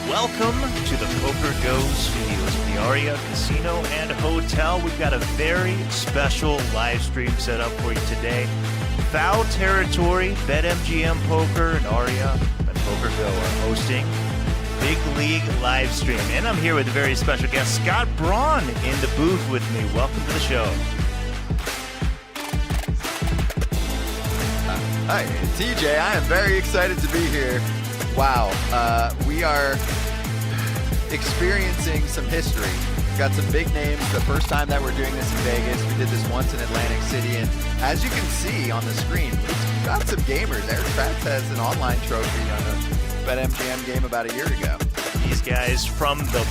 Welcome to the Poker Go Studios at the Aria Casino and Hotel. We've got a very special live stream set up for you today. Foul Territory, BetMGM Poker, and Aria and Poker Go are hosting Big League Livestream. And I'm here with a very special guest, Scott Braun, in the booth with me. Welcome to the show. Hi, TJ. I am very excited to be here. Wow, we are experiencing some history. We've got some big names. The first time that we're doing this in Vegas, we did this once in Atlantic City, and as you can see on the screen, we've got some gamers. Eric Kratz has an online trophy on a BetMGM game about a year ago. These guys from the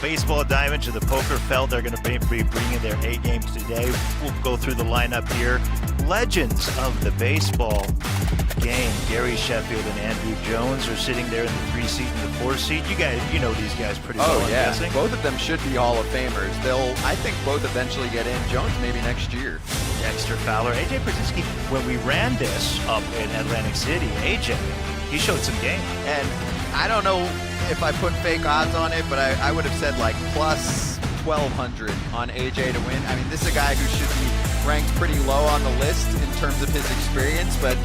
baseball diamond to the poker felt, they're going to be bringing their A games today. We'll go through the lineup here. Legends of the baseball game, Gary Sheffield and Andrew Jones are sitting there in the 3 seat and the 4 seat. You know these guys pretty well. Oh yeah, I'm guessing. Both of them should be Hall of Famers. I think both eventually get in. Jones maybe next year. Dexter Fowler, AJ Brzezinski. When we ran this up in Atlantic City, AJ, he showed some game. And I don't know if I put fake odds on it, but I would have said like plus 1,200 on AJ to win. I mean, this is a guy who should be ranked pretty low on the list in terms of his experience, but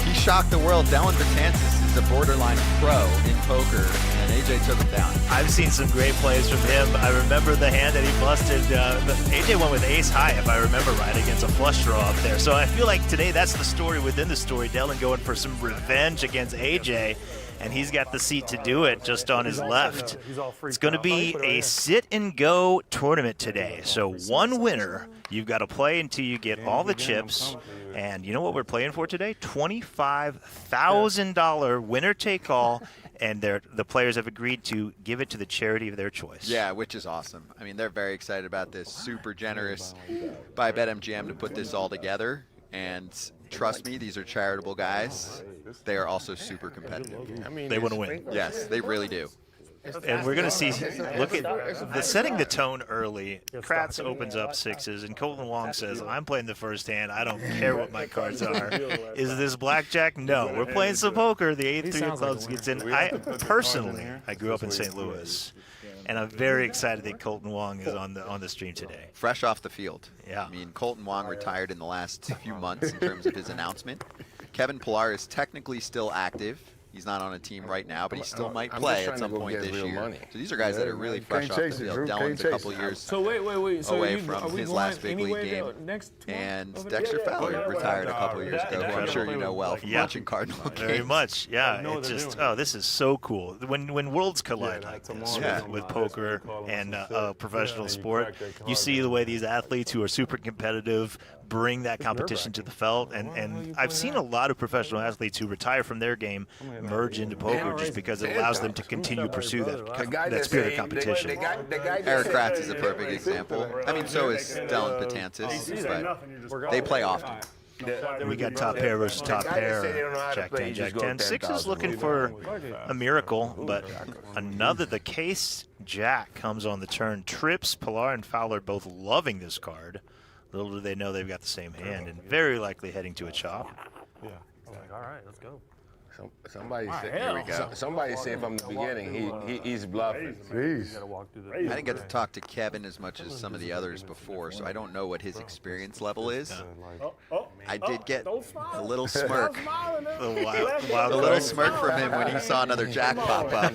he shocked the world. Dylan Betances is a borderline pro in poker, and AJ took him down. I've seen some great plays from him. I remember the hand that he busted. AJ went with ace high, if I remember right, against a flush draw up there. So I feel like today that's the story within the story. Dylan going for some revenge against AJ, and he's got the seat to do it just on his left. It's going to be a sit-and-go tournament today. So one winner, you've got to play until you get all the chips. And you know what we're playing for today? $25,000 winner-take-all. And the players have agreed to give it to the charity of their choice. Yeah, which is awesome. I mean, they're very excited about this. Super generous by BetMGM to put this all together. And trust me, these are charitable guys. They are also super competitive. I mean, they want to win. Yes, they really do. And we're going to see, look at setting the tone early. Kratz opens up sixes, and Colton Wong says, I'm playing the first hand. I don't care what my cards are. Is this blackjack? No. We're playing some poker. The 8-3 of clubs gets in. I grew up in St. Louis, and I'm very excited that Colton Wong is on the stream today. Fresh off the field. Yeah. I mean, Colton Wong retired in the last few months in terms of his announcement. Kevin Pillar is technically still active. He's not on a team right now, but he still might play at some point this year. So these are guys that are really fresh off the field. Dylan's a couple years away from his last big league game. And Dexter Fowler retired a couple years ago, who I'm sure you know well from watching Cardinal games. Very much, yeah. It's just, this is so cool. When worlds collide like this with poker and professional sport, you see the way these athletes who are super competitive bring that competition to the felt. And I've seen a lot of professional athletes who retire from their game merge into poker just because it allows them to continue to pursue that spirit of competition. Eric Kratz is a perfect example. I mean, so is Dylan Betances, but they play often. We got top pair versus top pair, Jack 10, Jack 10. Six is looking for a miracle, but the case Jack comes on the turn. Trips, Pillar, and Fowler both loving this card. Little do they know they've got the same hand and very likely heading to a chop. Yeah. I'm like, all right, let's go. Somebody said from the beginning he's bluffing. I didn't get to talk to Kevin as much as some of the others before, so I don't know what his experience level is. I did get a little smirk. A little smirk from him when he saw another jack pop up.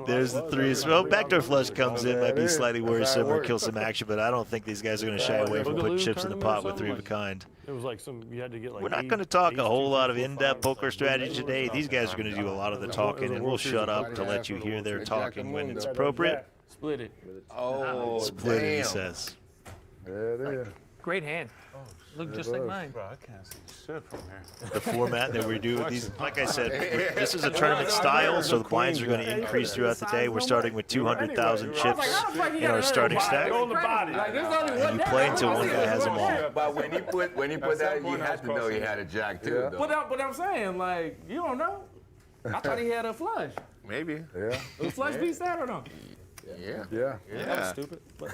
There's the threes. Well, backdoor flush comes in, might be slightly worrisome or kill some action, but I don't think these guys are going to shy away from putting chips in the pot with three of a kind. It was like you had to get like. We're not going to talk a whole lot of in-depth poker strategy today. These guys are going to do a lot of the talking, and we'll shut up to let you hear their talking when it's appropriate. Split it. Oh, split it, he says. Great hand. Look just like mine. Bro, I can't see shit from here. The format that we do with these, like I said, this is a tournament style, so the blinds are going to increase throughout the day. We're starting with 200,000 chips in our starting stack. And you play until one guy has them all. But when he put that, you had to know he had a jack too, though. But I'm saying, like, you don't know. I thought he had a flush. Maybe. Was flush beats that or no? Yeah. Yeah. Yeah. Stupid. But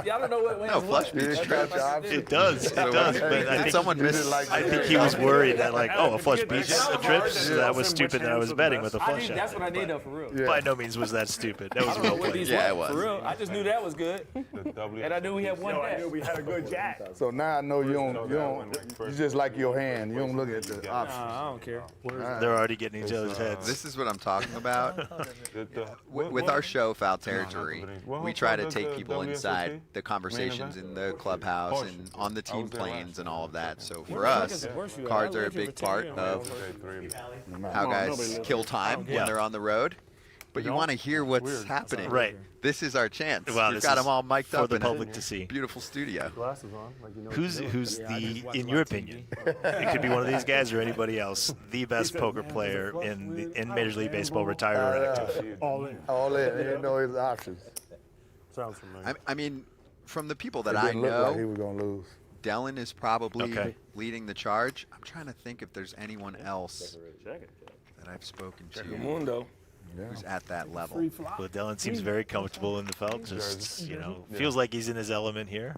Y'all don't know what wins No, what. flush beats Yeah, trips. It does. It does. But I think Someone missed. I think he was worried that like, oh, a flush beats trips. That was stupid that I was betting with a flush shot. That's what I need though, for real. Yeah. By no means was that stupid. That was well played. Yeah, it was. For real. I just knew that was good. And I knew we had one I dash. knew we had a good jack. So now I know you just like your hand. You don't look at the options. I don't care. They're already getting each other's heads. This is what I'm talking about. With our show, Foul Territory, we try to take people inside the conversations in the clubhouse and on the team planes and all of that. So for us, cards are a big part of how guys kill time when they're on the road. But you want to hear what's happening. Right. This is our chance. Wow, We've this got is them all mic'd for up the in public a to see. beautiful studio. Glasses on, like you know. Who's the, in your opinion, it could be one of these guys or anybody else, the best poker player in Major League Baseball, retired or active? All in. All in. You didn't know his options. Sounds familiar. I mean, from the people that It I didn't look like he know, was gonna lose. Dellin is probably Okay. leading the charge. I'm trying to think if there's anyone else that I've spoken to Mundo. who's at that level. Well, Dellin seems very comfortable in the felt. Just, feels like he's in his element here.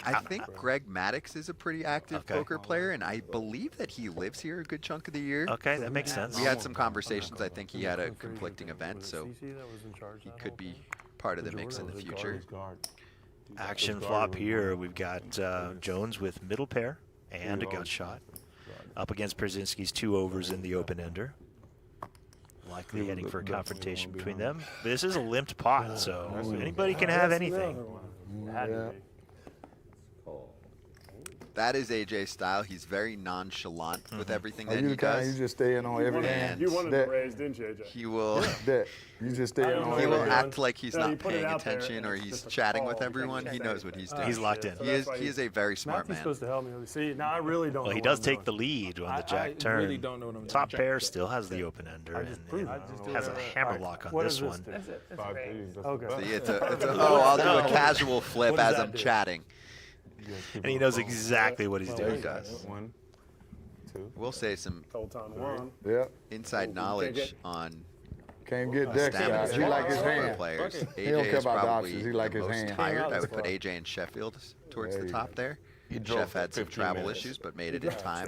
I think Greg Maddox is a pretty active poker player, and I believe that he lives here a good chunk of the year. Okay, that makes sense. We had some conversations. I think he had a conflicting event, so he could be part of the mix in the future. Action flop here. We've got Jones with middle pair and a gut shot. Up against Brzezinski's 2 overs in the open-ender. Likely heading for a confrontation between them. This is a limped pot, so anybody can have anything. Yeah. That is AJ's style. He's very nonchalant with everything that You he does. you just staying on every hand. You wanted That- to raise, didn't you, AJ? He will That you just staying on he every will hand. act like he's No, you not put it paying out there, attention and or it's he's just a chatting call. with You everyone. can't He say knows it. what he's doing. He's locked in. So He that's is why he is a very smart Matthew's man. supposed to help me. See, now I really don't Well, know he what does I'm take the doing. lead on the I jack turn. really don't know what I'm doing. Top pair still has the open ender and has a hammer lock on What this does one. do? That's a raise. Okay. See, I'll do a casual flip What does as that I'm do? chatting. And he knows exactly what he's He doing. does. 1, 2. We'll say some Told time 1. Yeah. inside knowledge on Can't get Dex stamina out. He like his poker hand. players. He don't AJ care is about the probably options. He like the his most hand. tired. I would put AJ and Sheffield towards the top there. Chef had some travel issues, but made it in time.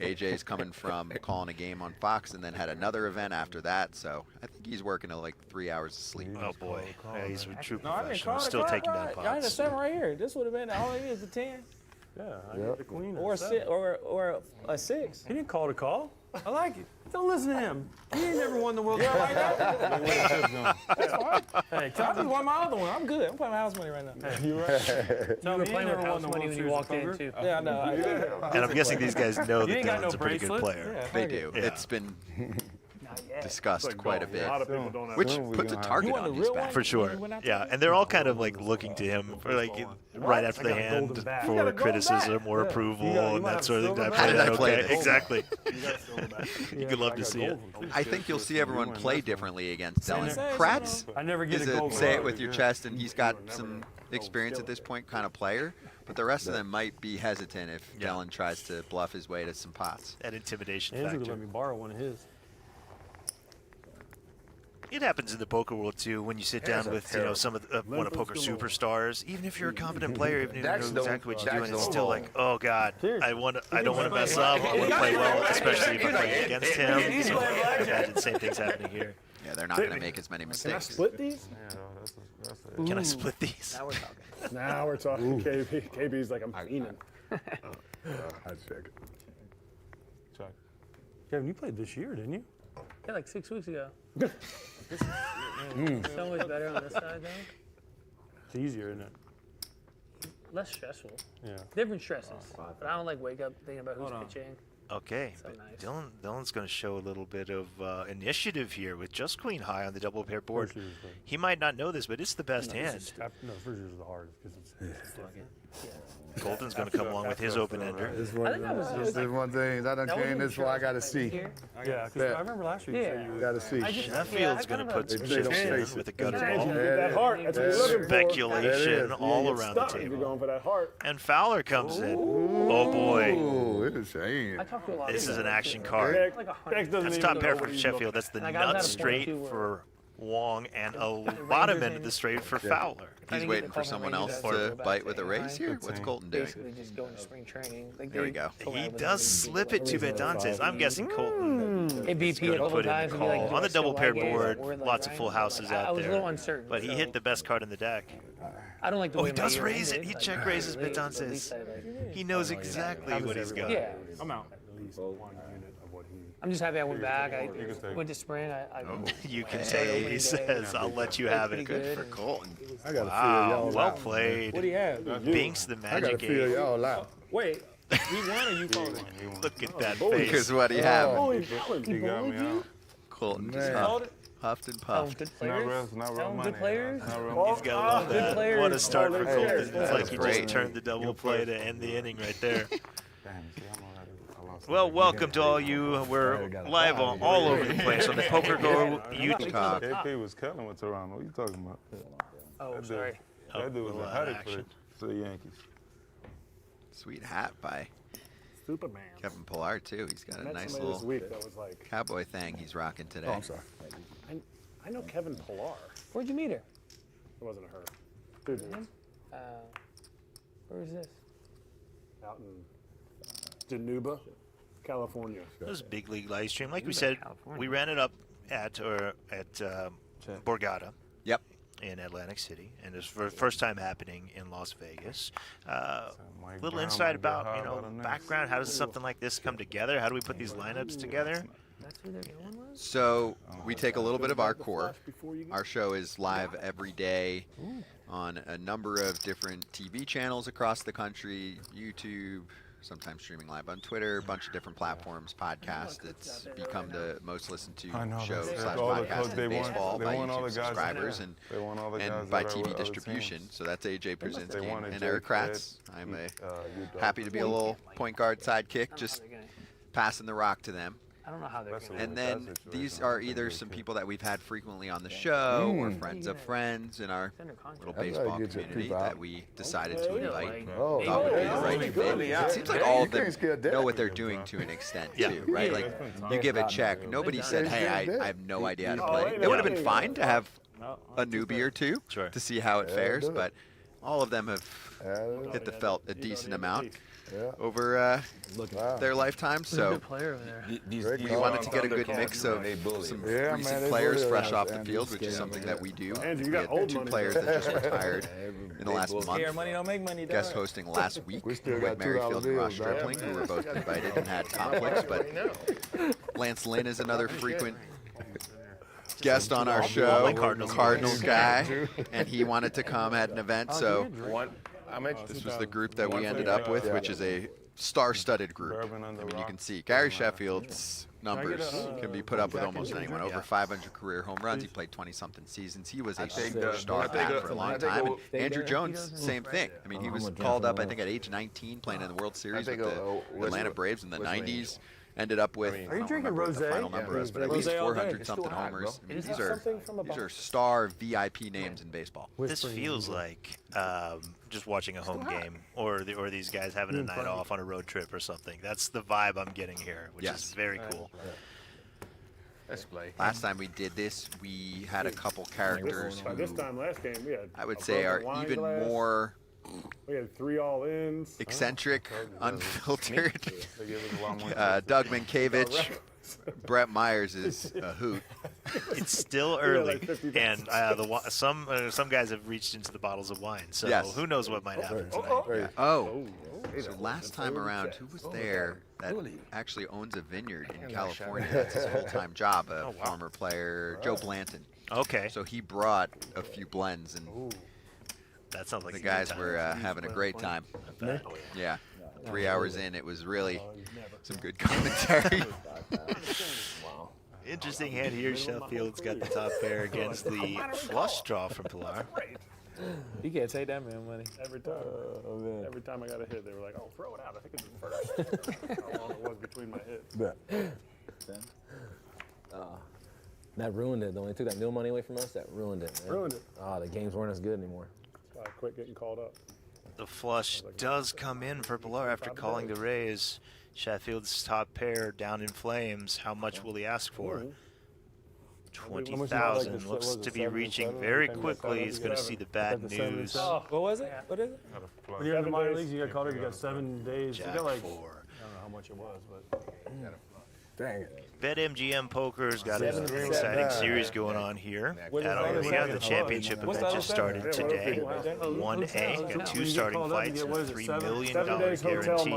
AJ's coming from calling a game on Fox and then had another event after that, so I think he's working at like 3 hours of sleep. Oh boy, yeah, he's a true No, I didn't professional. call Still the taking card down right. Y'all had a pots. 7 right here. This would have been all it is, a 10 Yeah, I got the queen. or a 6 or a 6. He didn't call the call. I like it. Don't listen to him. He ain't never won the World Cup. That's fine. Hey, I just won my other one. I'm good. I'm playing my house money right now. you right. Tell You were me, playing he with never house won the money World when you Series walked of in, poker. too. Yeah, I know. And I'm guessing these guys know You that ain't got no Dylan's a pretty good bracelet? player. Yeah, They fuck do. it. Yeah. It's been It's discussed like quite a golf. bit, A lot of people don't have which Soon we puts a gonna have- target You want on the his real back. one? For sure. You went out Yeah, there? and they're all kind of like looking to him for like right after the I got a golden hand bat. You got for a golden criticism bat. or Yeah. approval You got- you and might that have sort of silver thing. bat. How did I Okay, play this? Exactly. You got silver back. You could love to see it. I think you'll see everyone play differently against Dylan. Same. Kratz I never get is a a gold say it glove. with your chest, and he's got some experience at this point kind of player. But the rest of them might be hesitant if Yeah. Dylan tries to bluff his way to some pots. That intimidation Andrew factor. let me borrow one of his. It happens in the poker world too when you sit down with some of the, one of poker superstars. Even if you're a competent player, even if you know exactly what you're doing, it's still like, oh god, I don't want to mess up. I want to play well, especially if I'm playing against him. So I imagine the same thing's happening here. Yeah, they're not going to make as many mistakes. Split these? Can I split these? Now we're talking. KB. KB's like, I'm fiending. I check it. Check. Kevin, you played this year, didn't you? Yeah, like 6 weeks ago. So much better on this side, though. It's easier, isn't it? Less stressful. Yeah. Different stresses. But I don't like wake up thinking about who's pitching. Okay, So but nice. Dylan's going to show a little bit of initiative here with just queen high on the double pair board. First year's the- He might not know this, but it's the best hand. No, first year's the hardest because it's Golden's going to come along with his open ender. This I think that was this is one thing. I done that came wasn't this far. I got to stressful see. here. Yeah, because Yeah. I remember last year you said Yeah. you Got to see. I just- Sheffield's yeah, going to I put some kinda- They don't chips face in it. with a gutter Hey, ball. you get that heart. That's what you're looking for. Speculation That is. all You around get the stuck if You're table. going for that heart. And Fowler comes in. Oh boy, Oh, it is shame. I talked to a lot of this is people an action too. card. Dex Like 100. doesn't That's even top know pair what for he's Sheffield. looking That's the And I got nut that at a point, straight too, where for Wong and a lot of into the straight for Fowler. He's waiting for someone else to bite with a raise here. What's Colton doing? Basically just going to spring training. Like There we go. He does slip it to Betances. I'm guessing Colton is BP going a to couple put in times the and be like, call. do On I the double still paired like it? board, Or, like, lots of full houses out I was a there. little uncertain. But he so hit the best card in the deck. I don't like the Oh, way he does my raise it. ended, He like, check raises late, so at Betances. least I, like, He knows exactly what he's got. Yeah. I'm out. At least 1 unit of what he. I'm just happy I went back. I went to spring. You can Hey. say, he says, I'll let you have it. Good For Colton. I gotta feel Wow, y'all well out. played. What do you have? Binks the I gotta magic feel eight. y'all out. Wait, he won or you folded? Look at that Because face. what do you have? Oh, he folded. He got me out. Colton just Man. huffed and Oh, puffed. good Not real, players. not real Tell 'em money. good players. Not real money. He's got a lot Good of players. What a start for Oh, Colton. that's It's great. like he Great. just turned the double play to end the inning right there. Damn, see, I lost Well, welcome to all you. We're live all over the place on the Poker Go YouTube. KP was killing with Toronto. What you talking about? Oh, sorry. That dude was a a lot of headache action. for the Yankees. Sweet hat by Superman. Kevin Pillar, too. He's got a Met nice somebody this little week that was like, cowboy thing he's rocking today. Oh, I'm sorry. I know Kevin Pillar. Where'd you meet her? It wasn't her. Good news. Where is this? Out in Januba, California. It was Big League Livestream. Like we said, we ran it up at Borgata Yep. in Atlantic City, and it's for the first time happening in Las Vegas. Mike Little Brown insight might get about, hard by the Knicks. background. How does something like this come together? How do we put these lineups together? That's who they're going with? So we take a little bit of our core. Our show is live every day on a number of different TV channels across the country, YouTube, sometimes streaming live on Twitter, a bunch of different platforms, podcasts. It's become the most listened to I know, show that's slash all the podcast coaches, in they want- baseball they by want all YouTube the guys- subscribers They want all the guys and by that are TV with other distribution. teams. So that's AJ They Brzezinski wanted and Jake Eric Kratz. Fred, I'm a Udall. happy to be a little point guard sidekick, just They're gonna- passing the rock to them. I don't know how they're That's going a to. And Well, then that's these situation. are I think either they some could. people that we've had frequently on the show or friends of friends in our Under contract. little That's how you baseball get your community people that out. we decided to invite. Oh, Thought would be the yeah. right fit. It seems like all of them know what they're doing to an extent Yeah. too, right? Like you give a check. Nobody said, "Hey, I have no idea how to play." wait, It would have wait, been wait. fine to have a newbie or two Sure. to see how it fares, do it. but all of them have Yeah, hit the felt a decent amount yeah. over Wow. their lifetime. So Good player over there. we wanted to get a good mix of some Yeah, man, recent they players bully fresh us, off the Andrew. field, which is something that we do. Andrew, you We got had old two money. players that just retired in the last month. money don't make money, Guest hosting last week We with still got $2 Merrifield and Ross bills, dog. Stripling, who were both invited and had conflicts. But Lance Lynn is another frequent guest on our show, Cardinals guy, and he wanted to come at an event. So this was the group that we ended up with, which is a star-studded group. I mean, you can see Gary Sheffield's numbers can be put up with almost anyone. Over 500 career home runs. He played 20-something seasons. He was a superstar back for a long time. And Andrew Jones, same thing. I mean, he was called up, I think, at age 19, playing in the World Series with the Atlanta Braves in the 90s. Ended up with, I don't remember what the final number is, but at least 400-something homers. I mean, these are star VIP names in baseball. This feels like just watching a home game, or these guys having a night off on a road trip or something. That's the vibe I'm getting here, which is very cool. Let's play. Last time we did this, we had a couple characters By this who time last game, we had I would a say are broken wine even glass. more We had 3 all-ins. eccentric, unfiltered. They give us a lot more. Doug Minkiewicz, Brett Myers is a hoot. It's still like early, 50 and some guys have reached into the bottles of wine. So Yes. who knows what might happen tonight? Oh, so last time around, who was there that actually owns a vineyard in California? That's his full-time job, a former player, Joe Blanton. Okay, So he brought a few blends, and that sounds like the a good guys time. were having a great time. Yeah, 3 hours in, it was really some good commentary. Interesting hand here. Sheffield's got the top pair against the flush draw from Pilar. You can't take that man money. Every time. Every time I got a hit, they were like, "Oh, throw it out." I think it's the first. How long it was between my hits. That ruined it. Though they took that meal money away from us. That ruined it. Man. Ruined it. The games weren't as good anymore. So I quit getting called up. The flush does come in for Pilar after calling the raise. Sheffield's top pair down in flames. How much will he ask for? 20,000 looks to be reaching very quickly. He's going to see the bad news. What was it? What is it? When you're in the minor leagues, you got called up. You got 7 days. Jack You got like, 4. I don't know how much it was, but Dang it. BetMGM Poker's got an exciting series going on here at Arena. The championship event just started today. 1A, got 2 starting fights and $3 million guarantee.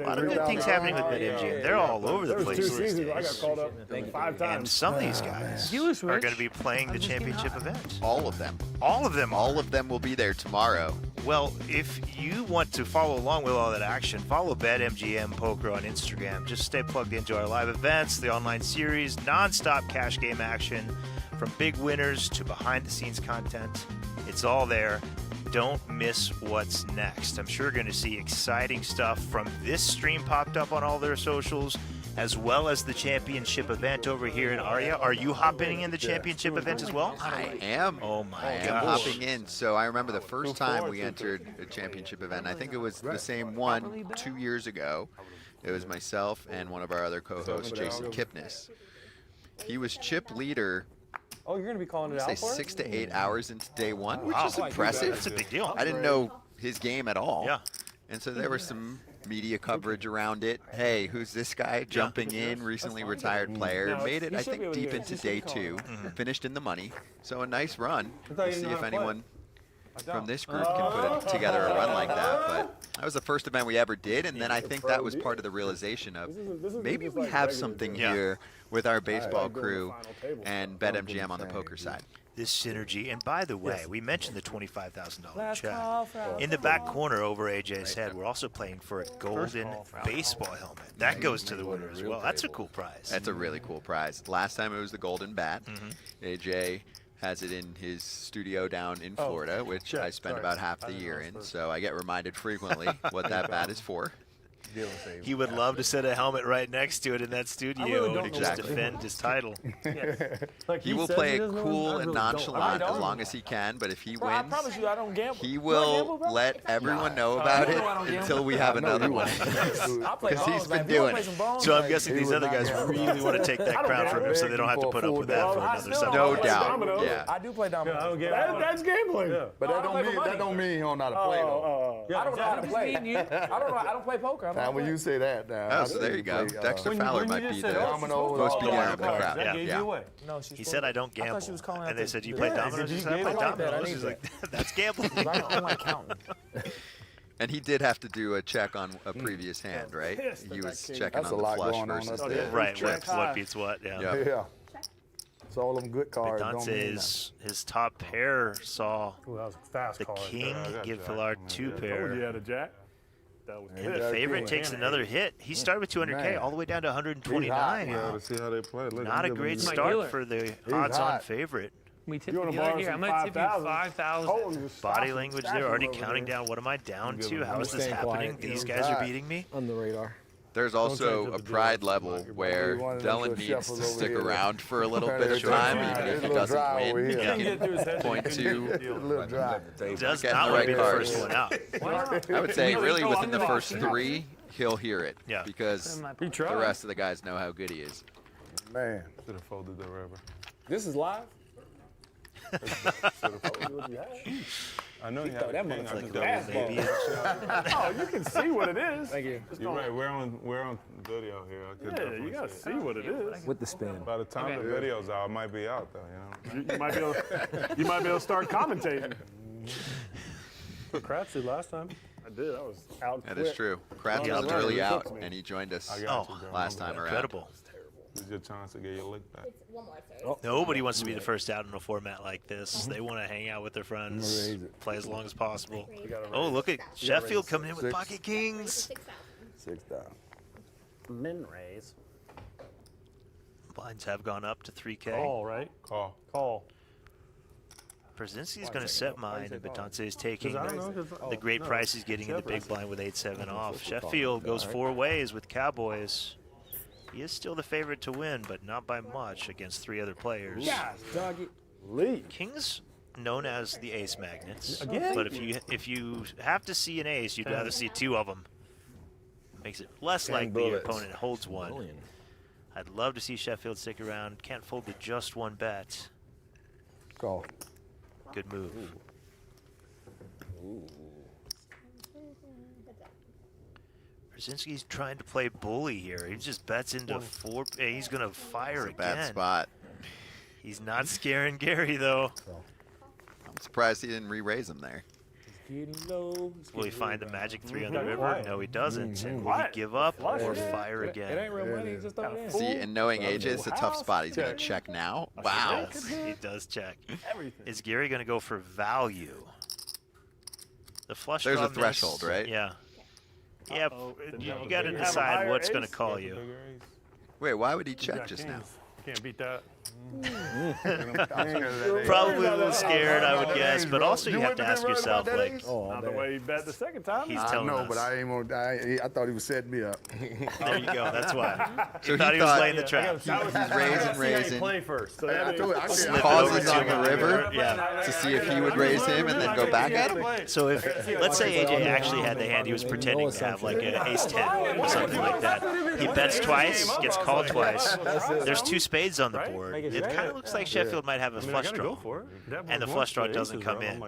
A lot of good things happening with BetMGM. They're all over the place these days. I got called up 5 times. And some of these guys are going to be playing the championship event. All of them. All of them. All of them will be there tomorrow. Well, if you want to follow along with all that action, follow BetMGM Poker on Instagram. Just stay plugged into our live events, the online series, non-stop cash game action, from big winners to behind-the-scenes content. It's all there. Don't miss what's next. I'm sure you're going to see exciting stuff from this stream popped up on all their socials, as well as the championship event over here in Aria. Are you hopping in the championship event as well? I am. Oh my I am gosh. hopping in. So I remember the first time we entered a championship event. I think it was the same one 2 years ago. It was myself and one of our other co-hosts, Jason Kipnis. He was chip leader. Oh, you're going to be calling it out Say for 6 to 8 hours into day one, which Wow. is impressive. That's a big deal. I didn't know his game at all. Yeah. And so there was some media coverage around it. Hey, who's this guy jumping in? Recently retired player. Made it, I think, deep into day 2. Finished in the money. So a nice run. We'll see if anyone from this group can put together a run like that. But that was the first event we ever did. And then I think that was part of the realization of maybe we have something here with our baseball crew and BetMGM on the poker side. This synergy. And by the way, we mentioned the $25,000 check. In the back corner over AJ's head, we're also playing for a golden baseball helmet. That goes to the winner as well. That's a cool prize. That's a really cool prize. Last time it was the golden bat. AJ has it in his studio down in Florida, which I spend about half the year in, so I get reminded frequently what that bat is for. He would love to set a helmet right next to it in that studio to just Exactly. defend his title. He will play it cool and nonchalant as long as he can, but if he wins, he will let everyone know about it until we have another one. Because he's been doing it. So I'm guessing these other guys really want to take that crown from him so they don't have to put up with that for another 7 No months. doubt. Yeah. I do play dominoes. That's gambling. But that don't mean he don't know how to play though. I don't know how to play. I don't play poker. Now when you say that, now Oh, so there you go. Dexter Fowler might be the most beginner of the crowd. Yeah. No, He said, I don't gamble. she was calling out And they the- said, you play dominoes? He said, I play dominoes. He's like, that's gambling. I don't like counting. And he did have to do a check on a previous hand, right? He was checking That's on a the lot flush going on versus up the there. Right, trips. what beats what, yeah. Yeah. Yeah. So all them good cards don't mean Dante's, his top pair saw Ooh, that was a fast the call. king give Villard 2 You pair. had a jack. That was And the good. favorite takes another hit. He started with 200K Man. all the way down to 129. He's hot, To see how they play. Look, Not a I'm great giving start dealer. for the odds-on hot. favorite. We tip You wanna the dealer borrow here. some I'm going to tip you 5,000? 5,000. Body language there, already counting down. What am I down to? How is this staying happening? quiet. These He's guys are hot. beating me. On the radar. There's also a pride level where One of them Dylan little needs shuffles to over stick here. around for a little bit of There's time, a even if he little doesn't drive over win. here. He can point to. A little dry. Does Getting not the want to right be the cards. first one out. I would say really within the first 3, he'll hear it. Yeah. Because He the tried. rest of the guys know how good he is. Man. Should have folded the rubber. This is live? I know you throw have that a king. I motherfucker just fast got Maybe. Oh, you can see what it is. Thank you. You're right. We're on video here. I could Yeah, definitely you gotta see see what it is. With the spin. By the time Okay. the video's out, it might be out though. You know. You might be able to start commentating. What Kratz did last time. I did. I was out That quick. is true. Kratz Yeah, was right. early He out, cooked me. and he joined us I got you, bro. last time around. Incredible. This is your chance to get your lick back. Nobody wants to be the first out in a format like this. They want to hang out with their friends, play as long as possible. Oh, look at Sheffield coming in with pocket kings. 6,000. Min raise. Blinds have gone up to 3K. Call, right? Call. Brzezinski's going to set mine, and Betance is taking 'Cause I don't know, 'cause- the great no, price he's getting in the big blind with 8-7 off. Sheffield goes 4 ways with Cowboys. He is still the favorite to win, but not by much against 3 other players. Yes, doggy. Lead. Kings known as the ace magnets. Again? But if you have to see an ace, you'd rather see 2 of them. Makes it less likely your opponent holds one. I'd love to see Sheffield stick around. Can't fold to just one bet. Call. Good move. Brzezinski's trying to play bully here. He just bets into 4. He's going to fire again. Bad spot. He's not scaring Gary, though. I'm surprised he didn't re-raise him there. Will he find the magic 3 on the river? No, he doesn't. And will he give up or fire again? It ain't real money. Just throw it in. See, and knowing AJ, it's a tough spot. He's going to check now. Wow. He does check. Is Gary going to go for value? The flush There's draw a threshold, miss. right? Yeah. Yeah, you got to decide what's going to call you. Wait, why would he check just now? Can't beat that. Probably a little scared, I would guess, but also you have to ask yourself, like, Not the way he bet the second time. he's I telling know, us. but I ain't gonna. I thought he was setting me up. There you go. That's why. So He thought he was thought- laying the trap. He's raising. Play first. So I told you, I Slip can't- it Pauses over on to the river Yeah. to see if he would raise him and then go back at him. So if, let's say AJ actually had the hand he was pretending to have, like an ace-10 or something like that. He bets twice, gets called twice. There's 2 spades on the board. It kind of looks like Sheffield might have a flush draw. And the flush draw doesn't come in.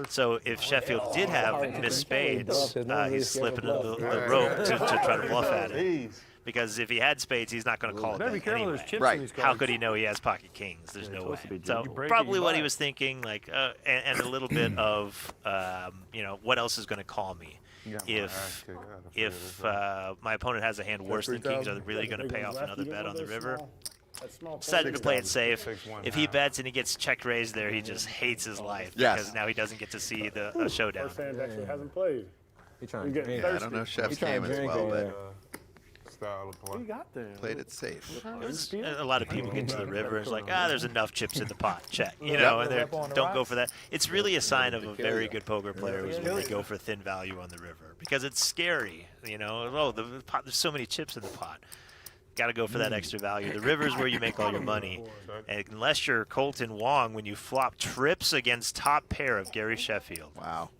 So if Sheffield did have missed spades, he's slipping the rope to try to bluff at it. Because if he had spades, he's not going to call it Better be back careful. anyway. There's chips Right. in these cards. How could he know he has pocket kings? There's no way. So You break it, probably you what buy he it. was thinking, like, and a little bit of, what else is going to call me? If my opponent has a hand worse than kings, are they really going to pay off another bet on the river? Decided to play it safe. If he bets and he gets check raised there, he just hates his life Yes. because now he doesn't get to see the showdown. First hand actually hasn't played. He trying You to get drink. Yeah, I don't know Chef's He trying game to as drink. well, but Style of play. What you got there? played it safe. A lot of people get to the river. It's like, there's enough chips in the pot. Check. And they don't go for that. It's really a sign of a very good poker player is when they go for thin value on the river because it's scary. The pot. There's so many chips in the pot. Got to go for that extra value. The river is where you make all your money. And unless you're Colton Wong, when you flop trips against top pair of Gary Sheffield. Wow.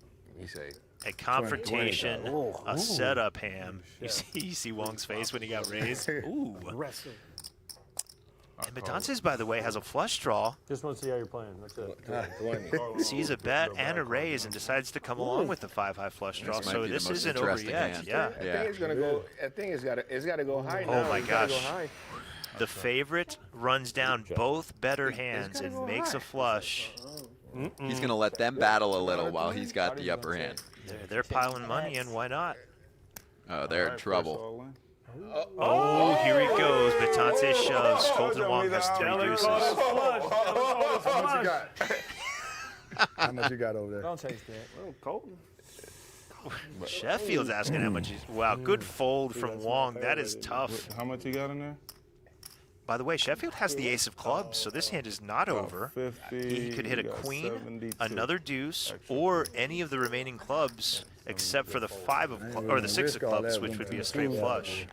He say. A confrontation, a setup ham. You see Wong's face when he got raised. Ooh. And Betances, by the way, has a flush draw. Just want to see how you're playing. That's it. Sees a bet and a raise and decides to come along with the 5-high flush draw. This might So be the this most isn't over interesting yet. hand. Yeah. Yeah. I think it's gonna go. I think it's got to go high now. Oh my It's gotta go gosh. high. The favorite runs down both better hands and makes a flush. He's going to let them battle a little while he's got the upper hand. They're piling money in. Why not? Oh, they're in trouble. Oh, here he goes. Betances shoves. Colton Wong has 3 deuces. How much you got? How much you got over there? Don't chase that. Oh, Colton. Sheffield's asking how much he's. Wow, good fold from Wong. That is tough. How much you got in there? By the way, Sheffield has the ace of clubs, so this hand is not over. 50. He could hit a you got queen, 72. another deuce, or any of the remaining clubs except for the 5 of or the 6 of clubs, which would be a straight flush.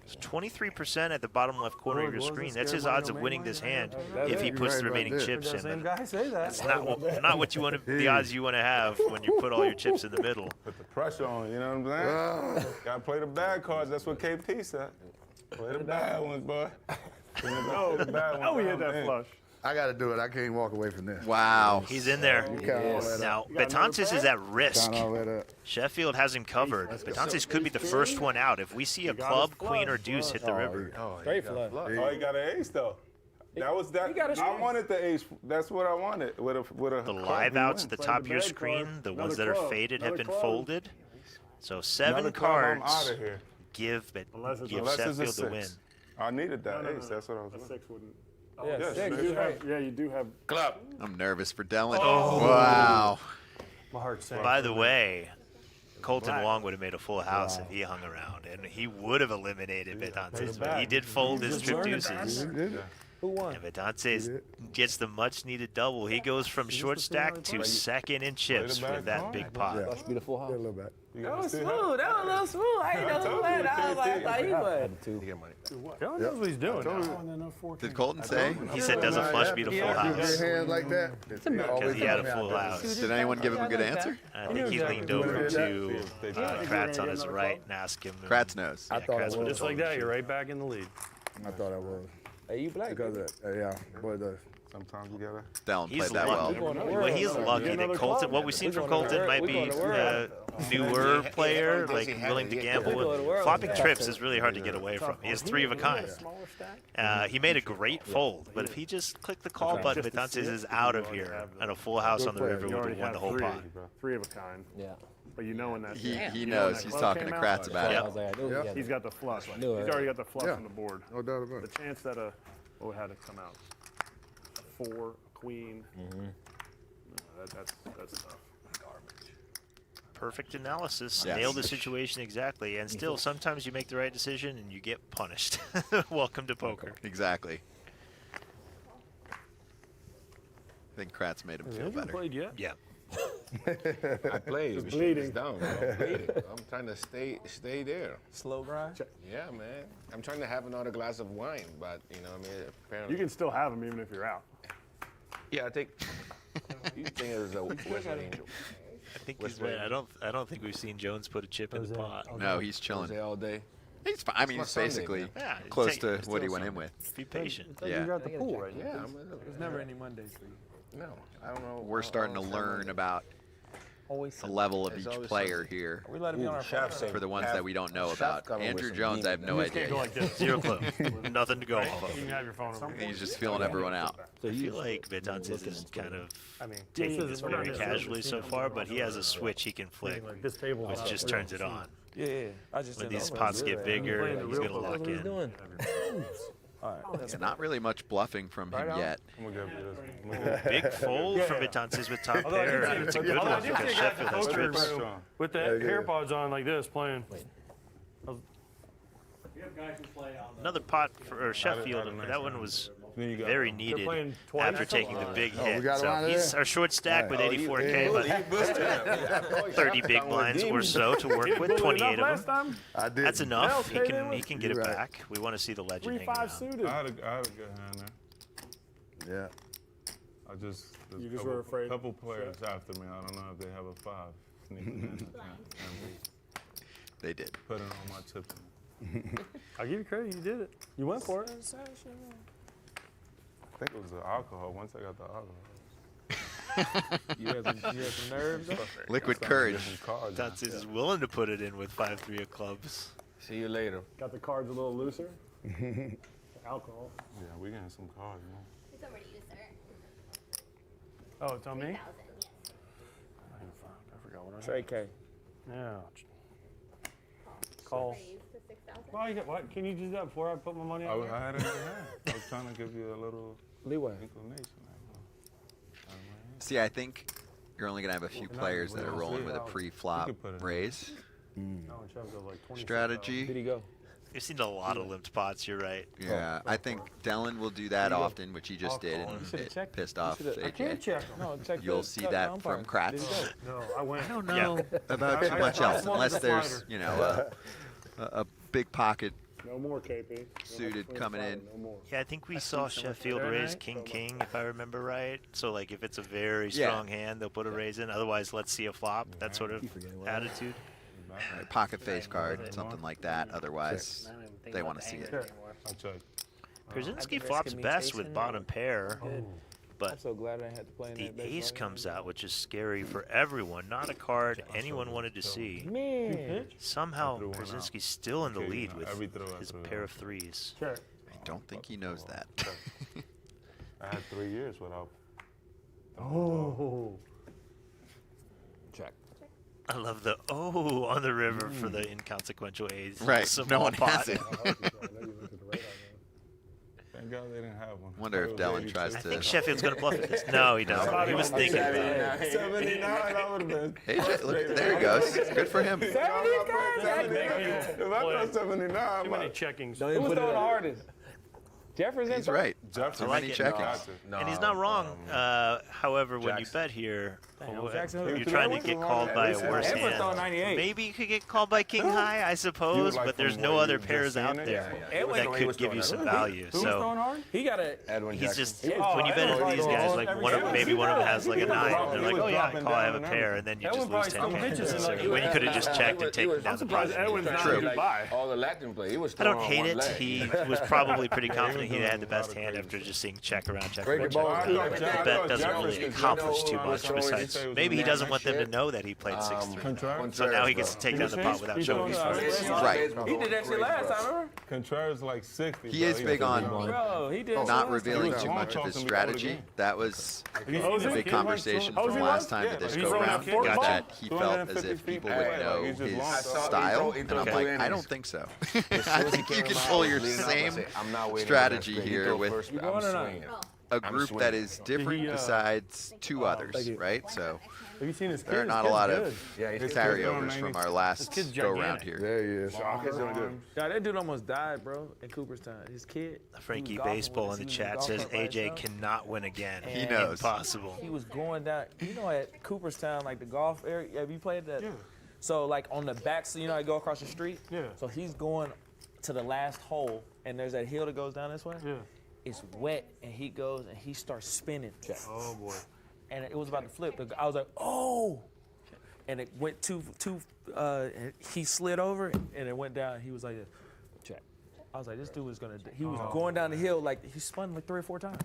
So 23% at the bottom left corner of your screen. That's his odds of winning this hand if he puts the remaining chips in. Guy say that. It's not what you want to, the odds you want to have when you put all your chips in the middle. Put the pressure on, you know what I'm saying? Gotta play the bad cards. That's what KP said. Play the bad ones, boy. Oh, we hit that flush. I got to do it. I can't walk away from this. Wow. He's in there. Count all that up. Now, Betances is at risk. Count all that up. Sheffield has him covered. Betances could be the first one out. If we see a club, queen, or deuce hit the river. Straight flush. Oh, he got an ace though. That was that. I wanted the ace. That's what I wanted. With a The live outs at the top of your screen, the ones that are faded, have been folded. So 7 cards I'm out of here. give Unless it's Sheffield a 6. the win. I needed that ace. That's what I was A looking. 6 wouldn't. Yeah, yes, six. You do have, yeah, you do have. I'm nervous for Dellen. Oh. Wow. My heart's saying. By the way, Colton Wong would have made a full house if he hung around, and he would have eliminated Betances, but he did fold his trip deuces. Who won? And Betances gets the much-needed double. He goes from short stack to second in chips with that big pot. Yeah. Must be the full A house. little bit. That was smooth. That was a little smooth. I didn't know who won. I was like, I thought he won. Two. Get money. Dylan knows what he's doing. Did Colton say? He said, does a flush beat a full house? Big hands like that. Because he had a full house. Did anyone give him a good answer? I think he leaned over to Kratz on his right and asked him. Kratz knows. I thought it Kratz was. Just like that, you're right back in the lead. I thought I was. Hey, you black? Because yeah, boy does. Sometimes you gotta. Dallin He's played that well. lucky. Well, he's lucky that Colton. What we've seen from Colton might be a newer player, like willing to gamble. And flopping trips is really hard to get away from. He has 3 of a kind. He made a great fold, but if he just clicked the call button, Betances is out of here, and a full house on the river would have won the whole pot. 3 of a kind. Yeah. But you know when that. He knows. He's talking to Kratz about I was like, I knew Yeah. he had He's it. got the flush. He's knew it. already got the flush Yeah. on the board. No doubt about The it. chance that what had it come out? 4, queen. No, that's tough. Perfect analysis. Yes. Nailed the situation exactly. And still, sometimes you make the right decision and you get punished. Welcome to poker. Exactly. I think Kratz made him feel Have you better. played yet? Yeah. I played. Just but shit bleeding. is down. I'm bleeding. I'm trying to stay there. Slow grind. Yeah, man. I'm trying to have another glass of wine, but you know, what I mean, apparently. You can still have them even if you're out. Yeah, I think. You think it was a Western Angel? I think he's right. I don't think we've seen Jones put a chip in the pot. No, he's chilling. Jose all day. He's fine. I mean, my he's Sunday, basically man. Yeah, close take- to it's what he still went in something. with. Be patient. You're Yeah. at the pool right now. Yeah, There's never any Mondays for you. no, I don't know. We're starting to learn about Always. the level of There's each always player here. We let him be on our Chef phone. For the ones that we don't know Chef about. coming with Andrew some Jones, I have no You just idea. can't go like this. Zero clue. Nothing to go off of. You can have your phone over. He's just feeling everyone out. I feel like Betances is kind of I mean, taking this very casually so far, but he has a switch he can flick, like this table. which just turns it on. Yeah. I just When didn't these know. pots get bigger, he's going to lock What he's in. doing? Yeah, not really much bluffing from him yet. I'm gonna give you this. Big fold from Betances with top pair, and it's a good one because Sheffield has trips. With the AirPods on like this, playing. Another pot for Sheffield, and that one was very needed playing twice. after taking the big we hit. got him So out of he's there? our short stack with 84K, but 30 big blinds or so to work with, 28 last of them. time. I did. That's enough. He Taylor. can get it You're right. back. We want to see the legend hang 3-5 around. suited. I had a good hand there. Yeah. I just. There's You a just couple, were afraid. Couple players after me. I don't know if they have a 5. Sneaking in and They did. putting on my tip. I'll give you credit. You did it. You went for it. I think it was the alcohol. Once I got the alcohol. You had some nerves. Liquid courage. Some cards. now. Betances is willing to put it in with 5-3 of clubs. See you later. Got the cards a little looser. Alcohol. Yeah, we getting some cards, man. It's over to you, sir. Oh, it's on me. 1,000, yes. I forgot what I Trey K. Yeah. Call. Raise to 6,000. Well, you got, what? Can you do that before I put my money I, out there? I had it in hand. I was trying to give you a little Leeway. inclination. See, I think you're only going to have a few players that are rolling with a pre-flop You could put it in. raise No, and Sheffield was like 20. Did strategy. he go? We've seen a lot of limped pots, you're right. Yeah, I think Dellin will do that often, which he just did, and should've it checked. pissed off I can't AJ. check them. No, check You'll the- see check that the from umpire. Kratz. Did he go? No, I went. I don't Yeah. know. About too much else, I unless wanted the there's, slider. you know, a big pocket No more, KP. No suited more coming in. No more. Yeah, I think we saw Sheffield Saturday raise night? king, if I remember right. So, like, if it's a very Yeah. strong hand, they'll put a raise in. Otherwise, let's see a flop. That sort of attitude. right, pocket face card, something like that. Otherwise, they want to see it. I checked. Krasinski risk flops of me best chasing with it. bottom pair, I'm but so glad I didn't have to play in the that baseball ace game. comes out, which is scary for everyone. Not a card anyone wanted to see. Man. Somehow, threw one out. Krasinski's still in the Okay, lead no, with every throw I his threw pair out. of threes. Check. I don't think he knows that. I had 3 years without. Oh. Check. I love the on the river for the inconsequential ace. Right, Small no one pot. has it. Thank God they didn't have one. Wonder if Dellin tries I think to. Sheffield's going to bluff at this. No, he doesn't. He was thinking about it. 79, that would have been. Hey, look, there he goes. Good for him. If I throw 79, Too many but checkings. Don't Who even was put it throwing the up. hardest? Jefferson? He's right. Jeff Too like many it. checkings. And he's not wrong. However, when you Jackson. bet here, You're trying to get called by a worse hand. Maybe you could get called by King High, I suppose, but there's no other pairs out there that could give you some value. So he got a. He's just when you bet into these guys, like maybe one of them has like a 9, and they're like, oh yeah, I call, I have a pair, and then you just lose 10K. When you could have just checked and taken down the pot. True. All the Latin play. He was I don't hate it. He was probably pretty confident he had the best hand after just seeing check around, check around, check around. The bet doesn't really accomplish too much besides maybe he doesn't want them to know that he played 6-3. So now he gets to take down the pot without showing his cards. Right. He did that shit last time, remember? Contreras like 60. He is big on not revealing time. too much of his strategy. That was a big conversation from last time to this go round. That he felt as if people would know his style, and I'm like, I don't think so. I think you can pull your same strategy here with a group that is different besides 2 others, right? So there are not a lot of carryovers from our last go round here. There he is. God, that dude almost died, bro, in Cooperstown. His kid. Frankie Baseball in the chat says AJ cannot win again. He knows. Impossible. He was going down. You know, at Cooperstown, like the golf area. Have you played that? Yeah. So like on the back, so you know, I go across the street. Yeah. So he's going to the last hole, and there's that hill that goes down this way. Yeah. It's wet, and he goes and he starts spinning. Oh boy. And it was about to flip. I was like, oh! And it went and he slid over, and it went down. He was like, check. I was like, this dude was gonna. He was going down the hill like he spun like 3 or 4 times,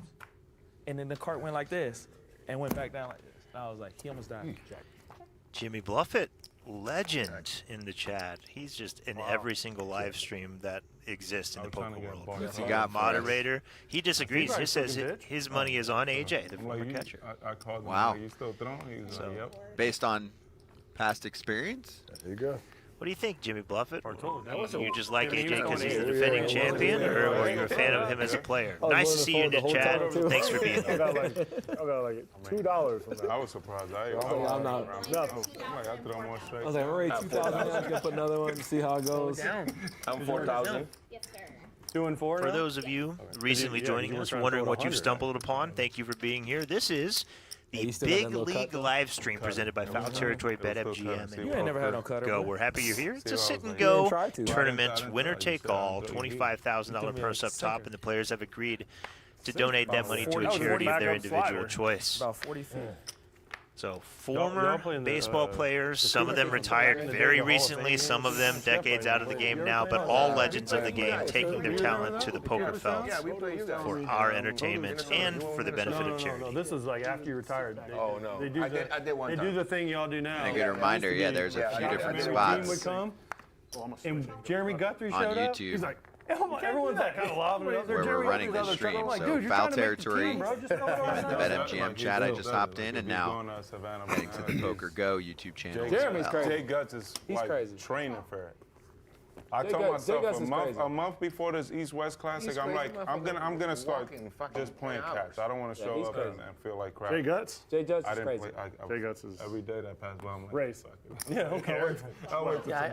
and then the cart went like this, and went back down like this. And I was like, he almost died. Check. Jimmy Bluffett, legend in the chat. He's just in every single live stream that exists in the poker world. He got moderator. He disagrees. He says his money is on AJ, the former catcher. I called him. Wow. Like, you still throwing? He's like, yep. Based on past experience? There you go. What do you think, Jimmy Bluffett? You just like AJ because he's the defending champion, or you're a fan of him as a player? Nice to see you in the chat. Thanks for being I here. got like $2 from that. I was surprised. I'm not. Nothing. I'm like, I threw more straight. I was like, I'm ready 2,000. I can put another one and see how it goes. I'm 4,000. Yes, sir. 2 and 4. For those of you recently joining us, wondering what you've stumbled upon, thank you for being here. This is the Big League Livestream presented by Foul Territory BetMGM. You ain't never had no cutter. Go. We're happy you're here. It's a sit and go tournament, winner take all, $25,000 purse up top, and the players have agreed to donate that money to a charity of their individual choice. About 40 feet. So former baseball players, some of them retired very recently, some of them decades out of the game now, but all legends of the game taking their talent to the poker felt for our entertainment and for the benefit of charity. No, this is like after you retired. Oh, no. They do the thing y'all do now. And a good reminder, yeah, there's a few different spots would come, and Jeremy Guthrie on showed up. YouTube. He's like, everyone's like kind of lobbing it up there. where we're running this stream. So Foul Territory and the BetMGM chat, I just hopped in, and now heading to the Poker Go YouTube channel. Jeremy's crazy. Jay Guts is like crazy. training for it. I told myself a month before this East-West Classic, I'm like, I'm gonna start just playing catch. I don't want to show up and feel like crap. Jay Guts? Jay Guts I is didn't crazy. play. Jay Guts is Every day that passed by, I'm like, race. Yeah, okay.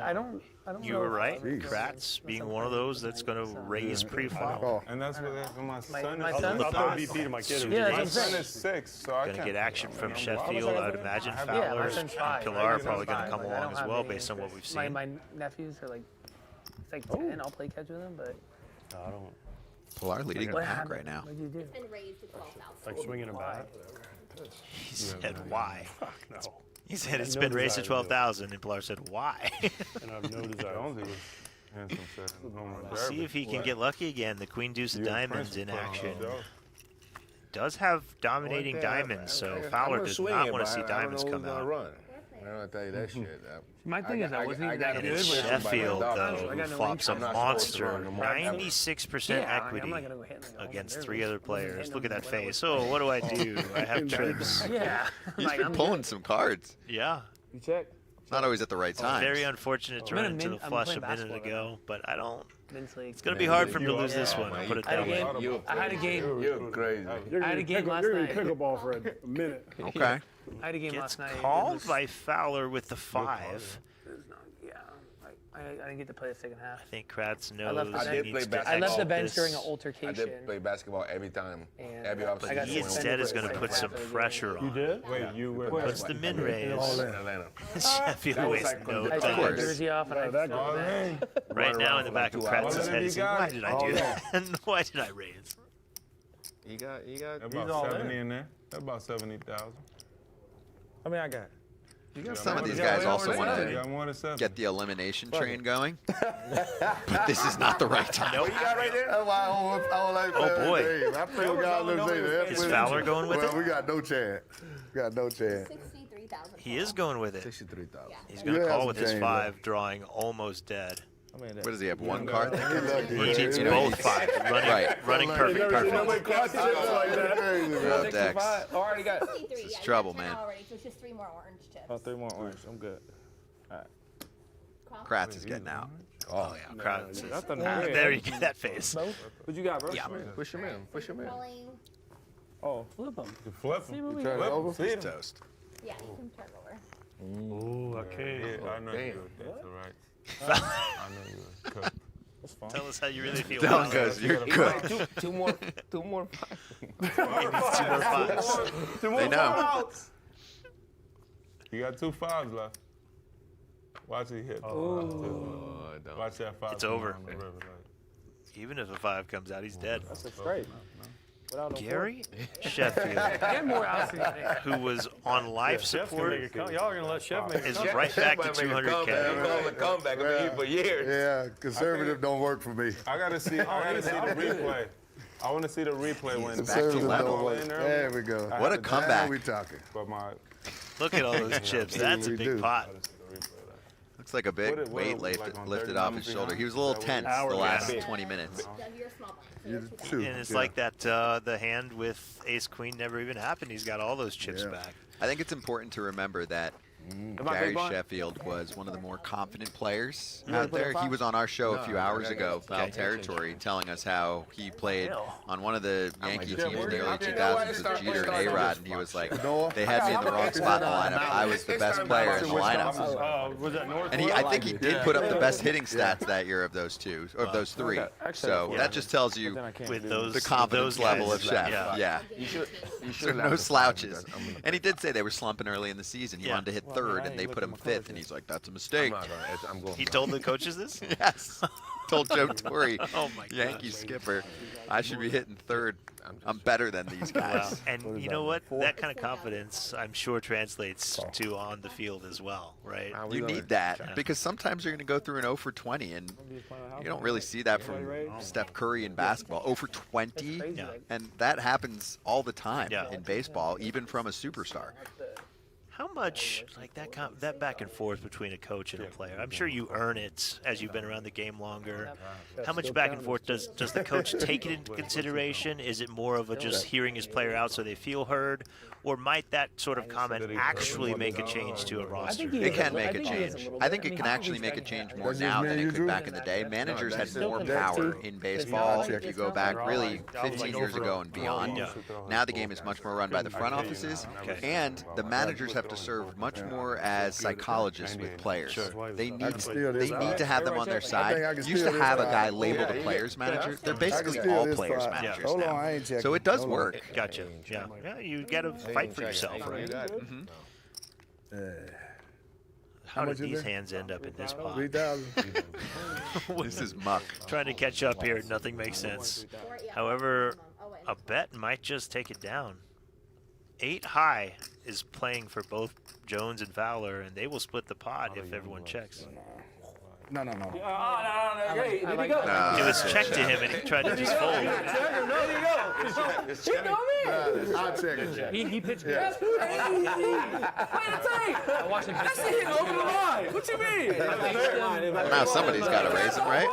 I don't You were right. Kratz being one of those that's going to raise pre-flop. And that's what my son is. I'll throw BP to my kid. My son is 6, so I Going to can't. get action from Sheffield, I would imagine. Fowler and Pilar are probably going to come along as well based on what we've seen. My nephews are like, it's like 10. I'll play catch with them, but I don't. Pilar leading the pack right now. what do you do? Been raised to 12,000. Like swinging a bat. He said, why? Fuck no. He said it's been raised to 12,000, and Pilar said, why? And I have no desire. See if he can get lucky again. The Queen Deuce of Diamonds in action. Does have dominating diamonds, so Fowler does not want to see diamonds come out. I don't tell you that shit. My thing is, I wasn't even that And good. it's Sheffield, though, I got who no flops a interest. monster. 96% equity I'm not gonna go hit like against 3 other players. Look at that face. Oh, what do I do? I have trips. Yeah. He's been pulling some cards. Yeah. You check? Not always at the right time. Very unfortunate to I'm run in a into the min- I'm flush playing a minute basketball ago, but I don't. Men's league. It's going to be hard for him to lose this one. I'll put it I had that a way. game. I had a game. You're crazy. You're I had a game last You're night. going to pickleball for a minute. Okay. I had a game Gets last night. It called was- by Fowler with the 5. Yeah. Like, I didn't get to play the second half. I think Kratz knows. I left the bench during an altercation. I did play basketball every time. Every but he instead is going to put some pressure on. You did? Wait, you were Puts the min raise. Atlanta. Sheffield wastes no I took my time. jersey off and I Right now in the back of Kratz's head, he's saying, why did I do that? And why did I raise? You got about 70 in there. That's about 70,000. I mean, I got. Some of these guys also want to get the elimination train going, but this is not the right time. Nope. Oh boy. Is Fowler going with it? We got no chance. Got no chance. 63,000. He is going with it. 63,000. He's going to call with his 5, drawing almost dead. What does he have? One card? He needs both 5. Running perfect. Dex. already got. This is trouble, man. Already, so it's just 3 more orange chips. Oh, 3 more orange. I'm good. All right. Kratz is getting out. Oh yeah, Kratz. There you get that face. What you got, bro? Yeah. Push him in. Push him in. Rolling. Oh. Flip him. Flip him. Turn it over. He's toast. Yeah, you can turn over. Ooh, okay. Yeah, I know you. That's all right. I know you. Cook. Tell us how you really feel. Dylan goes, you're cooked. Two more. Two more 5s. They know. You got 2 5s left. Watch it hit. Watch that 5. It's over. Even if a 5 comes out, he's dead. That's a straight. Gary Sheffield, who was on life support, Y'all are gonna let Chef make is right back to 200K. Comeback. I've been here for years. Yeah, conservative don't work for me. I gotta see the replay. I want to see the replay when Conservative don't work. There we go. What a comeback. Now we talking. But Look at all those chips. That's a big pot. Looks like a big weight lifted off his shoulder. He was a little tense the last 20 minutes. And it's like that the hand with Ace Queen never even happened. He's got all those chips back. I think it's important to remember that Gary Sheffield was one of the more confident players out there. He was on our show a few hours ago, Foul Territory, telling us how he played on one of the Yankee teams in the early 2000s with Jeter and A-Rod, and he was like, they had me in the wrong spot in the lineup. I was the best player in the lineup. And I think he did put up the best hitting stats that year of those 2, or of those 3. So that just tells you the confidence level of Chef. Yeah. So no slouches. And he did say they were slumping early in the season. He wanted to hit 3rd, and they put him 5th, and he's like, that's a mistake. He told the coaches this? Yes. Told Joe Torre, Yankee skipper, I should be hitting 3rd. I'm better than these guys. Wow. And you know what? That kind of confidence, I'm sure, translates to on the field as well, right? You need that because sometimes you're going to go through an 0 for 20, and you don't really see that from Steph Curry in basketball. 0 for 20, and that happens all the time in baseball, even from a superstar. How much, like that back and forth between a coach and a player? I'm sure you earn it as you've been around the game longer. How much back and forth does the coach take it into consideration? Is it more of a just hearing his player out so they feel heard? Or might that sort of comment actually make a change to a roster? It can make a change. I think it can actually make a change more now than it could back in the day. Managers had more power in baseball if you go back really 15 years ago and beyond. Now the game is much more run by the front offices, and the managers have to serve much more as psychologists with players. They need to have them on their side. You used to have a guy labeled a players manager. They're basically all players managers now. So it does work. Gotcha. Yeah, you got to fight for yourself, right? How did these hands end up in this pot? 3,000. This is muck. Trying to catch up here, nothing makes sense. However, a bet might just take it down. 8 high is playing for both Jones and Fowler, and they will split the pot if everyone checks. No. Hey, did he go? It was checked to him, and he tried to just fold. There you go. I'll check it. He pitched good. That's crazy. I watched him pitch. That's hitting over the line. What you mean? Now somebody's got to raise him, right?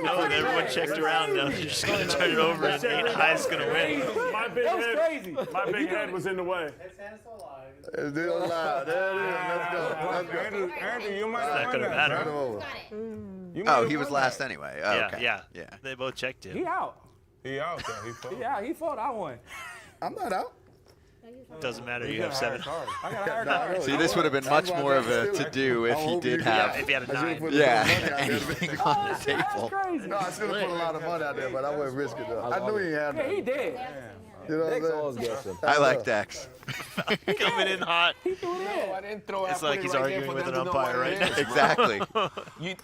No, everyone checked around. No, you're just going to turn it over, and 8 high is going to win. My big head was in the way. It's still alive. There it is. Let's go. Andrew, you might It's not going to matter. Oh, he was last anyway. Oh, okay. Yeah. They both checked him. He out. He out there. He fought. Yeah, he fought. I won. I'm not out. Doesn't matter. You have 7. I got a hard card. See, this would have been much more of a to-do if he did have. If he had a 9. Yeah, anything on the table. No, I should have put a lot of money out there, but I wouldn't risk it though. I knew he had Yeah, he did. You know what I'm Dex saying? always gets him. I like Dex. Coming in hot. He threw it in. I didn't throw it. It's I like put he's it right there arguing for with them an to know umpire what right it now. is. Exactly.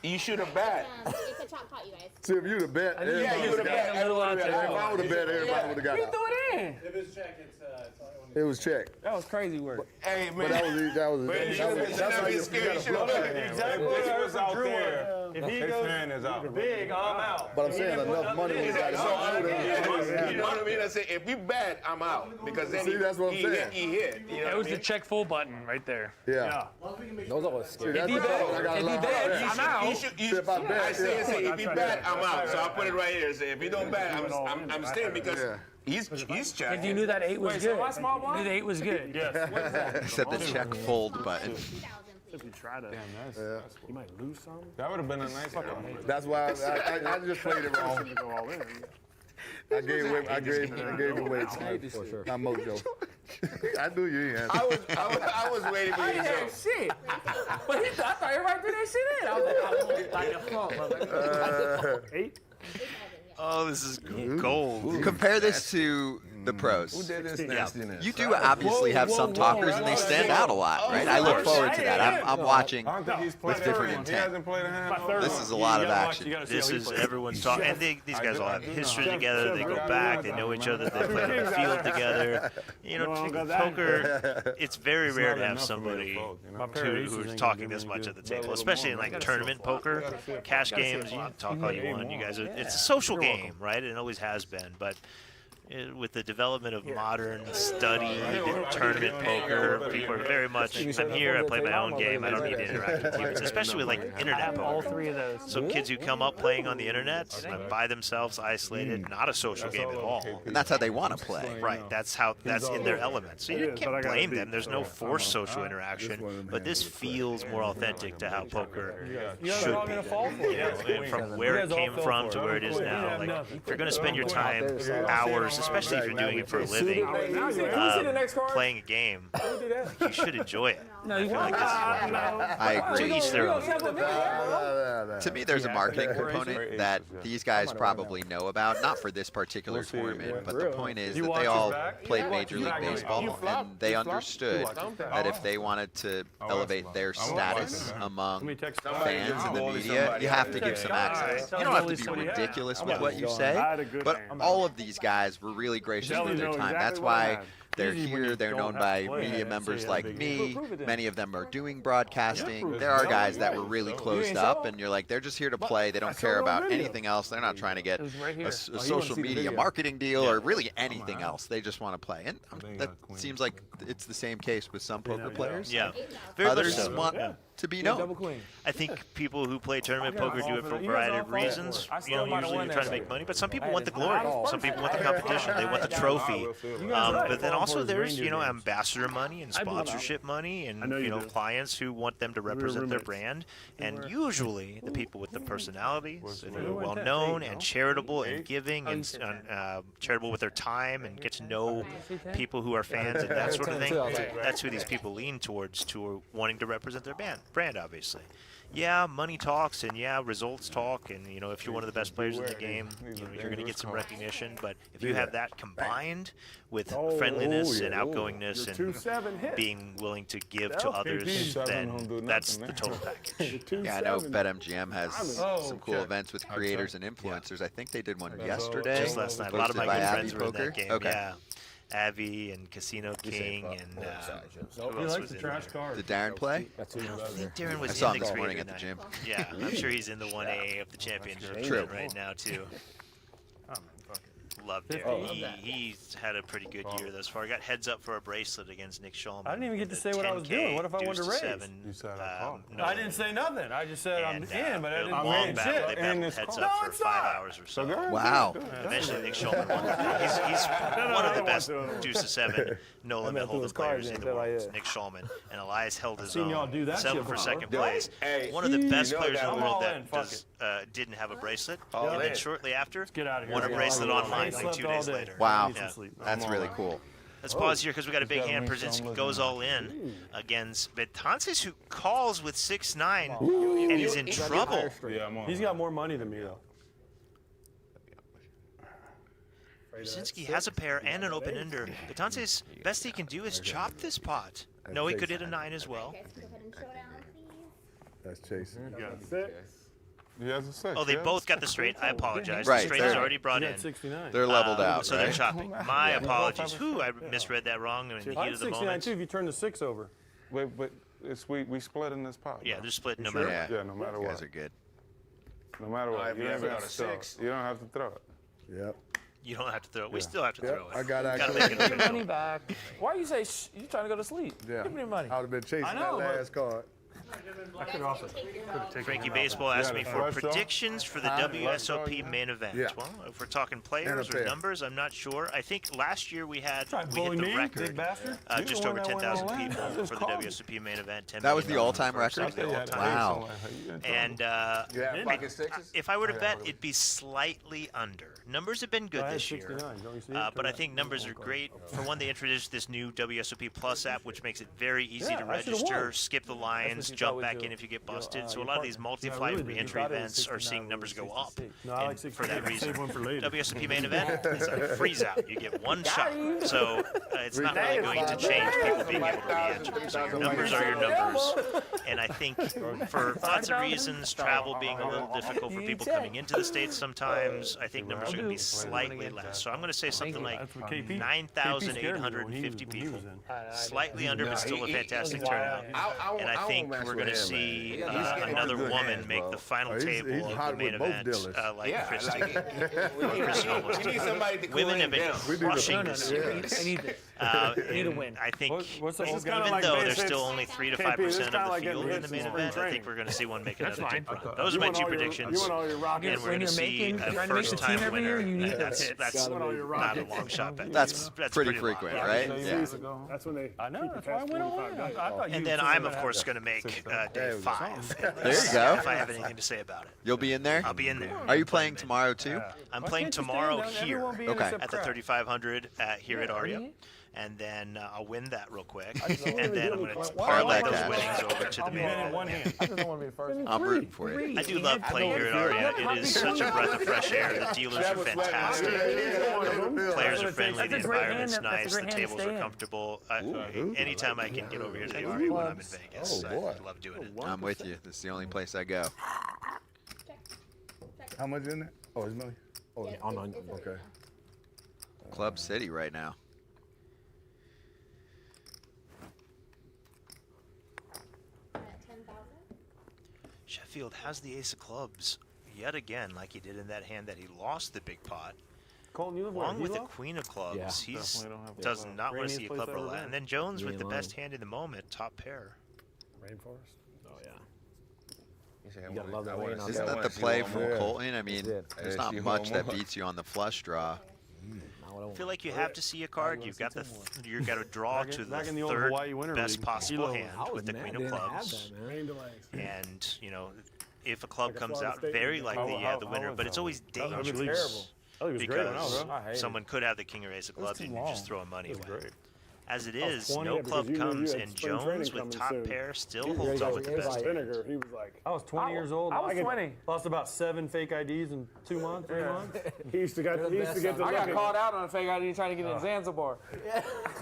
You should have bet. It's a chalk pot, you guys. See, if you'd have bet, Yeah, everybody you would have bet. If I would have bet, everybody would have got He out. threw it in. If it's check, it's It was checked. That was crazy work. Hey, But man. that was You should have been that's how you scared. You gotta should have bluff. bet. exactly If what he I was heard out from Drew. there, If he his goes hand is out. big, I'm out. But I'm saying enough money was got You know what I mean? I say, if you bet, I'm out. Because then See, that's what I'm he saying. hit. He hit. You know It what was I the mean? check full button right there. Yeah. Those always See, scary. that's the problem. I got a lot bet, of I'm out. You should, If I bet, I say, yeah. if you bet, I'm out. So I'll put it right here. Say, if you don't bet, I'm staying because Yeah. he's checking. If you knew that 8 was Wait, good. so my small You blind? knew the 8 was good. Yes. He said the check fold button. If you try to, you might lose some. That would have been a nice one. That's why I just played it wrong. To go all in. I gave it away. For sure. I'm Mojo. I knew you ain't had I was waiting for I you didn't to have shit. But I thought everybody threw that shit in. I was like, I was like, 8. Oh, this is gold. Compare this to the pros. Who did this nastiness? You do obviously have some talkers, and they stand out a lot, right? I look forward to that. I'm watching I don't think he's played with different everyone. He intent. hasn't played a hand. My third This one. is a lot of You gotta watch- action. you gotta see This how he is plays. everyone's talking, and these guys all have history together. They go back, they know each other, they play on the field together. You know, poker. It's very rare to have somebody who's talking this much at the table, especially in like tournament poker, cash games. You can talk all you want. You guys, it's a social game, right? It always has been, but. With the development of modern studied tournament poker, people are very much, I'm here, I play my own game, I don't need to interact with humans, especially with like internet all poker. 3 of those. So kids who come up playing on the internet, by themselves, isolated, not a social game at all. And that's how they want to play. Right, that's in their element. So you can't blame them. There's no forced social interaction, but this feels more authentic to how poker should be. You know, and from where it came from to where it is now. Like, if you're going to spend your time hours, especially if you're doing it for a living, playing a game, you should enjoy it. I feel like this is one. I To agree. each their own. To me, there's a marketing component that these guys probably know about, not for this particular tournament, but the point is that they all played Major League Baseball, and they understood that if they wanted to elevate their status among fans and the media, you have to give some access. You don't have to be ridiculous with what you say, but all of these guys were really gracious with their time. That's why they're here. They're known by media members like me. Many of them are doing broadcasting. There are guys that were really closed up, and you're like, they're just here to play. They don't care about anything else. They're not trying to get a social media marketing deal or really anything else. They just want to play. And that seems like it's the same case with some poker players. Yeah. Very much Others so. want to be known. I think people who play tournament poker do it for a variety of reasons. You know, usually you're trying to make money, but some people want the glory. Some people want the competition. They want the trophy. But then also there's, you know, ambassador money and sponsorship money and, you know, clients who want them to represent their brand. And usually the people with the personalities and who are well known and charitable and giving and charitable with their time and get to know people who are fans and that sort of thing. That's who these people lean towards, to wanting to represent their brand, obviously. Yeah, money talks, and yeah, results talk, and you know, if you're one of the best players in the game, you know, you're going to get some recognition. But if you have that combined with friendliness and outgoingness and being willing to give to others, then that's the total package. Yeah, I know BetMGM has some cool events with creators and influencers. I think they did one yesterday. Just last night. A lot of my hosted by good Abby friends were in that game. Okay. Yeah. Avi and Casino King and who else was in there? Did Darren play? I think Darren was I saw in him the this morning creator at the night. gym. Yeah, I'm sure he's in the 1A of the championship True. right now too. Love Darren. He's had a pretty good year thus far. Got heads up for a bracelet against Nick Schulman. I didn't even get to say what I was doing. What if I wanted to raise? No, I didn't say nothing. I just said I'm in, but I didn't long win battle. They shit. battled heads up for 5 hours or so. Wow. Eventually, Nick Schulman won. He's one of the best deuce to 7 no limit hold'em players in the world. Nick Schulman and Elias held his own. Settled for second place. One of the best players in the world that didn't have a bracelet, and then shortly after, won a bracelet online like 2 days later. Wow, Yeah. that's really cool. Let's pause here because we got a big hand. Brzezinski goes all in against Betances, who calls with 6-9, and he's in trouble. He's got more money than me, though. Brzezinski has a pair and an open ender. Betances, best he can do is chop this pot. No, he could hit a 9 as well. That's chasing. You got 6. He has a 6. Oh, they both got the straight. I apologize. Right, The straight is already brought in. 69. They're leveled out, so right? they're chopping. My apologies. Whew, I misread that wrong in the I heat had of the 69 moment. too if you turn the 6 over. But we split in this pot. Yeah, they're split no Sure? matter what. Yeah, no matter You what. guys are good. No matter what. If You you don't ever have got a to throw it. 6. You don't have to throw it. Yep. You don't have to throw it. We still have to throw it. I got Gotta actually. make it official. Money back. Why you say you trying to go to sleep? Yeah. Give me your money. I would have been chasing I know, that but- last card. I could also taken Frankie him out. Baseball asked me the for flush draw? predictions for the WSOP main event. Yeah. Well, if we're talking players And a or pair. numbers, I'm not sure. I think last year we hit bully the me, record, big bastard. just over 10,000 people for the WSOP main event. 10 That was the million all-time dollars. record? The all-time. Wow. And Yeah. Pocket sixes? if I were to bet, it'd be slightly under. Numbers have been good I had this year. 69. Don't you see it? But Turn I that- think numbers are great. For one, they introduced this new WSOP Plus app, which makes it very easy to Yeah, I should've register, won. skip the That's lines, what you jump thought back we'd in do. if you get busted. So a your lot of these partner. multi-flight Yeah, I really did. re-entry You thought it was events are 69, seeing but it numbers was go up. 66. No, I like And for 69. that reason, Save one for later. WSOP main event is a freeze out. You get one shot. So it's not really going to change people being able to re-enter. So your numbers are your numbers. And I think for lots of reasons, travel being a little difficult for people coming into the States sometimes, I think numbers are going to be slightly less. So I'm going to say something like That's what KP 9,850 people. Slightly under, but still a fantastic turnout. And I think we're going to see another woman make the final He's hot table of the with main both event, dealers. like Yeah, Christy. like almost we need somebody to cool Women him have been down. crushing this series. I need this. Need a win. I think What's the- it's kinda even like though base there's hits. still only 3 to KP, 5% it's of kinda the like getting field in hits the main in spring event, I think training. we're going to see one make That's another fine. deep run. Those are You my want two all your- predictions. You want all your rockets. And we're going to see a trying to make the team first-time every year, winner. you need And that. that's You want all your not a rockets. long shot bet. That's pretty low. frequent, Yeah. right? Yeah. Yeah. That's when they I know. keep That's you why I past went all 45 in. days. I thought And you then were I'm, gonna of have course, that. going to make day 5. There you go. If I have anything to say about it. You'll be in there? I'll be in there. Are you playing tomorrow, too? I'm Why playing can't you stay tomorrow down? here Everyone be in Okay. except at the crap. 3,500 here at Yeah, Aria. really? And then I'll win that real quick. just don't And then I'm wanna going to do it. parlay Why? those Why? winnings over to the I'm main winning event. one hand. I just don't want to be the first. I'm rooting for you. I do love playing here at Aria. It is such a breath of fresh air. The dealers are fantastic. Players are friendly. The That's a great environment's hand. That's a nice. The great hand to tables stay are in. comfortable. Anytime I can get over here to the Aria when I'm in Vegas, I love doing it. I'm with you. This is the only place I go. How much in there? Oh, it's money. Oh, Yes, on- it's on- okay. Club City right now. at 10,000. Sheffield has the ace of clubs yet again, like he did in that hand that he lost the big pot. Colton, you live where? Along with the Hilo? queen of clubs, Yeah. he Definitely don't have a does club. not want to Rainiest see a place club I've ever roulette. been. And then Jones with Me the alone. best hand in the moment, top pair. Rainforest. Oh yeah. You gotta love that way. Isn't that the play from Colton? I mean, Yeah. there's Yeah, not she much home that one. beats you on the flush draw. I feel like you have to see a card. You've got you've got to draw to back in the the old third Hawaii Winter best League, possible Hilo. hand with the queen of clubs. Rain delays. And if a club Like a comes Florida out State very game. like How the was winner, that but it's one? always That was dangerous terrible. Oh, he was great when I was because there. I hated it. someone could have the king or ace of It was clubs too and you just long. throw money It was away. great. As it I was is, 20, no yeah, because club you knew you comes, had and spring training Jones with coming top soon. pair still He holds was on with the like best. vinegar. He was like, I was 20 years old. I was 20. Lost about 7 fake IDs in 2 months, 3 months. He used to get the I got look called out on a fake ID trying to get in Zanzibar.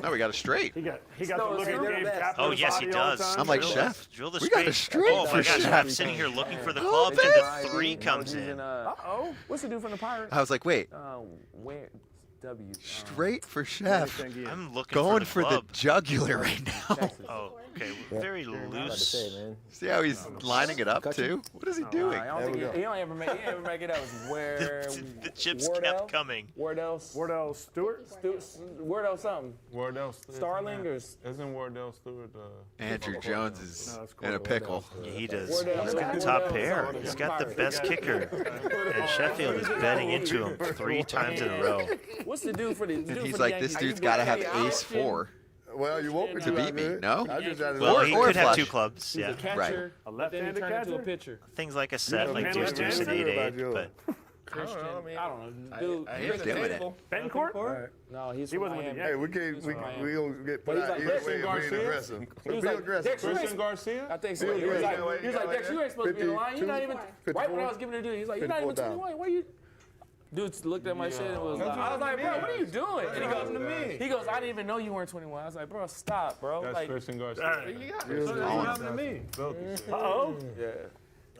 No, we got a straight. He got the No, look it's at still Gabe the best. Kapler's Oh, yes, he body all the does. time. I'm like, Drill Chef, Drill the we got a straight Oh for my gosh, Chef. I'm sitting here looking for the Oh, clubs, and man. the 3 comes in. Uh-oh. What's the dude from the Pirates? I was like, wait, Where? W. straight for Chef. I'm looking Going for for the the club. jugular right now. Oh, okay, very About to loose. say, man. See how he's lining it up, too? What is he doing? I don't think he don't ever make it up. Where? The chips Wardell? kept coming. Wardell Stewart? Wardell something. Wardell Stewart. Starling or Isn't Wardell Stewart Andrew Jones is No, that's in a pickle. Yeah, he does. Wardell. He's got the top pair. He's got the best kicker. And Sheffield is betting into him 3 times in a row. What's the dude for the? And he's like, this dude's got to have ace 4 Well, you woke me to beat me, no? I just had Well, Or- he or could have flush. 2 clubs, yeah. Catcher, A but then he left-handed turned into a catcher? pitcher. Things like a set, like Yeah, deuce, deuce, and yeah. 8-8, but Christian. I don't know. Dude, He's doing it. Bencourt? No, he wasn't with the Hey, we don't get put out either way of being aggressive. He was Be like, aggressive. Christian Garcia? I think so. He was like, Dex, you ain't supposed to be in the line. You're not even. Right when I was giving it to dude, he's like, you're not even 21. Why you? Dude looked at my shit and was like, I was like, bro, what are you doing? And he goes to me. He goes, I didn't even know you weren't 21. I was like, bro, stop, bro. That's like, Christian Garcia. You got it. So what happened to me? Uh-oh. Yeah.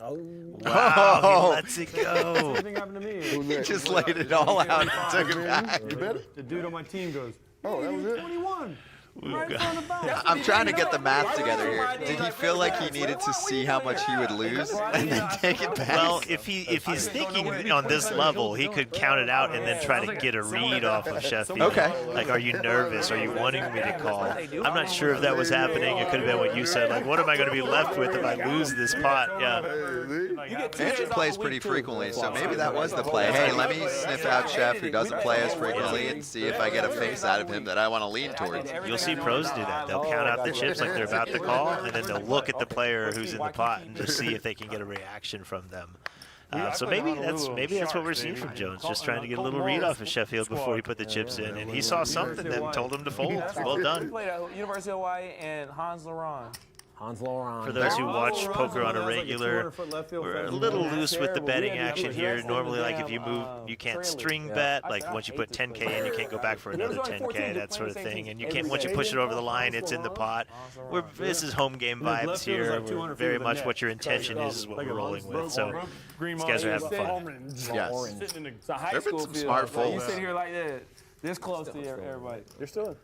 Oh, wow, he lets it go. Same thing happened to me. He just laid it all out and took it back. You better? The dude on my team goes, Oh, that was it? 21. Right in front of the box. I'm trying to get the math together here. Did he feel like he needed to see how much he would lose and then take it back? Well, if he's thinking on this level, he could count it out and then try to get a read off of Sheffield. Okay. Like, are you nervous? Are you wanting me to call? I'm not sure if that was happening. It could have been what you said. Like, what am I going to be left with if I lose this pot? Yeah. Andrew plays pretty frequently, so maybe that was the play. Hey, let me sniff out Chef, who doesn't play as frequently, and see if I get a face out of him that I want to lean towards. You'll see pros do that. They'll count out the chips like they're about to call, and then they'll look at the player who's in the pot and just see if they can get a reaction from them. So maybe that's what we're seeing from Jones, just trying to get a little read off of Sheffield before he put the chips in, and he saw something that told him to fold. Well done. We played at University of Hawaii and Hans Laurent. For those who watch poker on a regular, we're a little loose with the betting action here. Normally, like if you move, you can't string bet. Like once you put 10K in, you can't go back for another 10K, that sort of thing. And you can't once you push it over the line, it's in the pot. This is home game vibes here. Very much what your intention is what we're rolling with. So these guys are having fun. Yes. It's a high There've been school some field. smart folds. You sit here like this close to everybody. You're still in.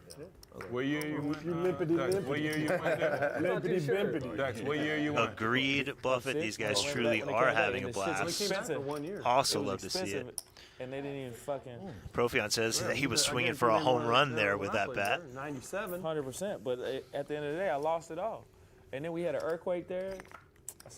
What year you went? You limpity. What year you went there? Limpity bimpity. Dax, what year you went? Agreed, Buffett. These guys truly are having a blast. Also love to see it. And they didn't even fucking. Profion says that he was swinging for a home run there with that bat. 97. 100%. But at the end of the day, I lost it all. And then we had an earthquake there.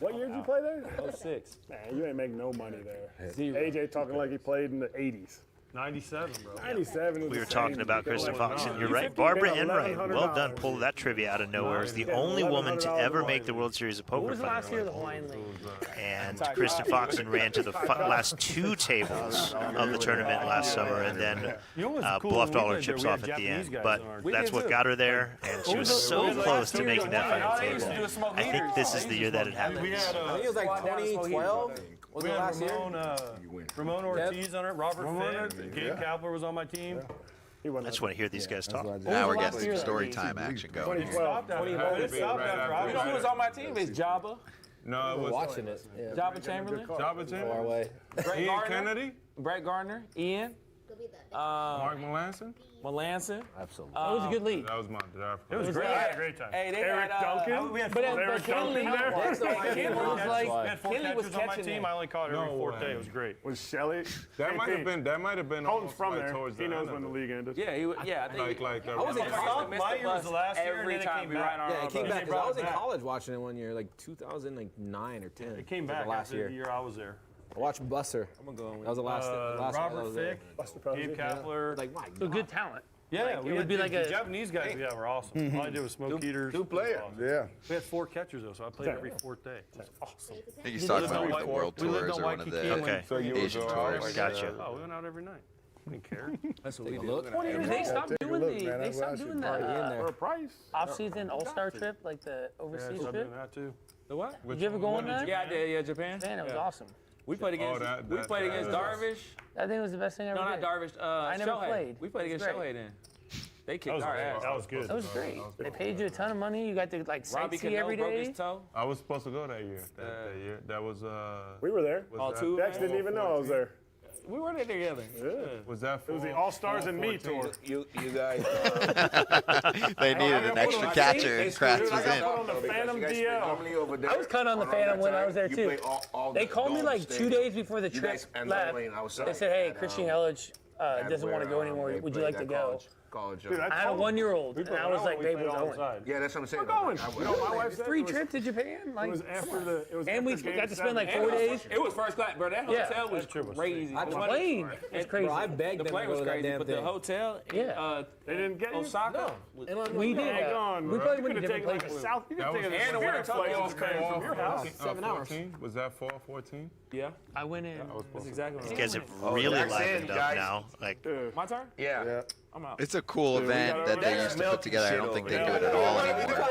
What year did you play there? 06. Man, you ain't make no money there. Zero. AJ talking like he played in the 80s. 97, bro. 97. We were talking about Kristen Fox, and you're right. Barbara Enright, well done, pulled that trivia out of nowhere. Is the only woman to ever make the World Series of Poker final. And Kristen Foxen ran to the last two tables of the tournament last summer, and then bluffed all her chips off at the end. But that's what got her there, and she was so close to making that final table. I think this is the year that it happens. I think it was like 2012. Was We it had last year? Ramon Ortiz on it, Robert Fick, Gabe Kapler was on my team. I just want to hear these guys talk. Now we're getting some story time action going. 2012. You know who was on my team? It's Jabba. No, it was Watching it. Yeah. Jabba Chamberlain. Jabba Far Chamberlain. away. Ian Kennedy. Brett Gardner. Ian. Mark Melanson. Melanson. Absolutely. It was a good league. That was mine. It was great. I had a great time. Hey, they Eric had, Duncan. We had But four, Eric Duncan there. Kenley was That's like, why. we had four Kenley was catchers on my catching team. it. I only caught every fourth day. It was great. Was Shelly? That might have been. Colton's almost from like there. towards the He knows end when the of it. league ended. Yeah, I think. Like I was in college. My year was the last year, and Every then it time came we back. ran our Yeah, it came They back because brought I was it in back. college watching it one year, like 2009 or 10. It came Was back the last after year. the year I was there. I watched Buster. That was the last one I Robert was there. Fick, Buster Posey. Gabe Kapler. Like, my So God. good talent. Yeah, it would be like the a- Japanese guys we had were awesome. All I did was smoke heaters. Two players. Awesome. Yeah. We had four catchers though, so I played every fourth day. It was awesome. I think he's talking about one of the world We lived tours on or one of Waikiki. the Okay. So you was Asian alright. tours. Gotcha. Oh, we went out every night. We didn't care. That's what we did. They stopped Take a doing look, man. they That's what I stopped should doing party the in there. For a price. off-season all-star trip, like the Yeah, overseas so I'm trip. doing that too. The what? Did you ever go on that? Yeah, I did. Yeah, Japan. Man, it was awesome. We played against. We played against Darvish. I think it was the best thing I ever No, did. not Darvish. I never Shohei. played. We played It was against great. Shohei then. They That kicked was our great. ass. That was good. That was great. They paid you a ton of money. You got to like Robbie sightsee Cano every broke day. his toe. I was supposed to go that year. That year. That was. We were there. All that- two. Dex didn't even know I was there. We were there together. Was that? It was the All-Stars and Me tour. You guys. They needed an extra catcher, and Kratz was in. On the Phantom DL. I was kind of on the Phantom when I was there too. They called me like 2 days before the trip left. They said, "Hey, Christian Yelich doesn't want to go anymore. Would you like to go?" college. Dude, I had a 1-year-old, and I was like, baby, it's going. Yeah, that's what I'm saying. We're going. You know, my wife said Free trip to Japan? It was after the. It was And we after got game to spend like 7. 4 days. It was first class, bro. That hotel was crazy. The plane was crazy. Bro, I begged The them plane to was go to that crazy, damn but thing. the hotel in They didn't get you? Osaka. We did. Hang on, We bro. probably You went to could have different taken like a places. south. You could That have taken was- a And the spirit winter flight was to Japan from your house. 7 hours. 14? Was that fall 14? Yeah. I went in. That's exactly what You I guys went. have really that's livened it, up guys. now. Like, My turn? Yeah. I'm out. It's a cool Dude, we event got that over they there. used to put together. I don't think they do over it there. at all anymore,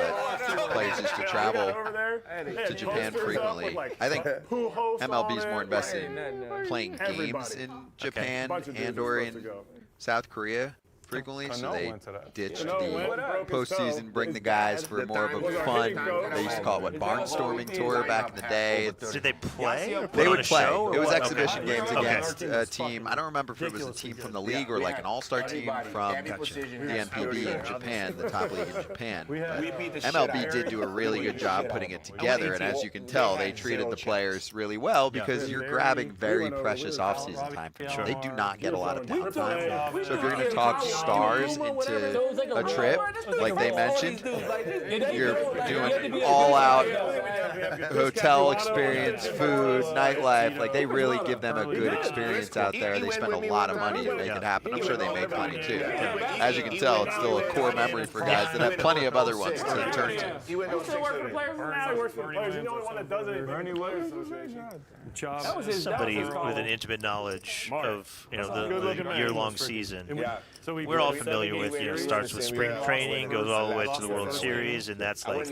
but players used to travel Over there. to Japan frequently. I think Who hosts MLB's on more it? invested in playing games Everybody. in Japan Bunch of dudes and were or supposed to in go. South Korea frequently, so Cano they went to that. ditched Cano went, the broke his toe. postseason, bring His the guys dad, for the more of time a was our fun. hitting coach. They used to call it what, barnstorming tour back in the day. did they play? Or They put on would a play. show, or It was what? exhibition Okay. games Okay. against a team. I don't remember if it was a team from the league or like an all-star team from the NPB in Japan, the top league in Japan. But We beat the shit out of MLB did do a really good job putting it together, and as you can tell, they treated the players really well because you're grabbing very precious off-season time from them. They do not get a lot of downtime. So if you're going to talk stars into a trip, like they mentioned, you're doing all-out hotel experience, food, nightlife. Like they really give them a good experience out there. They spend a lot of money to make it happen. I'm sure they make money too. As you can tell, it's still a core memory for guys that have plenty of other ones to turn to. He still works for players now. He works for the players. He's the only one that does anything. Bernie Players Williams. Association. That was his Somebody that was with an intimate knowledge of the Good-looking man. year-long season. So We're all familiar with, starts with spring training, goes all the way to the World Series, and that's like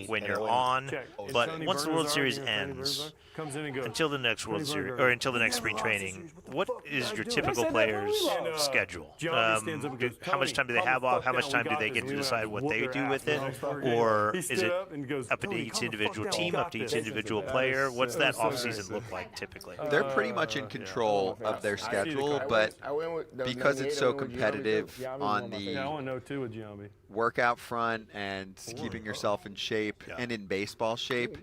when you're on. But once the World Series ends, until the next World Series or until the next spring training, what is your typical player's schedule? How much time do they have off? How much time do they get to decide what they do with it? Or is it up to each individual team, up to each individual player? What's that off-season look like typically? They're pretty much in control of their schedule, but because it's so competitive on the workout front and keeping yourself in shape and in baseball shape,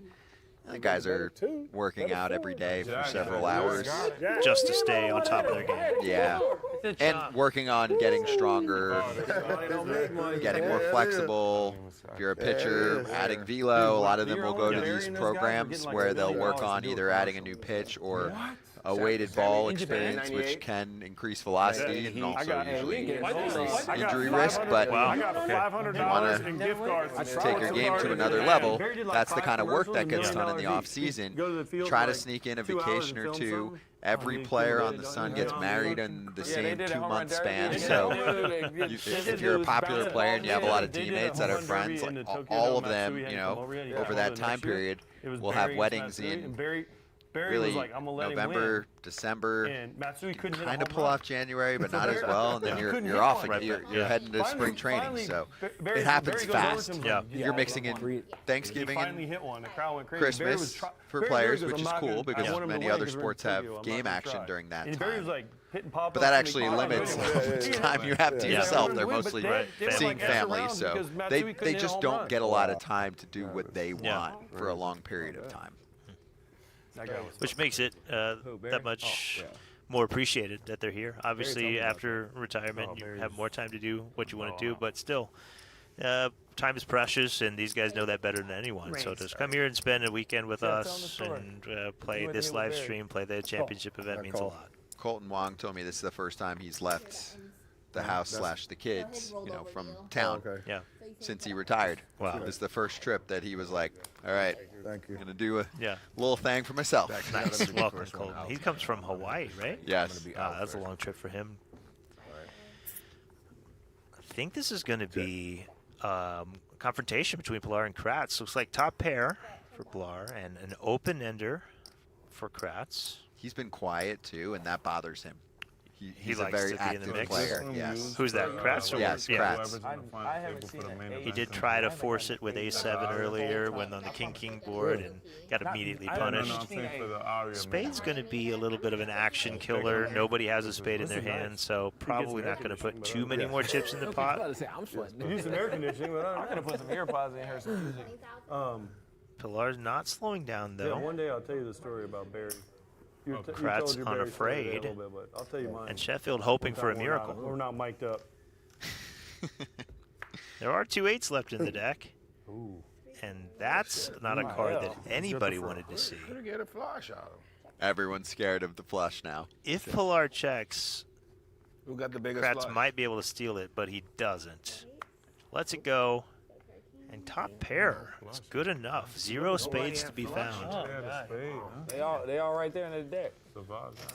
the guys are working out every day for several hours just to stay on top of their game. Yeah, and working on getting stronger, getting more flexible. If you're a pitcher, adding velo, a lot of them will go to these programs where they'll work on either adding a new pitch or a weighted ball experience, which can increase velocity and also usually increase injury risk. But if you want to take your game to another level, that's the kind of work that gets done in the off season. Try to sneak in a vacation or two. Every player on the Sun gets married in the same 2-month span. So if you're a popular player and you have a lot of teammates that are friends, like all of them, over that time period, will have weddings in really November, December. You can kind of pull off January, but not as well. And then you're off again. You're heading to spring training. So it happens fast. You're mixing in Thanksgiving and Christmas for players, which is cool because many other sports have game action during that time. But that actually limits how much time you have to yourself. They're mostly seeing family, so they just don't get a lot of time to do what they want for a long period of time. Which makes it that much more appreciated that they're here. Obviously, after retirement, you have more time to do what you want to do, but still, time is precious, and these guys know that better than anyone. So just come here and spend a weekend with us and play this live stream, play the championship event means a lot. Colton Wong told me this is the first time he's left the house / the kids, from town since he retired. Wow. This is the first trip that he was like, all right, thank you. I'm going to do a little thing for myself. Nice. Welcome, Colton. He comes from Hawaii, right? Yes. That's a long trip for him. I think this is going to be a confrontation between Pilar and Kratz. Looks like top pair for Pilar and an open-ender for Kratz. He's been quiet, too, and that bothers him. He's a likes very to be in the active mix. player. Yes. Who's that? Kratz? Yes, Kratz. I haven't seen it. He did try to force it with A7 earlier, went on the king-king board and got immediately punished. Spade's going to be a little bit of an action killer. Nobody has a spade in their hand, so probably not going to put too many more chips in the pot. Use some air conditioning, but I'm going to put some earpods in here. Some music. Pilar's not slowing down, though. Yeah, one day I'll tell you the story about Barry. Kratz unafraid, I'll tell you mine. and Sheffield hoping for a miracle. We're not mic'd up. There are 2 8s left in the deck. Ooh. And that's not a card that anybody wanted to see. Could get a flush out of him. Everyone's scared of the flush now. If Pilar checks, Who got the biggest Kratz flush? might be able to steal it, but he doesn't. Lets it go. And top pair. It's good enough. 0 spades to be found. They all right there in the deck.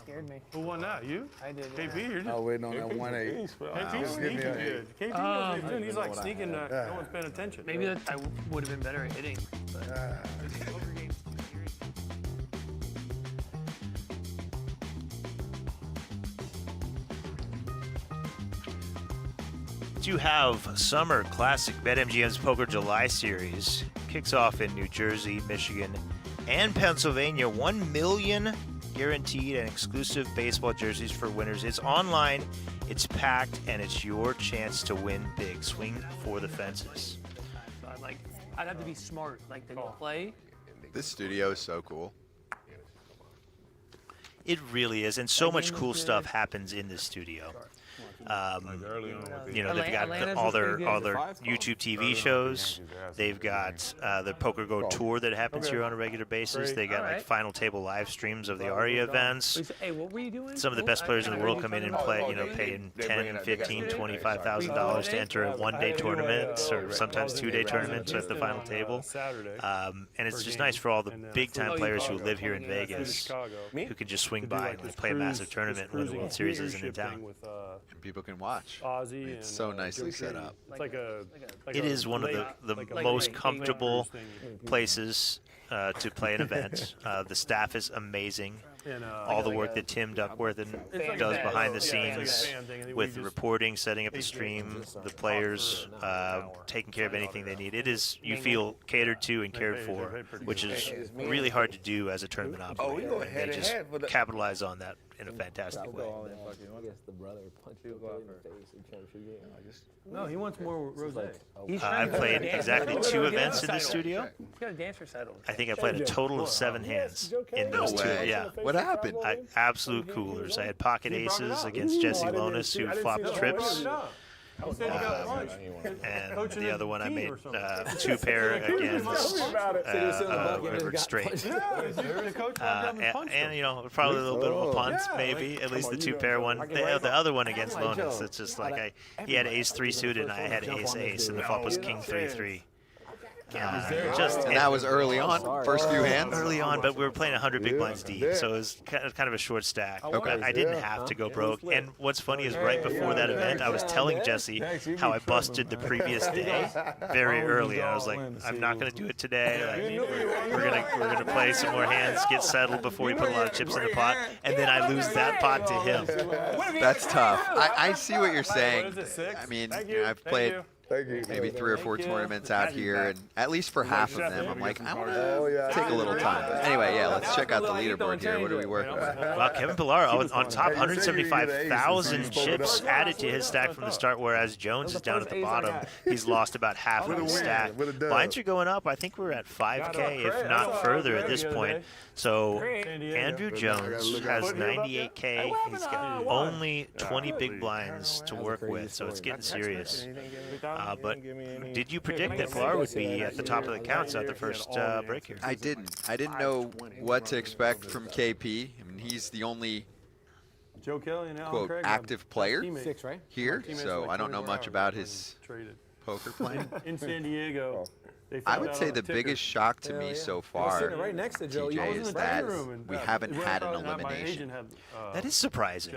Scared me. Who won that? You? I did. KP, you're just. I was waiting on that 1-8. KP's sneaking good. KP knows what he's doing. He's like sneaking. No one's paying attention. Maybe that I would have been better at hitting. But You have Summer Classic BetMGM's Poker July Series. Kicks off in New Jersey, Michigan, and Pennsylvania. 1 million guaranteed and exclusive baseball jerseys for winners. It's online, it's packed, and it's your chance to win big. Swing for the fences. I'd have to be smart, like to play. This studio is so cool. It really is, and so much cool stuff happens in this studio. You know, they've got all their YouTube TV shows. They've got the Poker Go tour that happens here on a regular basis. They got like final table live streams of the ARIA events. Hey, what were you doing? Some of the best players in the world come in and play, you know, paying $10,000, $15,000, $25,000 to enter a one-day tournaments or sometimes 2-day tournaments at the final table. And it's just nice for all the big-time players who live here in Vegas who can just swing by and play a massive tournament when the World Series isn't in town. And people can watch. Ozzy It's so nicely set up. It's like a. It is one of the most comfortable places to play an event. The staff is amazing. All the work that Tim Duckworth does behind the scenes with the reporting, setting up the stream, the players, taking care of anything they need. It is, you feel catered to and cared for, which is really hard to do as a tournament operator. And they just capitalize on that in a fantastic way. No, he wants more rosé. I've played exactly 2 events in the studio. He's got a dancer saddle. I think I played a total of 7 hands in those 2. Yeah. What happened? Absolute coolers. I had pocket aces against Jesse Lonis, who flopped trips. And the other one I made 2 pair against or straight. And you know, probably a little bit of a punt, maybe, at least the 2 pair one. The other one against Lonis, it's just like he had ace-3 suited and I had ace-ace, and the flop was king-3-3. And that was early on, first few hands? Early on, but we were playing 100 big blinds deep, so it was kind of a short stack. Okay. I didn't have to go broke. And what's funny is right before that event, I was telling Jesse how I busted the previous day very early. I was like, I'm not going to do it today. Like, we're gonna play some more hands, get settled before we put a lot of chips in the pot, and then I lose that pot to him. That's tough. I see what you're saying. I mean, I've played maybe 3 or 4 tournaments out here, and at least for half of them, I'm like, I want to take a little time. But anyway, yeah, let's check out the leaderboard here. What are we working with? Well, Kevin Pilar on top, 175,000 chips added to his stack from the start, whereas Jones is down at the bottom. He's lost about half of his stack. Blinds are going up. I think we're at 5K, if not further at this point. So Andrew Jones has 98K. He's got only 20 big blinds to work with, so it's getting serious. But did you predict that Pilar would be at the top of the counts at the first break here? I didn't. I didn't know what to expect from KP. I mean, he's the only quote active player here, so I don't know much about his poker playing. In San Diego. I would say the biggest shock to me so far, TJ, is that we haven't had an elimination. That is surprising.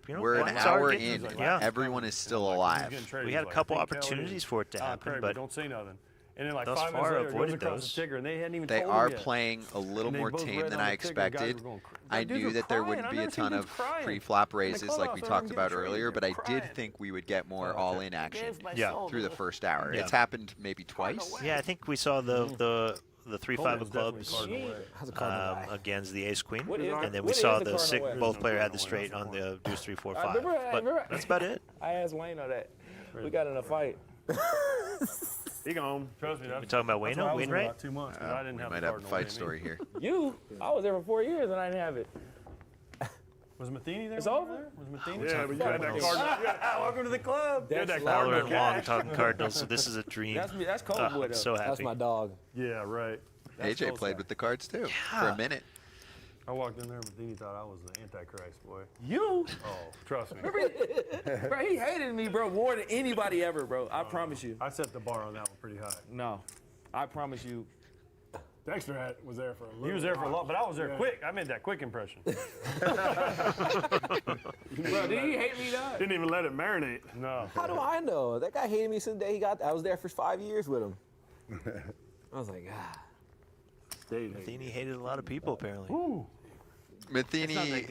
You know, we're an hour in, and everyone is still alive. We had a couple opportunities for it to happen, but don't say nothing. And then like thus 5 far minutes later, avoided goes across those. the ticker, and they hadn't even They told are him yet. playing a little And they more both tame read than on I the ticker, guys expected. were going I dudes knew are that there crying. wouldn't I've be a never seen ton dudes of crying. pre-flop In the raises like we clubhouse, talked I'm about getting earlier, but I traded. did think we would get more all-in action through the first hour. Yeah. It's happened maybe twice. Yeah, I think we saw the 3-5 of clubs against the ace queen, and then we saw the both player had the straight on the deuce 3-4-5. But that's about it. I asked Wayne on that. We got in a fight. He gone. Trust me. We talking about Wayno? Wainwright? About 2 months. I didn't We have might have a fight story here. I was there for 4 years and I didn't have it. Was Matheny there? It's over. Was Matheny? Yeah, but you had that card. Welcome to the club. You had that Fowler card. and Long talking Cardinals, so this is a dream. That's cold boy. I'm so happy. That's my dog. Yeah, right. AJ played with the Cards too for a minute. I walked in there, Matheny thought I was the Antichrist, boy. You? Oh, trust me. Bro, he hated me, bro, more than anybody ever, bro. I promise you. I set the bar on that one pretty high. No, I promise you. Dexter was there for a little. He was there for a lot, but I was there quick. I made that quick impression. Bro, did he hate me, dog? Didn't even let it marinate. No. How do I know? That guy hated me since the day he got. I was there for 5 years with him. I was like, ah. Matheny hated a lot of people, apparently. Ooh. Matheny,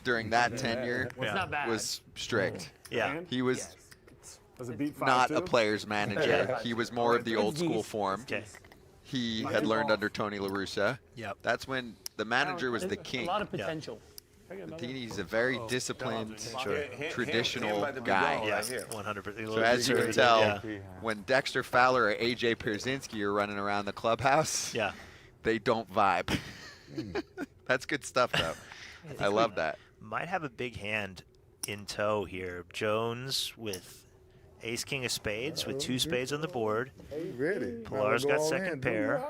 during that tenure, was strict. Yeah. He was Was it beat not 5-2? a player's manager. He was more of the old school form. Okay. He had learned under Tony La Russa. Yep. That's when the manager was the king. A lot of potential. Matheny's a very disciplined, traditional guy. Yes, 100%. So as you can tell, when Dexter Fowler or AJ Pierzynski are running around the clubhouse, they don't vibe. That's good stuff, though. I love that. Might have a big hand in tow here. Jones with ace king of spades with 2 spades on the board. Pilar's got second pair.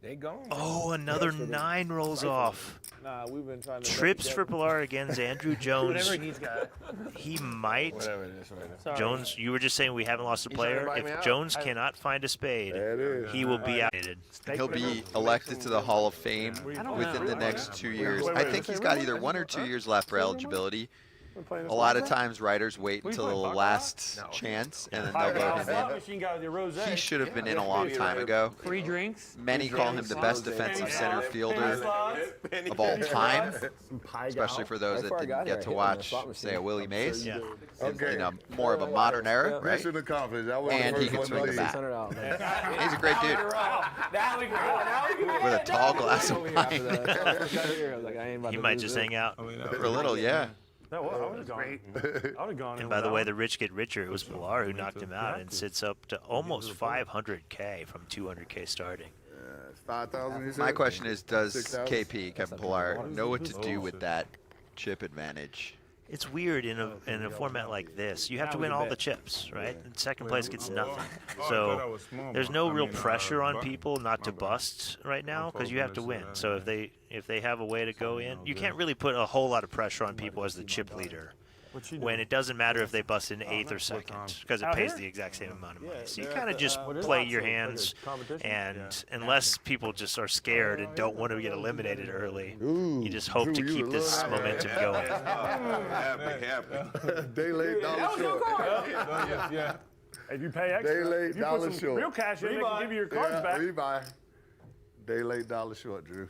They gone. Oh, another 9 rolls off. Nah, we've been trying to. Trips for Pilar against Andrew Jones. Whatever he's got. He might. Whatever it is right now. Sorry. Jones, you were just saying we haven't lost a player. invite me If out? Jones cannot find a spade, he will be outdated. He'll be elected to the Hall of Fame within the next 2 years. I think he's got either 1 or 2 years left for eligibility. A lot of times writers wait until the last chance and then they'll vote him in. He should have been in a long time ago. Free drinks. Many call him the best defensive center fielder of all time, especially for those that didn't get to watch, say, a Willie Mays in a more of a modern era, right? And he can swing the bat. He's a great dude with a tall glass of wine. He might just hang out. For a little, yeah. That was, I would have gone. I would have gone. And by the way, the rich get richer. It was Pilar who knocked him out and sits up to almost 500K from 200K starting. 5,000. My question is, does KP, Kevin Pilar, know what to do with that chip advantage? It's weird in a format like this. You have to win all the chips, right? And second place gets nothing. So there's no real pressure on people not to bust right now because you have to win. So if they have a way to go in, you can't really put a whole lot of pressure on people as the chip leader when it doesn't matter if they bust in 8th or 2nd because it pays the exact same amount of money. So you kind of just play your hands, and unless people just are scared and don't want to get eliminated early, you just hope to keep this momentum going. Day late, dollar short. If you pay extra, Day late, if you dollar put some short. real cash in, they can give you your cards back. Rebuy. Day late, dollar short, Drew.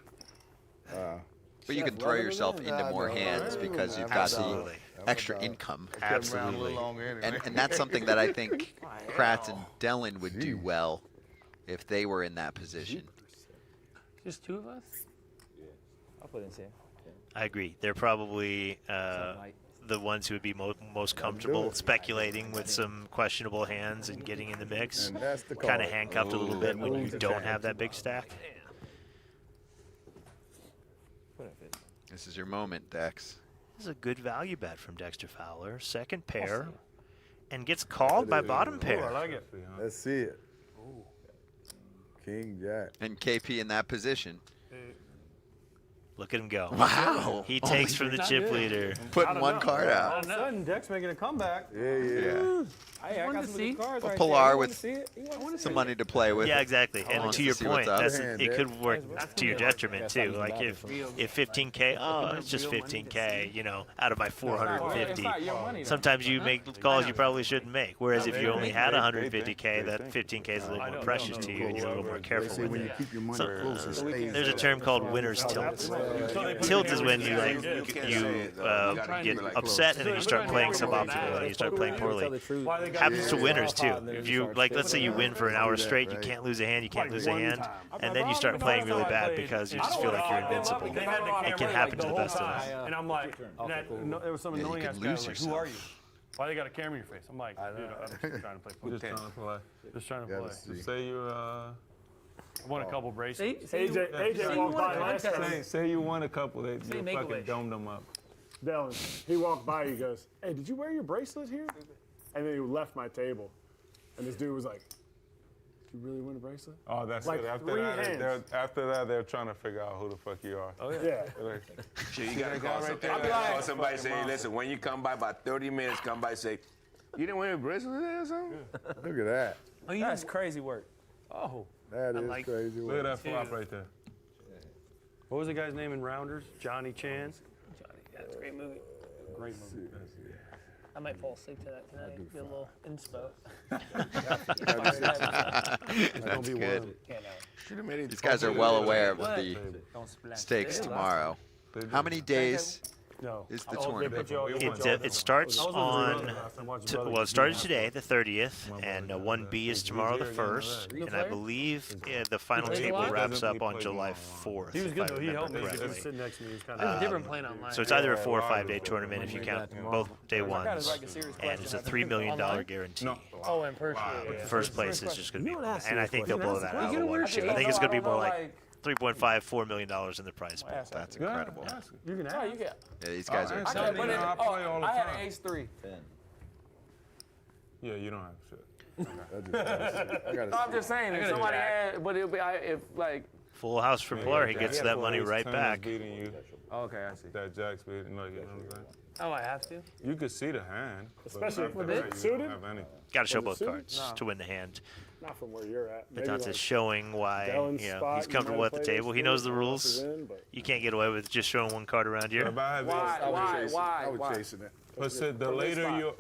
But you can throw yourself into more hands because you've got the extra income. Absolutely. And that's something that I think Kratz and Dellin would do well if they were in that position. Just 2 of us? I'll put in Sam. I agree. They're probably the ones who would be most comfortable speculating with some questionable hands and getting in the mix. Kind of handcuffed a little bit when you don't have that big stack. This is your moment, Dex. This is a good value bet from Dexter Fowler. Second pair, and gets called by bottom pair. I like it. Let's see it. King Jack. And KP in that position. Look at him go. Wow. He takes from the chip leader. Putting one card All out. of a sudden, Dex making a comeback. Yeah. Hey, I got some good cards right Pilar there. with some money to play with. Yeah, exactly. And Wants to to your see what's point, up. it could work to your detriment too. Like if 15K, oh, it's just 15K, out of my 450. Sometimes you make calls you probably shouldn't make. Whereas if you only had 150K, that 15K is a little more precious to you, and you're a little more careful with it. There's a term called winner's tilt. Tilt is when you get upset and then you start playing suboptimally, and you start playing poorly. Happens to winners too. If you let's say you win for an hour straight, you can't lose a hand, and then you start playing really bad because you just feel like you're invincible. It can happen to the best of us. And I'm like, there was some annoying ass guy. Like, who are you? Why they got a camera in your face? I'm like, dude, I'm just trying to play. Just trying to play. Say you're Won a couple bracelets. AJ walked by last time. Say you won a couple. They make a fucking wish. domed them up. Dylan, he walked by. He goes, "Hey, did you wear your bracelet here?" And then he left my table, and this dude was like, "Did you really win a bracelet?" Oh, that's like it. After that, they're trying to figure out who the fuck you are. Oh yeah. Shit, you gotta call somebody. Say, hey, listen, when you come by, about 30 minutes, come by, say, you didn't win a bracelet or something? Look at that. Oh, that's crazy work. Oh. That is crazy Look work. at that flop right there. What was the guy's name in Rounders? Johnny Chan. That's a great movie. Great movie. I might fall asleep to that tonight. Get a little inspo. That's good. These guys are well aware of the stakes tomorrow. How many days is the tournament? It starts on, it started today, the 30th, and 1B is tomorrow, the 1st, and I believe the final table wraps up on July 4th. He was good though. He helped me. He correctly. was sitting next to me. He was kind There's a of. different plane online. So it's either a 4 or 5 day tournament if you count both day ones, and it's a $3 million guarantee. Oh, in person. First place is just going to be, and I think they'll blow that out of the water too. I think it's going to be more like $3.5, $4 million in the prize pool. That's incredible. You can have. Yeah, these guys are I excited. play all the time. I had an ace-3. Yeah, you don't have shit. No, I'm just saying, if somebody had, but it'll be, if like. Full house for Pilar, he gets that money right back. Beating you. Okay, I see. That Jack's beating, like, you know what I'm saying? Oh, I have to? You could see the hand. Especially if but it's you don't suited. have anything. Got to show both cards to win the hand. Not from where you're at. But Dante's showing why he's comfortable at the table. He knows the rules. You can't get away with just showing one card around here. Why? I was chasing it. But the later you,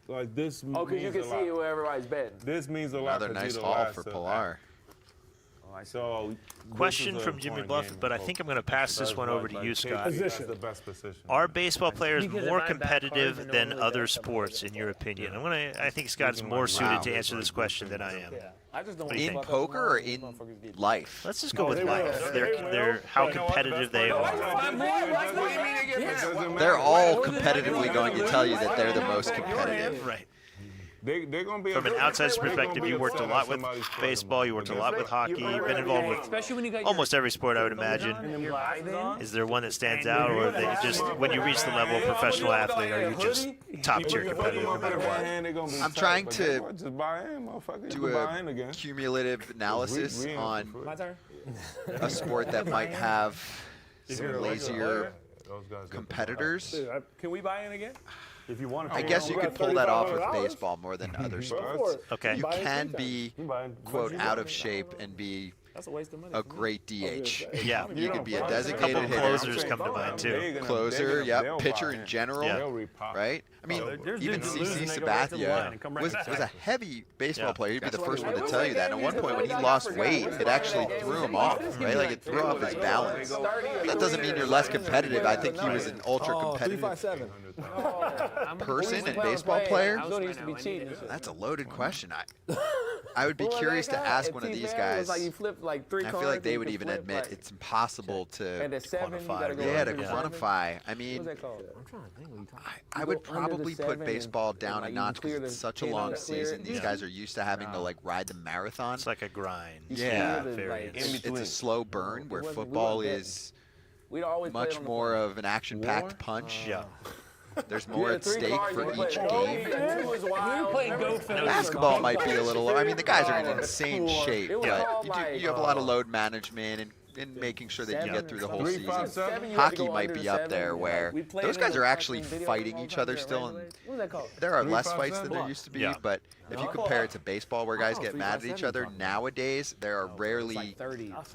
like this means because you can see where everybody's betting. This means a lot. Another nice haul for Pilar. So, question from Jimmy Bluff, but I think I'm going to pass this one over to you, Scott. That's the best position. Are baseball players more competitive than other sports, in your opinion? I think Scott's more suited to answer this question than I am. I just don't In poker or in life? Let's just go with life. They're how competitive they are. They're all competitively going to tell you that they're the most competitive. Right. They're gonna be From an outsider's perspective, you worked a lot with baseball, you worked a lot with hockey, you've been involved with almost every sport, I would imagine. Is there one that stands out, or they just, when you reach the level of professional athlete, are you just top-tier competitive no matter what? I'm trying to do a cumulative analysis on a sport that might have some lazier competitors. Can we buy in again? If you want to. I guess you could pull that off with baseball more than other sports. Okay. You can be, quote, out of shape and be That's a waste of money. a great DH. Yeah. You could be a A designated couple hitter. closers come to mind, too. Closer, yep. Pitcher in general, right? I mean, even CC Sabathia was a heavy baseball player. He'd be the first one to tell you that. And at one point, when he lost weight, it actually threw him off, right? Like, it threw off his balance. That doesn't mean you're less competitive. I think he was an ultra-competitive person and baseball player. That's a loaded question. I would be curious to ask one of these guys. I feel like they would even admit it's impossible to quantify. Yeah, to quantify. I mean, I would probably put baseball down a notch because it's such a long season. These guys are used to having to like ride the marathon. It's like a grind. Yeah, it's a slow burn where football is much more of an action-packed punch. Yeah. There's more at stake for each game. Basketball Basketball might be a little. I mean, the guys are in insane shape, but you have a lot of load management and making sure that you get through the whole season. Hockey might be up there where those guys are actually fighting each other still. And there are less fights than there used to be, but if you compare it to baseball where guys get mad at each other, nowadays there are rarely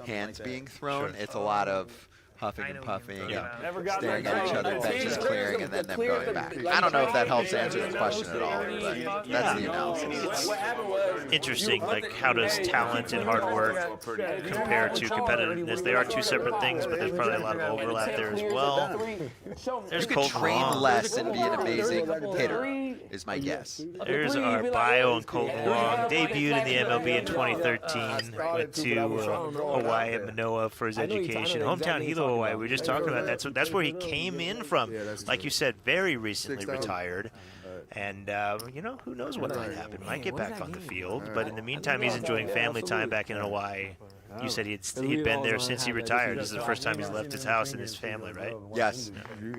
hands being thrown. It's a lot of huffing and puffing, staring at each other, benches clearing, and then them going back. I don't know if that helps answer the question at all, but that's the analysis. Interesting, like how does talent and hard work compare to competitiveness? They are two separate things, but there's probably a lot of overlap there as well. There's you could train less and be an amazing hitter, is my guess. There's our bio on Colton Wong. Debuted in the MLB in 2013. Went to Hawaii and Manoa for his education. Hometown Hilo, Hawaii. We were just talking about that. So that's where he came in from. Like you said, very recently retired. And, who knows what might happen. Might get back on the field. But in the meantime, he's enjoying family time back in Hawaii. You said he'd been there since he retired. This is the first time he's left his house and his family, right? Yes.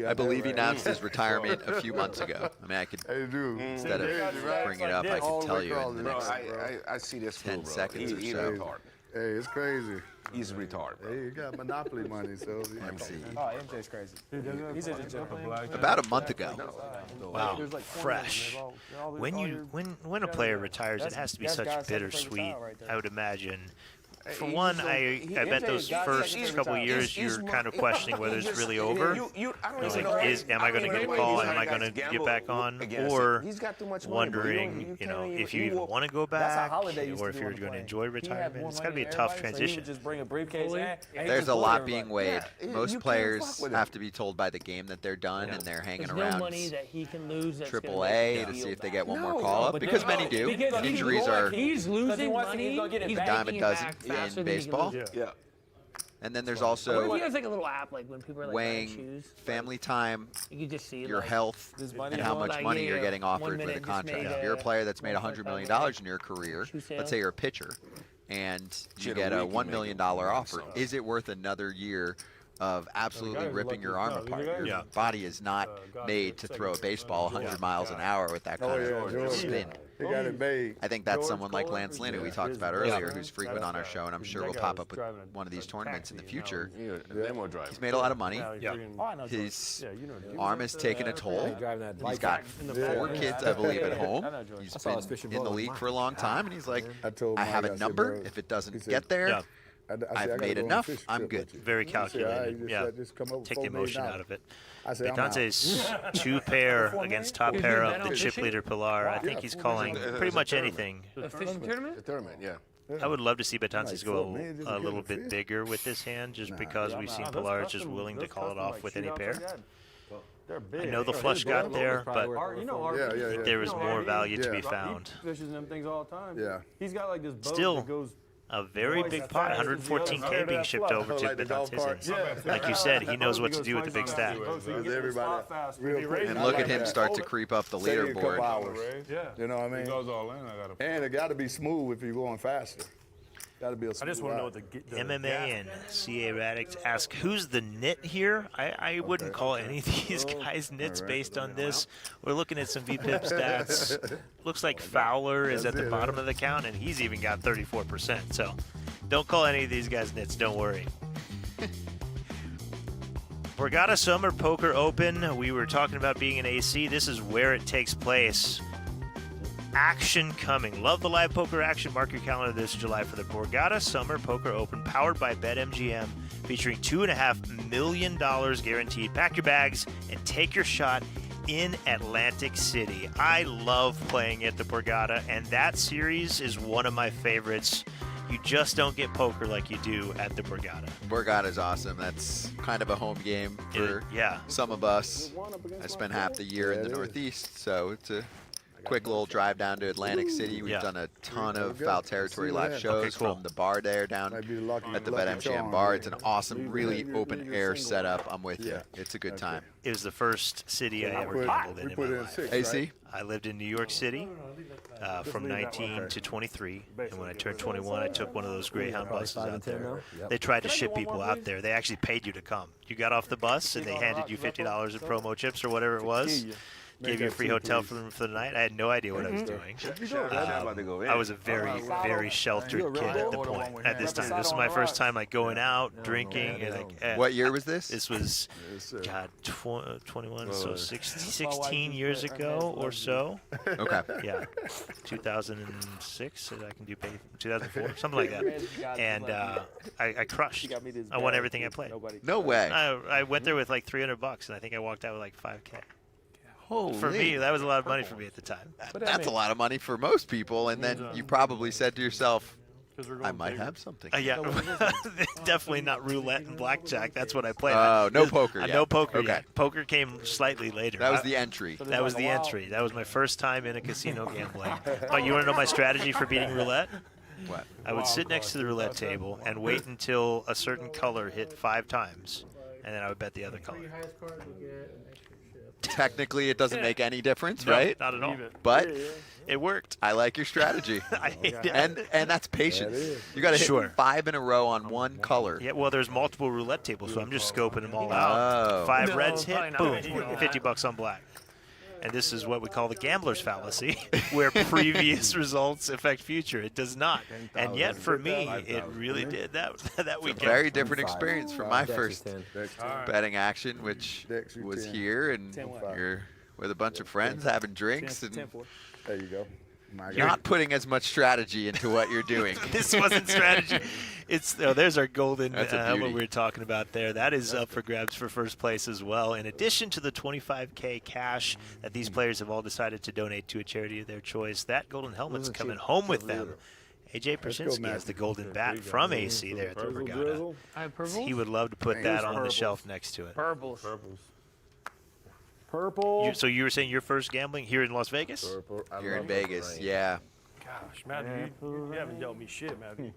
I believe he announced his retirement a few months ago. I mean, I could, instead of bringing it up, I could tell you in the next I see this 10 seconds or so. Hey, it's crazy. He's retarded. Hey, you got monopoly money, so. MC. Oh, MJ's crazy. He's a gentleman. About a month ago. Wow, fresh. When a player retires, it has to be such bittersweet, I would imagine. For one, I bet those first couple of years you're kind of questioning whether it's really over. Am I going to get a call? Am I going to get back on? Or wondering, if you even want to go back, or if you're going to enjoy retirement. It's got to be a tough transition. There's a lot being weighed. Most players have to be told by the game that they're done and they're hanging around AAA to see if they get one more call up, because many do. Injuries are he's losing money. a dime a dozen in baseball. Yeah. And then there's also he has like a little app, like when people are like weighing shoes. family time, You can just see your like, health, and how much money you're getting offered for the contract. If you're a player that's made $100 million in your career, let's say you're a pitcher, and you get a $1 million offer, is it worth another year of absolutely ripping your arm apart? Your body is not made to throw a baseball 100 miles an hour with that kind of spin. He got it made. I think that's someone like Lance Lynn, who we talked about earlier, who's frequent on our show, and I'm sure will pop up with one of these tournaments in the future. He's made a lot of money. His arm has taken a toll. He's got 4 kids, I believe, at home. He's been in the league for a long time, and he's like, I have a number. If it doesn't get there, I've made enough. I'm good. Very calculated. Take the emotion out of it. Betance's 2-pair against top pair of the chip leader Pilar. I think he's calling pretty much anything. The fishing tournament? The tournament, yeah. I would love to see Betances go a little bit bigger with this hand, just because we've seen Pilar just willing to call it off with any pair. I know the flush got there, but I think there was more value to be found. He fishes them things all the time. Yeah. He's got like this boat Still, that goes. A very big pot, 114K being shipped over to Betances. Like you said, he knows what to do with the big stack. And look at him start to creep up the leaderboard. You know what I mean? He goes all in. And it got to be smooth if you're going faster. Got to be a smooth. I just want to know what the MMA and CA Radix ask, who's the nit here? I wouldn't call any of these guys nits based on this. We're looking at some VPIP stats. Looks like Fowler is at the bottom of the count, and he's even got 34%. So don't call any of these guys nits. Don't worry. Borgata Summer Poker Open. We were talking about being an AC. This is where it takes place. Action coming. Love the live poker action. Mark your calendar this July for the Borgata Summer Poker Open, powered by BetMGM, featuring $2.5 million guaranteed. Pack your bags and take your shot in Atlantic City. I love playing at the Borgata, and that series is one of my favorites. You just don't get poker like you do at the Borgata. Borgata is awesome. That's kind of a home game for some of us. I spent half the year in the Northeast, so it's a quick little drive down to Atlantic City. We've done a ton of Foul Territory live shows from the bar there down at the BetMGM bar. It's an awesome, really open air setup. I'm with you. It's a good time. It was the first city I ever gambled in my life. AC? I lived in New York City from 19 to 23, and when I turned 21, I took one of those Greyhound buses out there. They tried to ship people out there. They actually paid you to come. You got off the bus, and they handed you $50 in promo chips or whatever it was. Gave you a free hotel for the night. I had no idea what I was doing. I was a very, very sheltered kid at this time. This was my first time going out, drinking. And what year was this? This was, 21, so 16 years ago or so. Okay. Yeah, 2006. I can do 2004, something like that. And I crushed. I won everything I played. No way. I went there with like $300, and I think I walked out with like $5K. Holy. For me, that was a lot of money for me at the time. That's a lot of money for most people, and then you probably said to yourself, I might have something. Yeah, definitely not roulette and blackjack. That's what I played. Oh, no poker yet. No poker yet. Poker came slightly later. That was the entry. That was the entry. That was my first time in a casino gambling. But you want to know my strategy for beating roulette? What? I would sit next to the roulette table and wait until a certain color hit 5 times, and then I would bet the other color. technically it doesn't make any difference, No, right? not at all. But it worked. I like your strategy. I hate it. And that's patience. You got to hit Sure. 5 in a row on one color. Yeah, well, there's multiple roulette tables, so I'm just scoping them all out. 5 reds hit, boom, $50 on black. And this is what we call the gambler's fallacy, where previous results affect future. It does not. And yet, for me, it really did that weekend. It's a very different experience from my first betting action, which was here, and you're with a bunch of friends having drinks. And there you go. You're not putting as much strategy into what you're doing. This wasn't strategy. There's our golden what we were talking about there. That is up for grabs for first place as well. In addition to the $25K cash that these players have all decided to donate to a charity of their choice, that golden helmet's coming home with them. AJ Przinsky has the golden bat from AC there at the Regatta. He would love to put that on the shelf next to it. Purples. Purple. So you were saying your first gambling here in Las Vegas? Here in Vegas, yeah. Gosh, Matthew, you haven't dealt me shit, Matthew.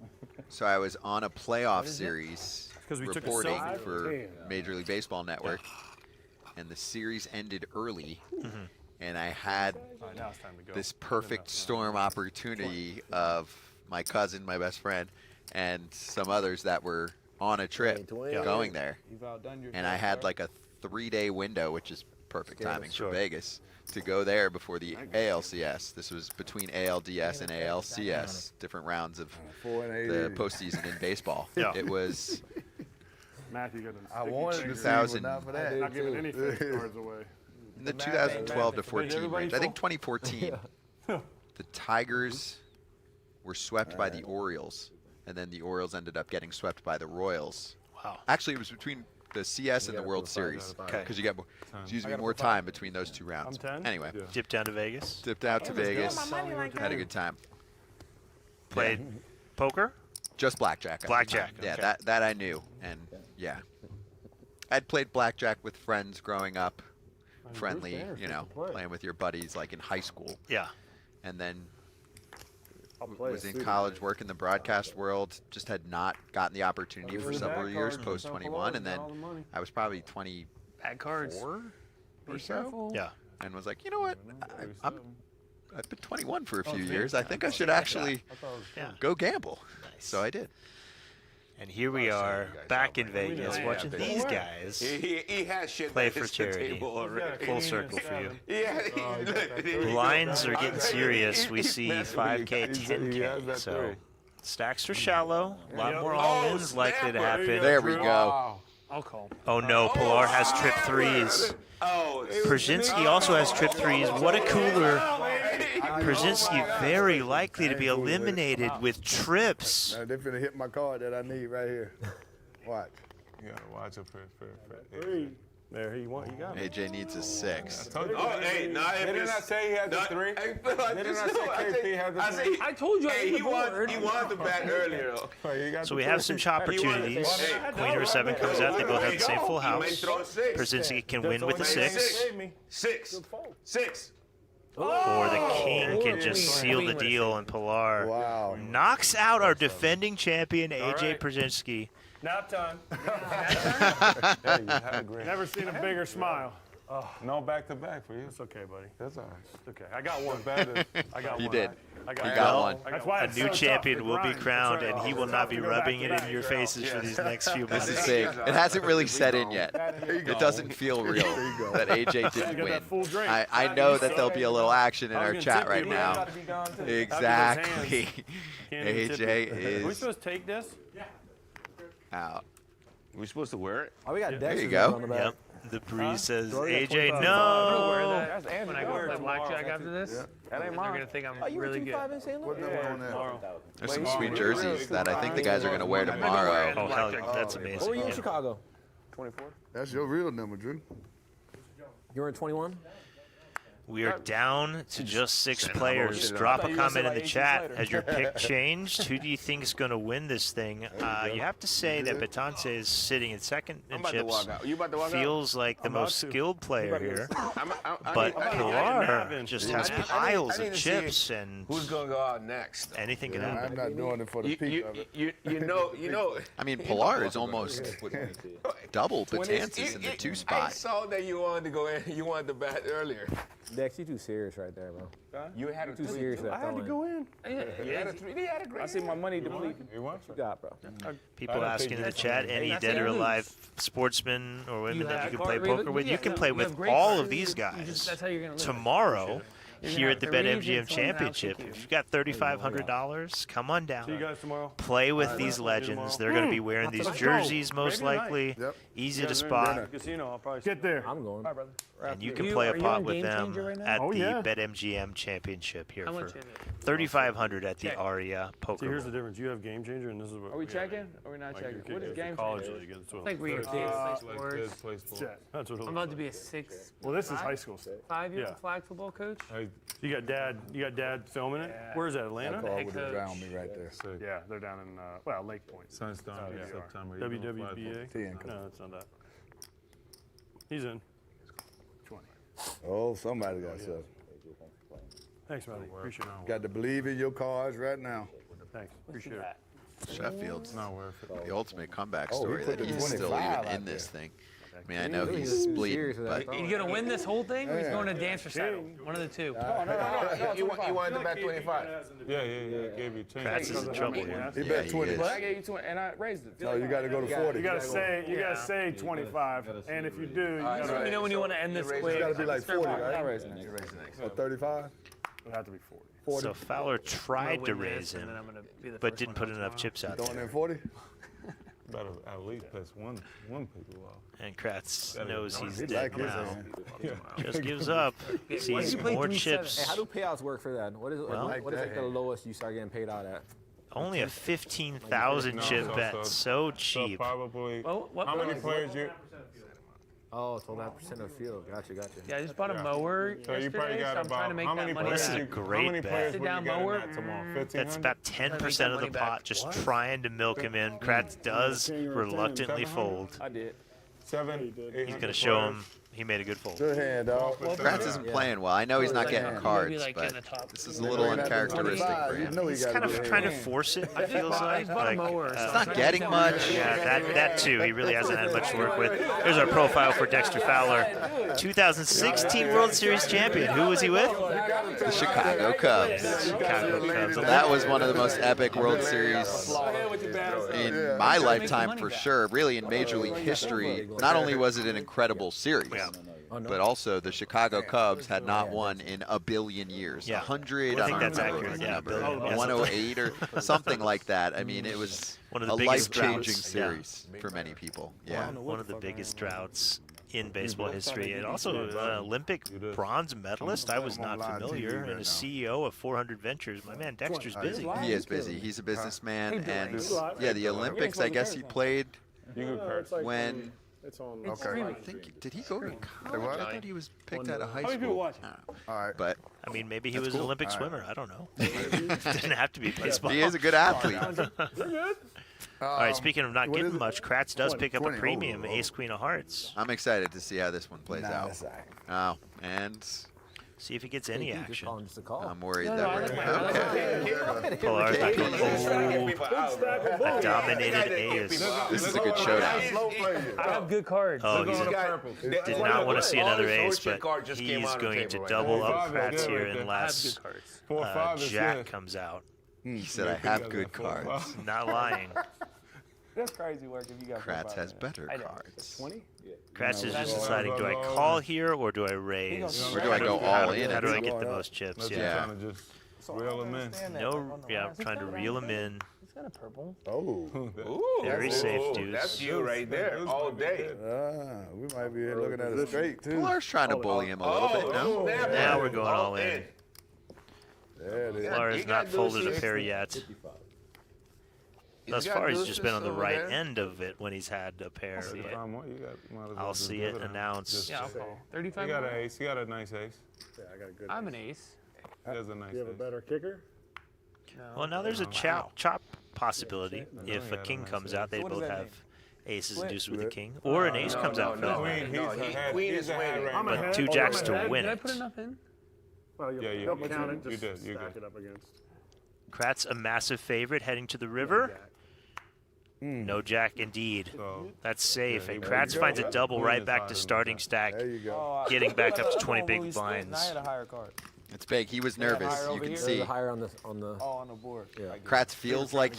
So I was on a playoff series reporting for Major League Baseball Network, and the series ended early, and I had this perfect storm opportunity of my cousin, my best friend, and some others that were on a trip going there. And I had like a 3-day window, which is perfect timing for Vegas, to go there before the ALCS. This was between ALDS and ALCS, different rounds of the postseason in baseball. It was Matthew got I wanted 2000. not giving any face cards away. In the 2012 to 14 range. I think 2014, the Tigers were swept by the Orioles, and then the Orioles ended up getting swept by the Royals. Wow. Actually, it was between the CS and the World Series, because you get more time between those two rounds. Anyway, dipped down to Vegas. Dipped out to Vegas. Had a good time. Played poker? Just blackjack. Blackjack. Yeah, okay. that I knew, and yeah, I'd played blackjack with friends growing up, friendly, playing with your buddies like in high school. Yeah, and then was in college, working the broadcast world, just had not gotten the opportunity for several years post 21, and then I was probably 24 Bad cards. or so. Yeah. And was like, you know what? I've been 21 for a few years. I think I should actually go gamble. Nice. So I did. And here we are, back in Vegas, watching these guys He has shit play that for hits the charity. table already. Full circle for you. Yeah. Blinds are getting serious. We see 5K, 10K. So stacks are shallow. A lot more all-ins likely to happen. There we go. I'll call. Oh no, Pilar has trip threes. Przinsky also has trip threes. What a cooler. Przinsky very likely to be eliminated with trips. They're finna hit my card that I need right here. Watch. You gotta watch it for There, you got it. AJ needs a 6. Didn't I say he had the 3? Didn't I say KP had the 3? I told you he wanted the bat earlier. So we have some opportunities. Queen or 7 comes out. They both have the same full house. Przinsky can win with the 6. 6. Or the king can just seal the deal, and Pilar knocks out our defending champion, AJ Przinsky. Nap time. Never seen a bigger smile. No back-to-back for you. It's okay, buddy. That's all right. It's okay. I got one. I got one. You did. I You got one. That's why A new champion will be crowned, and he will not be rubbing it in your faces for these next few months. This is big. It hasn't really set in yet. It doesn't feel real that AJ didn't win. I know that there'll be a little action in our chat right now. Exactly. AJ Are we is supposed to take this? out. We supposed to wear it? Oh, we got There you Dexter go. on the back. Yep. The breeze says, Jordan, AJ, 25. no. When I go play blackjack after this, they're going to think I'm Oh, you were really good. 2-5 in St. Louis? There's some sweet jerseys that I think the guys are going to wear tomorrow. Oh, hell yeah. That's What were amazing. you in Yeah. Chicago? 24. That's your real number, Drew. You were in 21? We are down to just 6 players. Drop a comment in the chat. Has your pick changed? Who do you think is going to win this thing? You have to say that Betance is sitting in second in chips. Feels like the most skilled player here. But Pilar just has piles of chips, and who's going to go out next? Anything can I'm happen. not doing it for the peak of it. You know. I mean, Pilar is almost double Betances in the 2 I spot. saw that you wanted to go in. You wanted to bat earlier. Dex, you too serious right there, bro. You had a Too serious. I had to go in. You had a 3. He had a great. I see my money depleted. What you got, bro? People asking in the chat, any dead or alive sportsmen or women that you can play poker with? You can play with all of these guys That's how you're gonna live. tomorrow here at the You're gonna have BetMGM 3 someone that'll Championship. kick you. If you've got $3,500, come on down. See you guys tomorrow. Play with these legends. They're going to be wearing these jerseys most likely. Yep. Easy to spot. Casino, I'll probably Get there. I'm going. Bye, brother. And you can play a pot with them right at Oh, the yeah. BetMGM Championship here How for much is it? $3,500 at the Aria See, Poker here's the Bowl. difference. You have Game Changer, and this is what Are we checking? Or are we not checking? What is game college changer? league. That's what I think we're it kids looks play like. sports. Play sports. That's what it I'm looks about like. to be a 6. Well, this is high school state. 5-year Yeah. flag football coach. You got dad filming it? Where's that, Atlanta? Call Head would have coach. drowned me right there. Sick. Yeah, they're down in Lake Point. Sunstone, yeah. September. You doing flag WWBA? Ten. No, that's not that. He's in. 20. Oh, somebody got something. Thanks, buddy. Appreciate it. Got to believe in your cards right now. Thanks. Appreciate it. Sheffield's Not worth it. the ultimate comeback Oh, he story put that the he's still 25 even in out this there. thing. I mean, I know he's serious bleeding, with that but He's gonna win this whole thing, or he's Yeah. going to dance recital. One of the two. You wanted to bet 25. Yeah. Gave you 10. Kratz is in trouble here. He Yeah, bet he 20. is. But I gave you 20, and I raised it. No, you got to go to 40. You gotta say 25, and if you do, you Let me know when you want to end this It's quick. got to be like 40, I right? raised it next. Or 35? it'll have to be 40. 40. So Fowler tried to raise him, but didn't put enough chips out Throwing there. in 40? Better at least piss one people off. And Kratz knows he's He dead like his now. hand. Just gives up. Sees more chips. Hey, how do payouts work for that? What is Well, what is like the lowest you start getting paid out at? Only a 15,000 chip bet. So cheap. Probably. Well, what How many price? players you? Oh, 12.5% of the field. Gotcha. Yeah, I just bought a mower So you probably yesterday, got so I'm trying about to make how that many money players? This is a back. great How many bet. players Sit would you down get in mower. that tomorrow? That's 1,500. about 10% of the money back. pot, just trying to milk him in. Kratz does reluctantly fold. I did. 7, 8. He's going to show him he made a good fold. Good hand, dog. Kratz isn't playing well. I know he's not getting Maybe cards, like in but the top. this is a little uncharacteristic for You him. know he He's got kind a of good trying to hand. force it, it feels like. bought a mower, so He's I'm not trying to getting make much. Yeah, that too. He really hasn't had much to work with. There's our profile for Dexter Fowler, 2016 World Series champion. Who was he with? The Chicago Cubs. Chicago Cubs. That was one of the most epic World Series in my lifetime for sure, really in Major League history. Not only was it an incredible series, but also the Chicago Cubs had not won in a billion years. Yeah. 100, I I think don't that's remember accurate. the Yeah, number, billion, yeah, 108 or something like that. I mean, it was One of a the biggest life-changing droughts. Yeah. series for many people. Yeah. One of the biggest droughts in baseball history, and also an Olympic bronze medalist. I was not familiar, and a CEO of 400 Ventures. My man Dexter's busy. He is busy. He's a businessman, and yeah, the Olympics. I guess he played when. It's on. Okay. I think, did he go to college? I thought he was picked out of high school. All right. But I mean, maybe he That's was an cool. Olympic swimmer. I don't know. Didn't have to be baseball. he is a good athlete. All right, speaking of not what getting is it? much, Kratz does pick up a 20. premium, Ace Queen of Hearts. I'm excited to see how this one plays out. Nice. Oh, and See if he gets any action. I'm worried No, that I we're like my- okay. Pilar's not going. Oh, a dominated ace. This is a good showdown. I have good cards. Oh, he did not want to see another ace, but just came he's out on the going to table right double now. up Five is Kratz good here right there. unless 4, 5 is Jack good. comes out. He said, I have good cards. Not lying. That's crazy work if you got Kratz 4-5 has in it. better cards. 20? Kratz is just deciding, do I call here or do I raise? Or do I go all in? How do I get the most chips? That's Yeah. trying to just reel him in. No, yeah, I'm trying to reel him in. He's got a purple. Oh. Very safe, dude. That's you right there all day. We might be here looking at it straight, too. Pilar's trying to bully him a little bit, no? Now we're going all in. There it is. Pilar has not folded a pair yet. Thus got far, he's Deuces just been on the over right there. end of it when he's had a pair. If But I'm what, you got, might as well I'll just see give it to him. announced. Just- Yeah, I'll call. He 35 got more? an ace. He got a nice ace. Yeah, I got a good. I'm an ace. He has a nice You have a ace. better kicker? Well, now there's a chop possibility. If a king comes out, they What does both that have mean? aces and deuces with a king. Or an ace comes out for that matter. Queen is winning. I'm But ahead. two Oh, jacks I'm to ahead. win Did I it. put enough in? Well, Yeah, you- don't you count did. it. You Just did. You stack did. it up against. Kratz, a massive favorite heading to the river. No jack indeed. That's safe. And Kratz finds a double right back to starting stack. There you go. Getting back up to 20 big blinds. I had a higher card. It's big. He was nervous. You can see. There's a higher on the on the board. Yeah. Kratz feels like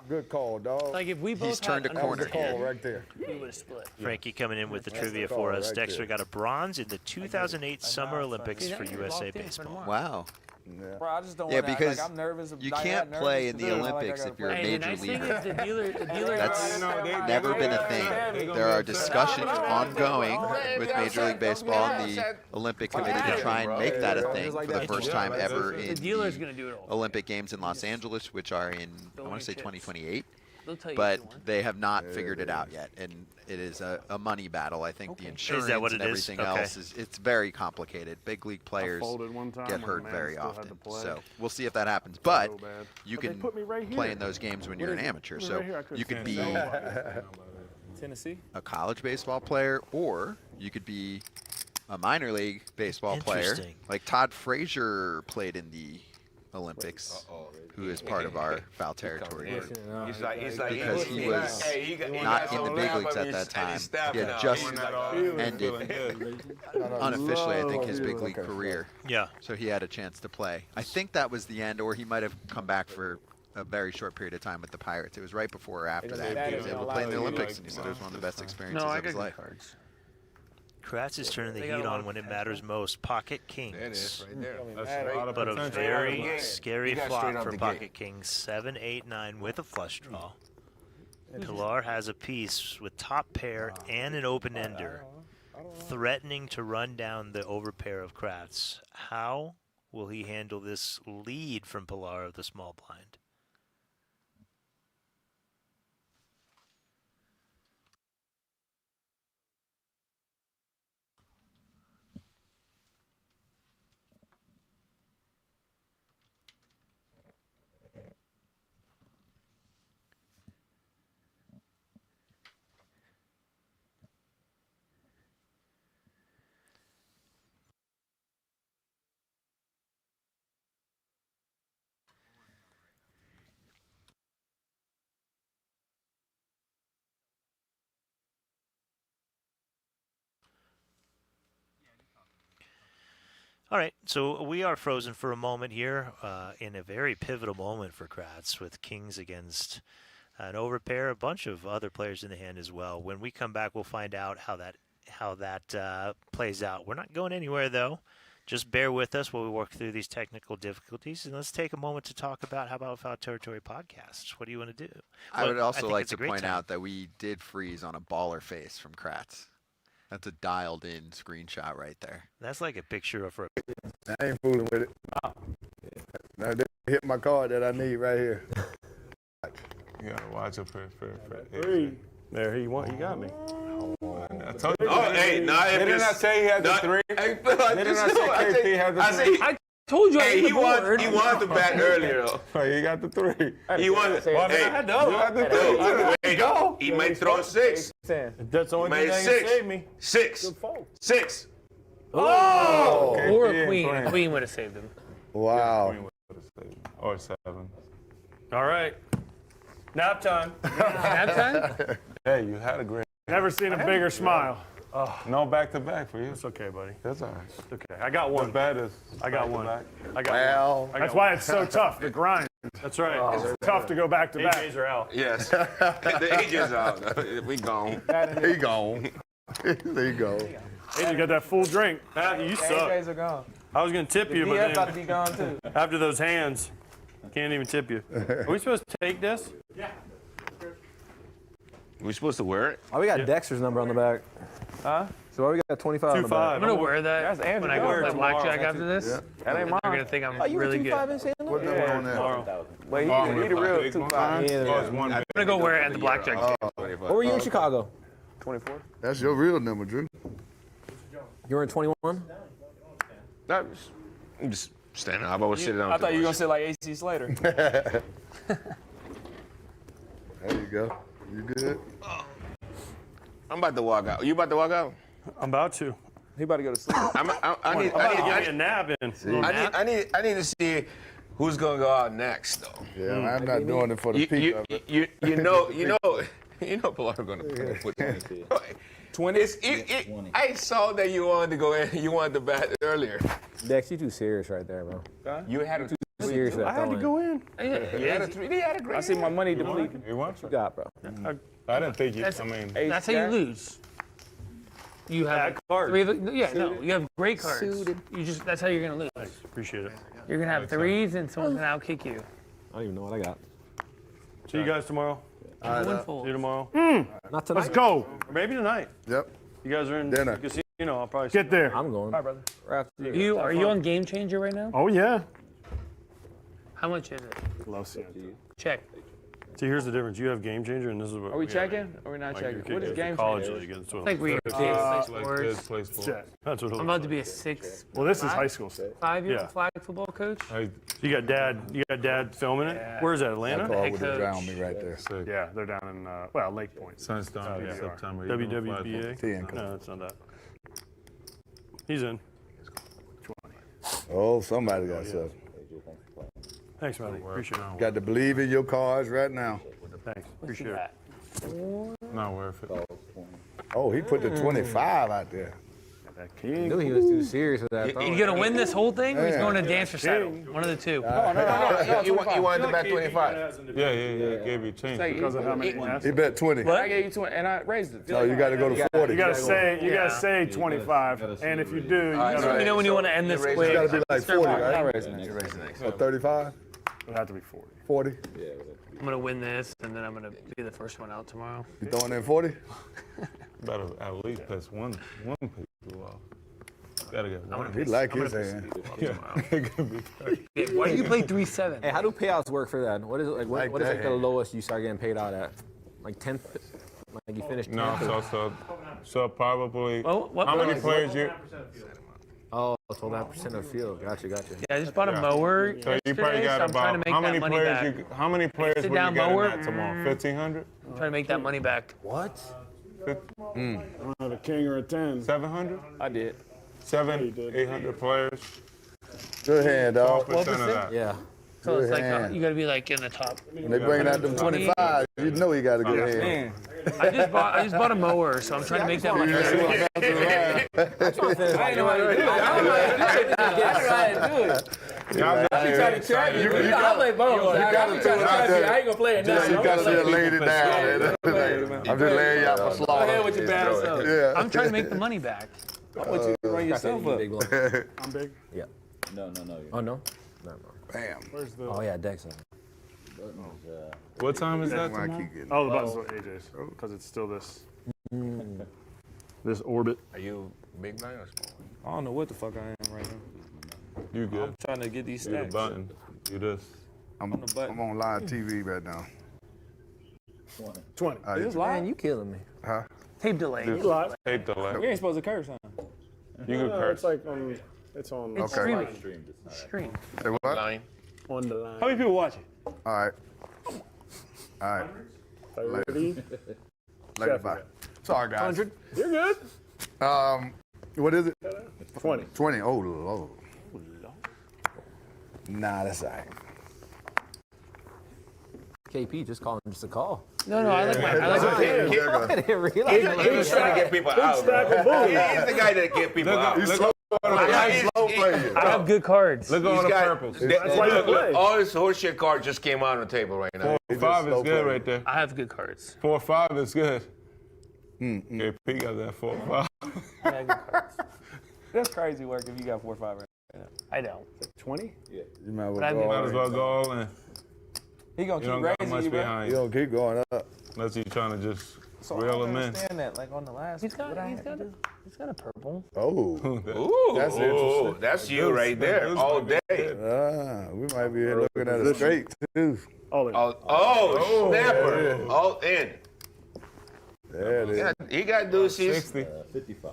Good call, dog. Like if we both he's turned a had corner Good call here. right there. we would have split. Frankie coming in with the trivia call for us. right Dexter there. got a bronze in the 2008 Summer Olympics for USA Baseball. Wow. Yeah. Bro, I just don't Yeah, want to because I'm nervous. you can't play in the Olympics if you're a Hey, the major nice thing leaguer. is the dealer. That's never been a thing. There are discussions ongoing with Major League Baseball and the Olympic Committee to try and make that a thing for the first time ever in dealer's gonna do it all. Olympic Games in Los Angeles, which are in, I want to say 2028. They'll tell you But if you want. they have not figured it out yet, and it is a money battle. I think the insurance what and it is? everything Okay. else it's very complicated. Big league players folded one time get when hurt man very still had often, to play. so we'll see if that happens. But So bad. you But they can put me right play here. in those games when What you're an is it? amateur. Put me So right here. I couldn't you could see be it. Tennessee. a college baseball player, or you could be a minor league baseball player. Interesting. Like Todd Frazier played in the Olympics, who is part of our foul territory group. He's like, Because he was not in the big leagues at that time. He had just ended unofficially, I think, his big league career. Yeah. So he had a chance to play. I think that was the end, or he might have come back for a very short period of time with the Pirates. It was right before or after that. He was able to play in the Olympics, and he said it was one of the best experiences of his life. Kratz is turning the heat on when it matters most. Pocket Kings. There it is, right there. But a very scary You got flop straight out for the Pocket gate. Kings. 7, 8, 9 with a flush draw. Pilar has a piece with top pair and an open ender, threatening to run down the overpair of Kratz. How will he handle this lead from Pilar of the small blind? All right, so we are frozen for a moment here in a very pivotal moment for Kratz with Kings against an overpair, a bunch of other players in the hand as well. When we come back, we'll find out how that plays out. We're not going anywhere, though. Just bear with us while we work through these technical difficulties, and let's take a moment to talk about How About Foul Territory podcast. What do you want to do? I would also think like it's a to great point time. out that we did freeze on a baller face from Kratz. That's a dialed-in screenshot right there. That's like a picture of. I ain't fooling with it. Now they hit my card that I need right here. You gotta watch it for Three. There, he got me. I told you. Oh, hey, nah, Didn't I say he had the three? Hey, Didn't I say KP had the three? I told you I Hey, had he the board. won the bat earlier, though. Oh, he got the three. He won it. Well, I Hey, had the other. You had the three. wait, go. He might throw 6. That's the only He thing made that can 6. save me. 6. Oh! Okay, Or yeah, a queen. Queen. A queen would have saved him. Wow. Or 7. All right. Nap time. Nap time? Hey, you had a great. Never seen a bigger smile. No back-to-back for you. It's okay, buddy. That's all right. It's okay. I got one. The bet is I got one. back-to-back. I got one. That's why it's so tough, the grind. That's right. It's tough to go back to back. AJs are out. Yes. The agent's out. We gone. He gone. There you go. AJ got that full drink. You suck. AJs are gone. I was going to tip you, DF but about to then be gone too. after those hands, can't even tip you. Are we supposed to take this? We supposed to wear it? Oh, we got Dexter's number on the back. Huh? So why we got 25 on the 2-5. back? I'm going to wear that That's when I go Andrew. play Tomorrow. blackjack after this. That ain't They're mine. going to think I'm Oh, you really were good. 2-5 in sandal? What number on there? Tomorrow. Wait, he the real 2-5. Yeah. Oh, it's one I'm going to go wear it at the blackjack table. What were you in Chicago? 24. That's your real number, Drew. You were in 21? I'm just standing up. I was sitting down. I thought you were going to say like AC Slater. There you go. You good? I'm about to walk out. You about to walk out? I'm about to. He about to go to sleep. I'm about to give me a nap in. I need to see Who's gonna go out next, though? Yeah, I'm not doing it for the peak of it. You know, people are gonna put 20. I saw that you wanted to go in. You wanted to bat earlier. Dex, you too serious right there, bro. You had a serious. I had to go in. You had a 3. He had a great. I see my money depleting. What you got, bro? I didn't think you. That's how you lose. You have cards. you have great cards. That's how you're gonna lose. Thanks. Appreciate it. You're gonna have 3s and someone's gonna outkick you. I don't even know what I got. See you guys tomorrow. See you tomorrow. Not tonight. Let's go. Maybe tonight. Yep. You guys are in Dinner. the casino. I'll probably Get there. I'm going. Bye, brother. Are you on Game Changer right now? Oh, yeah. How much is it? Love seeing you. Check. See, here's the difference. You have Game Changer, and this is what Are we checking? Or are we not like checking? your What is kid Game college Changer? league. That's what Like where your kids play sports. Check. That's what it I'm looks about to like. be a 6. Well, this is high school stuff. 5-year Yeah. flag football coach. You got dad filming it? Yeah. Where's that, That Atlanta? car Head would have coach. drowned me right there. Yeah, they're down in, Lake Point. Sunstone in September. WWBA? T&Co. No, that's not that. He's in. Oh, somebody got stuff. Thanks, buddy. Appreciate it. Got to believe in your cards right now. Thanks. Appreciate it. Not worth it. Oh, he put the 25 out there. That I king. knew he was too serious with that. You gonna win this whole thing, or he's going to dance recital? One of the two. You wanted to bet 25. Yeah. Gave you a chance. Because of how many He bet 20. I gave you 20, and I raised it. No, you got to go to 40. You gotta say 25, and if you do, you Let me gotta know when you want to end this It's quick. It's got to be like 40, I'm right? raising it. Or 35? it'll have to be 40. 40? I'm gonna win this, and then I'm gonna be the first one out tomorrow. You throwing in 40? Better at least piss one people off. Gotta get one. He like his hand. Why do you play 3-7? Hey, how do payouts work for that? What is it like? What is that like the lowest you start getting paid out at? Like 10th? Like you finished 10th? No, so probably. Well, what how many was- players you? Oh, 12.5% of the field. Gotcha. Yeah, I just bought a mower So you probably yesterday, got so I'm trying to about make how that many money players back. how many players Sit were you down getting mower. at tomorrow? 1,500? I'm trying to make that money back. What? I don't have a king or a 10. 700? I did. 800 players. Good hand, dog. 12% of that. Yeah. So it's Good like hand. you gotta be like in the top. When they bringing out them 25, you know he got a good hand. Man. I just bought a mower, so I'm trying to make that money back. I ain't know how to do it. I don't know how to do it. Y'all I be trying to trap you. I play both. I be trying to trap you. I ain't gonna play it now. You got to just lay it down. I'm just laying you out for Go ahead slaughter. with your bad self. Yeah. I'm trying to make the money back. I want you to run yourself up. I'm big. Yeah. No. Oh, no? No. Bam. Where's the? Oh, yeah, Dex. What time is that Why I tomorrow? keep getting Oh, the button's what AJ's. Because it's still this. This orbit. Are you big man or small? I don't know what the fuck I am right now. You good? I'm trying to get these Do the stacks. button. Do this. I'm on live TV right now. 20. This Man, live? you killing me. Huh? Tape delay. You live? Tape delay. You ain't supposed to curse, huh? You can No, curse. it's like it's on. It's Okay. streaming. Stream. Say what? All Line. On the line. How many people watching? right. All right. 30. Later, bye. Sorry, guys. 100. You're good. What is it? 20. 20. Oh, Lord. Nah, that's all right. KP just calling just a call. No, I like my. I didn't realize. He's trying to get people out. Bro. He's the guy that get people out. He's slow player. I have good cards. Look on the purples. Look, all this horseshit card just came out on the table right now. 4-5 is good right there. I have good cards. 4-5 is good. KP got that 4-5. I have good cards. That's crazy work if you got 4 or 5 right now. I don't. 20? You might But I well mean- Might as well go all in. He gonna You keep don't got raising much you, bro. behind You you. don't keep going up. Unless you're trying to just So I reel don't him in. understand that. Like on the last. He's got what I he's had got to a do. he's got a purple. Oh. Ooh, That's interesting. that's you right there all day. We might be here looking at it straight, too. All in. Oh, snapper. All in. There it is. Yeah, he got deuces. 60. 55.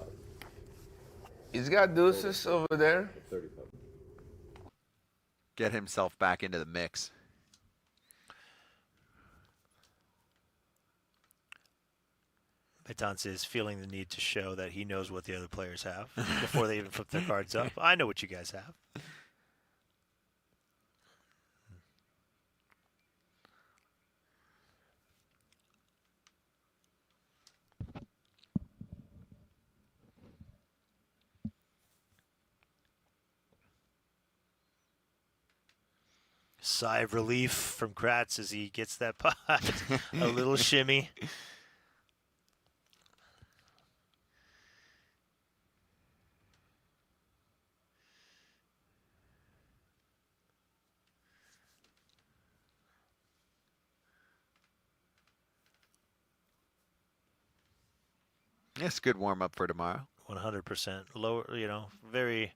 He's got deuces over there. 35. Get himself back into the mix. Betances is feeling the need to show that he knows what the other players have before they even flip their cards up. I know what you guys have. sigh of relief from Kratz as he gets that pot. A little shimmy. It's a good warm-up for tomorrow. 100%. Lower, very...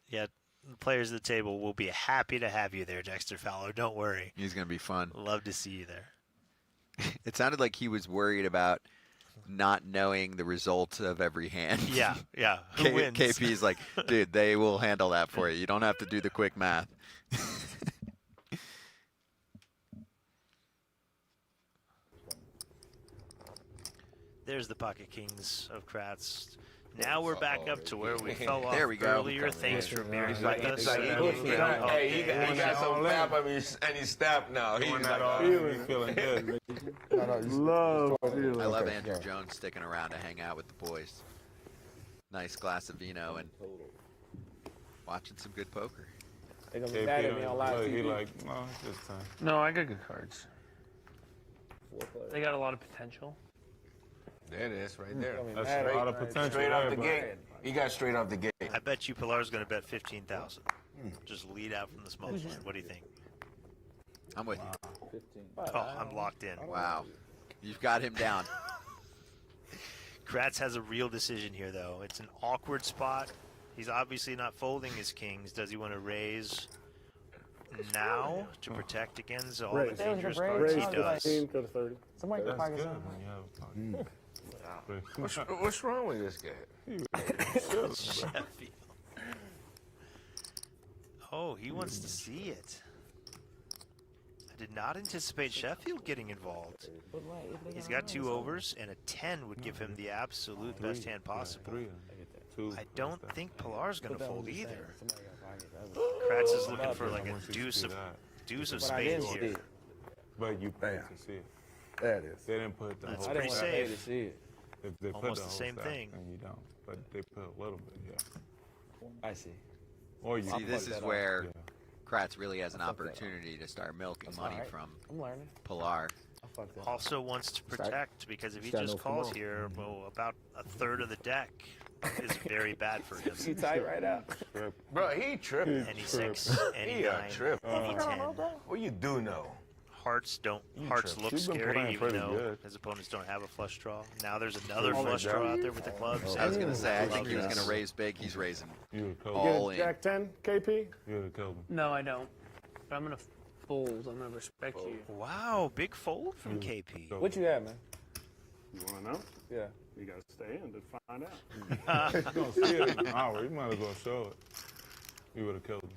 Yeah, the players at the table will be happy to have you there, Dexter Fowler. Don't worry. He's going to be fun. Love to see you there. It sounded like he was worried about not knowing the result of every hand. Yeah. Who wins? KP's like, dude, they will handle that for you. You don't have to do the quick math. There's the Pocket Kings of Kratz. Now we're back up to where we fell off there we go. earlier. Thanks for being with us. He got some flap up and he's stabbed now. He's feeling good. I love Andrew Jones sticking around to hang out with the boys. Nice glass of vino and watching some good poker. They're going to be mad at me on live TV. He like, no, it's this time. No, I got good cards. They got a lot of potential. There it is, right there. That's a lot of potential. Straight off the gate. He got straight off the gate. I bet you Pilar's going to bet 15,000. Just lead out from the smoke line. What do you think? I'm with you. Oh, I'm locked in. Wow. You've got him down. Kratz has a real decision here, though. It's an awkward spot. He's obviously not folding his kings. Does he want to raise now to protect against all the dangerous cards he does? Somebody can pocket some. What's wrong with this guy? Sheffield. Oh, he wants to see it. I did not anticipate Sheffield getting involved. He's got 2 overs, and a 10 would give him the absolute best hand possible. I don't think Pilar's going to fold either. Kratz is looking for like a deuce of spades here. But you pay to see it. There it is. They didn't put the That's whole pretty stack. safe. If they put Almost the the whole same stack, thing. And you don't. But they put a little bit, yeah. I see. Or you See, this is where Kratz really has an opportunity to start milking money from Pilar. Also wants to protect because if he just calls here, well, about a third of the deck is very bad for him. He tight right out. Bro, he tripping. Any 6, any 9, any 10. What you do know? Hearts look He's been scary playing even pretty though good. his opponents don't have a flush draw. Now there's another flush draw out there with the clubs. I was going to say, I think he was going to raise big. He's raising You all get in. Jack 10, KP? You would have killed him. No, I don't. But I'm going to fold. I'm going to respect you. Wow, big fold from KP. What you have, man? You want to know? Yeah. You got to stay in to find out. You're going to see it in an hour. You might as well show it. You would have killed him.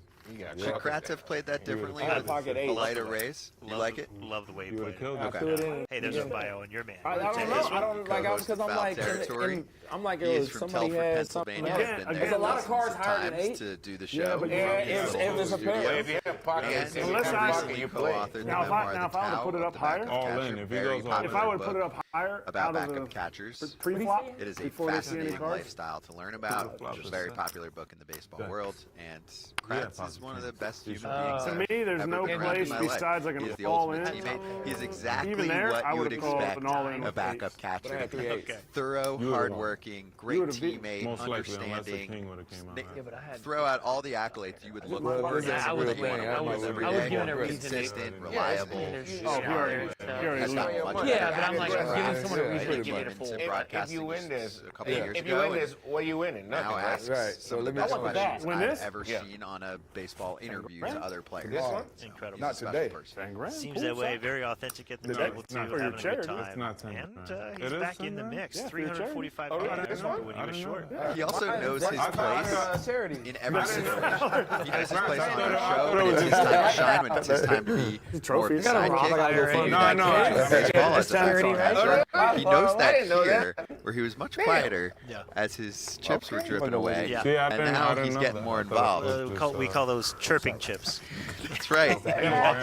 Should Kratz have played that differently I with pocket a 8. lighter raise? You like it? Love the way you You played would it. have killed him. Okay. Hey, there's a bio in your man. I don't know. I don't like because I'm Foul like territory. I'm like He is from somebody Telford, has something Pennsylvania. else. Has been There's there a lot of dozens cards higher than times 8. to do the Yeah, show. but if it's a pair. If you have pockets, And Unless I- recently co-authored the Now, if memoir, I The were to Tao put it of up the higher- Backup All in. Catcher, If he very goes all popular If I would book put it up higher about out of backup the catchers. pre-flop, It is a before they see any fascinating cards, lifestyle to learn about. It's a very popular book in the baseball world, and Kratz is one of the best human beings. to I've me, there's ever no been around in place my life. besides like He an is the all-in. ultimate teammate. He's exactly Even there, what I you would would've called expect an all-in a with backup eights. catcher to be. Okay. Thorough, You would've- hardworking, great would've beat- teammate, Most likely, unless the understanding. king would have came out. They- right? Yeah, but I had. Throw out all the accolades you would look Well, for. this is I a was real That you want thing. to I win was every I was day. given a reason. Consistent, Yeah, reliable. Oh, he already That's not knew. much Yeah, of but I'm like, an I'm giving accolade. someone a I reason to think give he it a went full. into If broadcasting you win just this, a couple years if you ago, win and this, what are you winning? Nothing. now Right? asks Right. some So of the let me best ask you questions Win I've this? ever Yeah. seen on a baseball interview to other players. This one? Incredible. He's Not a special today. person. 10 grand. Seems Cool, that way. son. Very authentic at the That's table too, not for your having a good charity. time. It's not 10 And grand. he's It is back 10 in the grand? mix. Yeah, for your charity. 345 Oh, grand I didn't know. when he was short. He also knows his I thought- place charity. in every single. He knows his place on I the thought show. it When was it's his just- time to shine. When it's his time to be more Trophy. of a You gotta rob, I gotta go sidekick. fund No, no. Baseball as a charity, baseball right? catcher. He knows I that didn't know here, where he was much quieter Yeah. as his chips were dripping away. Yeah. See, I And didn't now know he's that. getting more I thought it involved. was just, We call those chirping chips. That's right.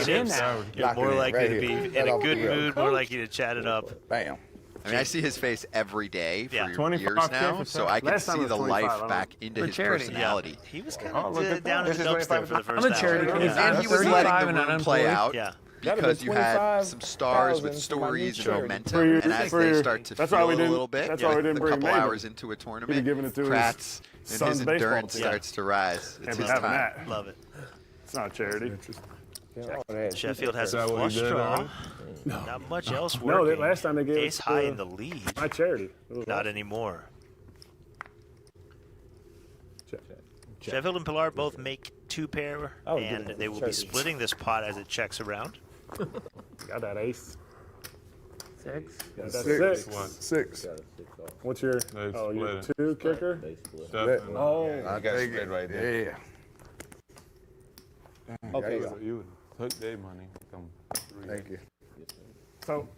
Chips. You're more likely to be in a good mood, more likely to chat it up. Bam. I mean, I see his face every day for 25K years now, for so I can Last time see it was the 25, life back into his personality. He was kind Oh, look of at down that. in the This is dumpster for the 25. first I'm a charity hour. case. And he was letting the room play out Yeah. because you had some stars with stories and momentum, and as they start to feel a little bit, that's why we didn't a bring couple Maven. hours into a He'd tournament, given it to his Kratz and son's his baseball endurance team. starts to rise. It's Can't be his having time. that. Love it. It's not charity. Sheffield has a that what flush he did, draw. man? Not much else No, working. last time they gave Ace high in the lead. my charity. It was Not awesome. anymore. Sheffield and Pilar both make 2 pair, and they will be splitting this pot as it checks around. Got that ace. 6. Got that Six. 6. What's your? Oh, your 2 kicker. Definitely. Oh, I got a spread right there. Yeah. okay. You took their money. Thank you. So,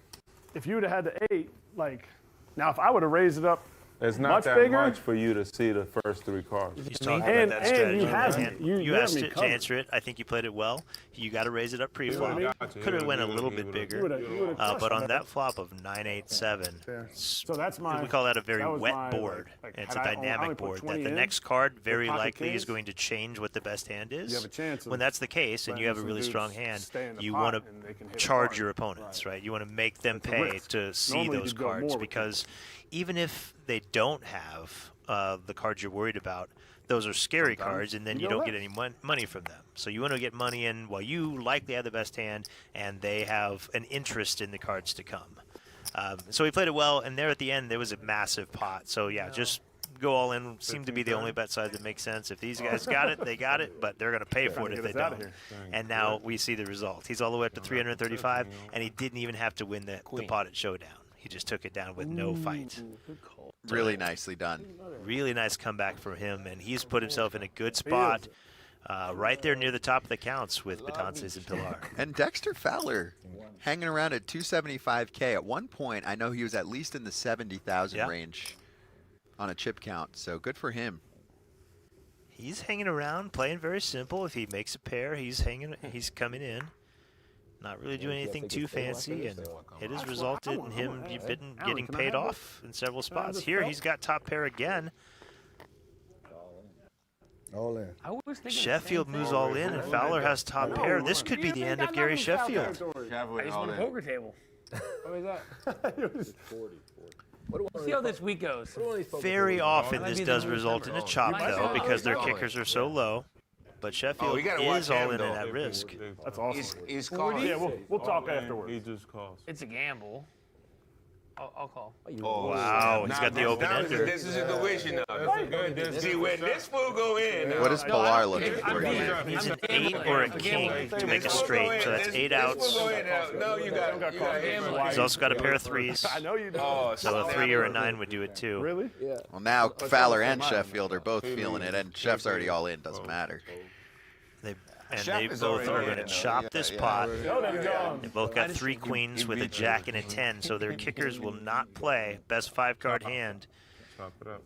if you would have had the 8, like, now if I would have raised it up, It's not much that bigger? much for you to see the first 3 cards. He's talking And- about that and strategy. you have- And you you have asked me it to covered. answer it. I think you played it well. You got to raise it up pre-flop. Gotcha. Could have went a You little would've- bit you would've- bigger. you would've crushed But on that. that flop of 9-8-7, so that's my. we call that a very that was wet my, board. like, It's a had I only dynamic put board 20 that the in, next card very pocket likely is kings, going to change what the best hand is. you have a chance of When that's the case and you have a letting really some strong dudes hand, stay in the you pot want and they can hit to it charge hard. your opponents, right? You want to make them It's a pay risk. to see Normally those you'd go cards more with because even if they don't have the cards you're worried about, those are scary cards, and then you don't get any money from them. So you want to get money in while you likely have the best hand, and they have an interest in the cards to come. So he played it well, and there at the end, there was a massive pot. So, yeah, just go all in. Seemed to be the only bet size that makes sense. If these guys got it, they got it, but they're going to pay for it if they don't. And now we see the result. He's all the way up to 335, and he didn't even have to win the pot at Showdown. He just took it down with no fight. Really nicely done. Really nice comeback for him, and he's put himself in a good spot right there near the top of the counts with Betances and Pilar. And Dexter Fowler hanging around at 275K. At one point, I know he was at least in the 70,000 range on a chip count, so good for him. He's hanging around, playing very simple. If he makes a pair, he's coming in. Not really doing anything too fancy, and it has resulted in him getting paid off in several spots. Here, he's got top pair again. All in. Sheffield moves all in, and Fowler has top pair. This could be the end of Gary Sheffield. I just won a poker table. What was that? See how this week goes. Very often, this does result in a chop, though, because their kickers are so low. But Sheffield is all in at risk. That's awesome. He's calling. Yeah, we'll talk afterwards. He just calls. It's a gamble. I'll call. Wow, he's got the open ender. This is intuition now. See, when this fool go in. What is Pilar looking for? He's an 8 or a king to make a straight, so that's 8 outs. No, you got He's also got a pair of 3s. I know you do. So a 3 or a 9 would do it too. Really? Yeah. Well, now Fowler and Sheffield are both feeling it, and Chef's already all in. Doesn't matter. They both are going to chop this pot. They both got 3 queens with a jack and a 10, so their kickers will not play. Best 5-card hand. Chop it up.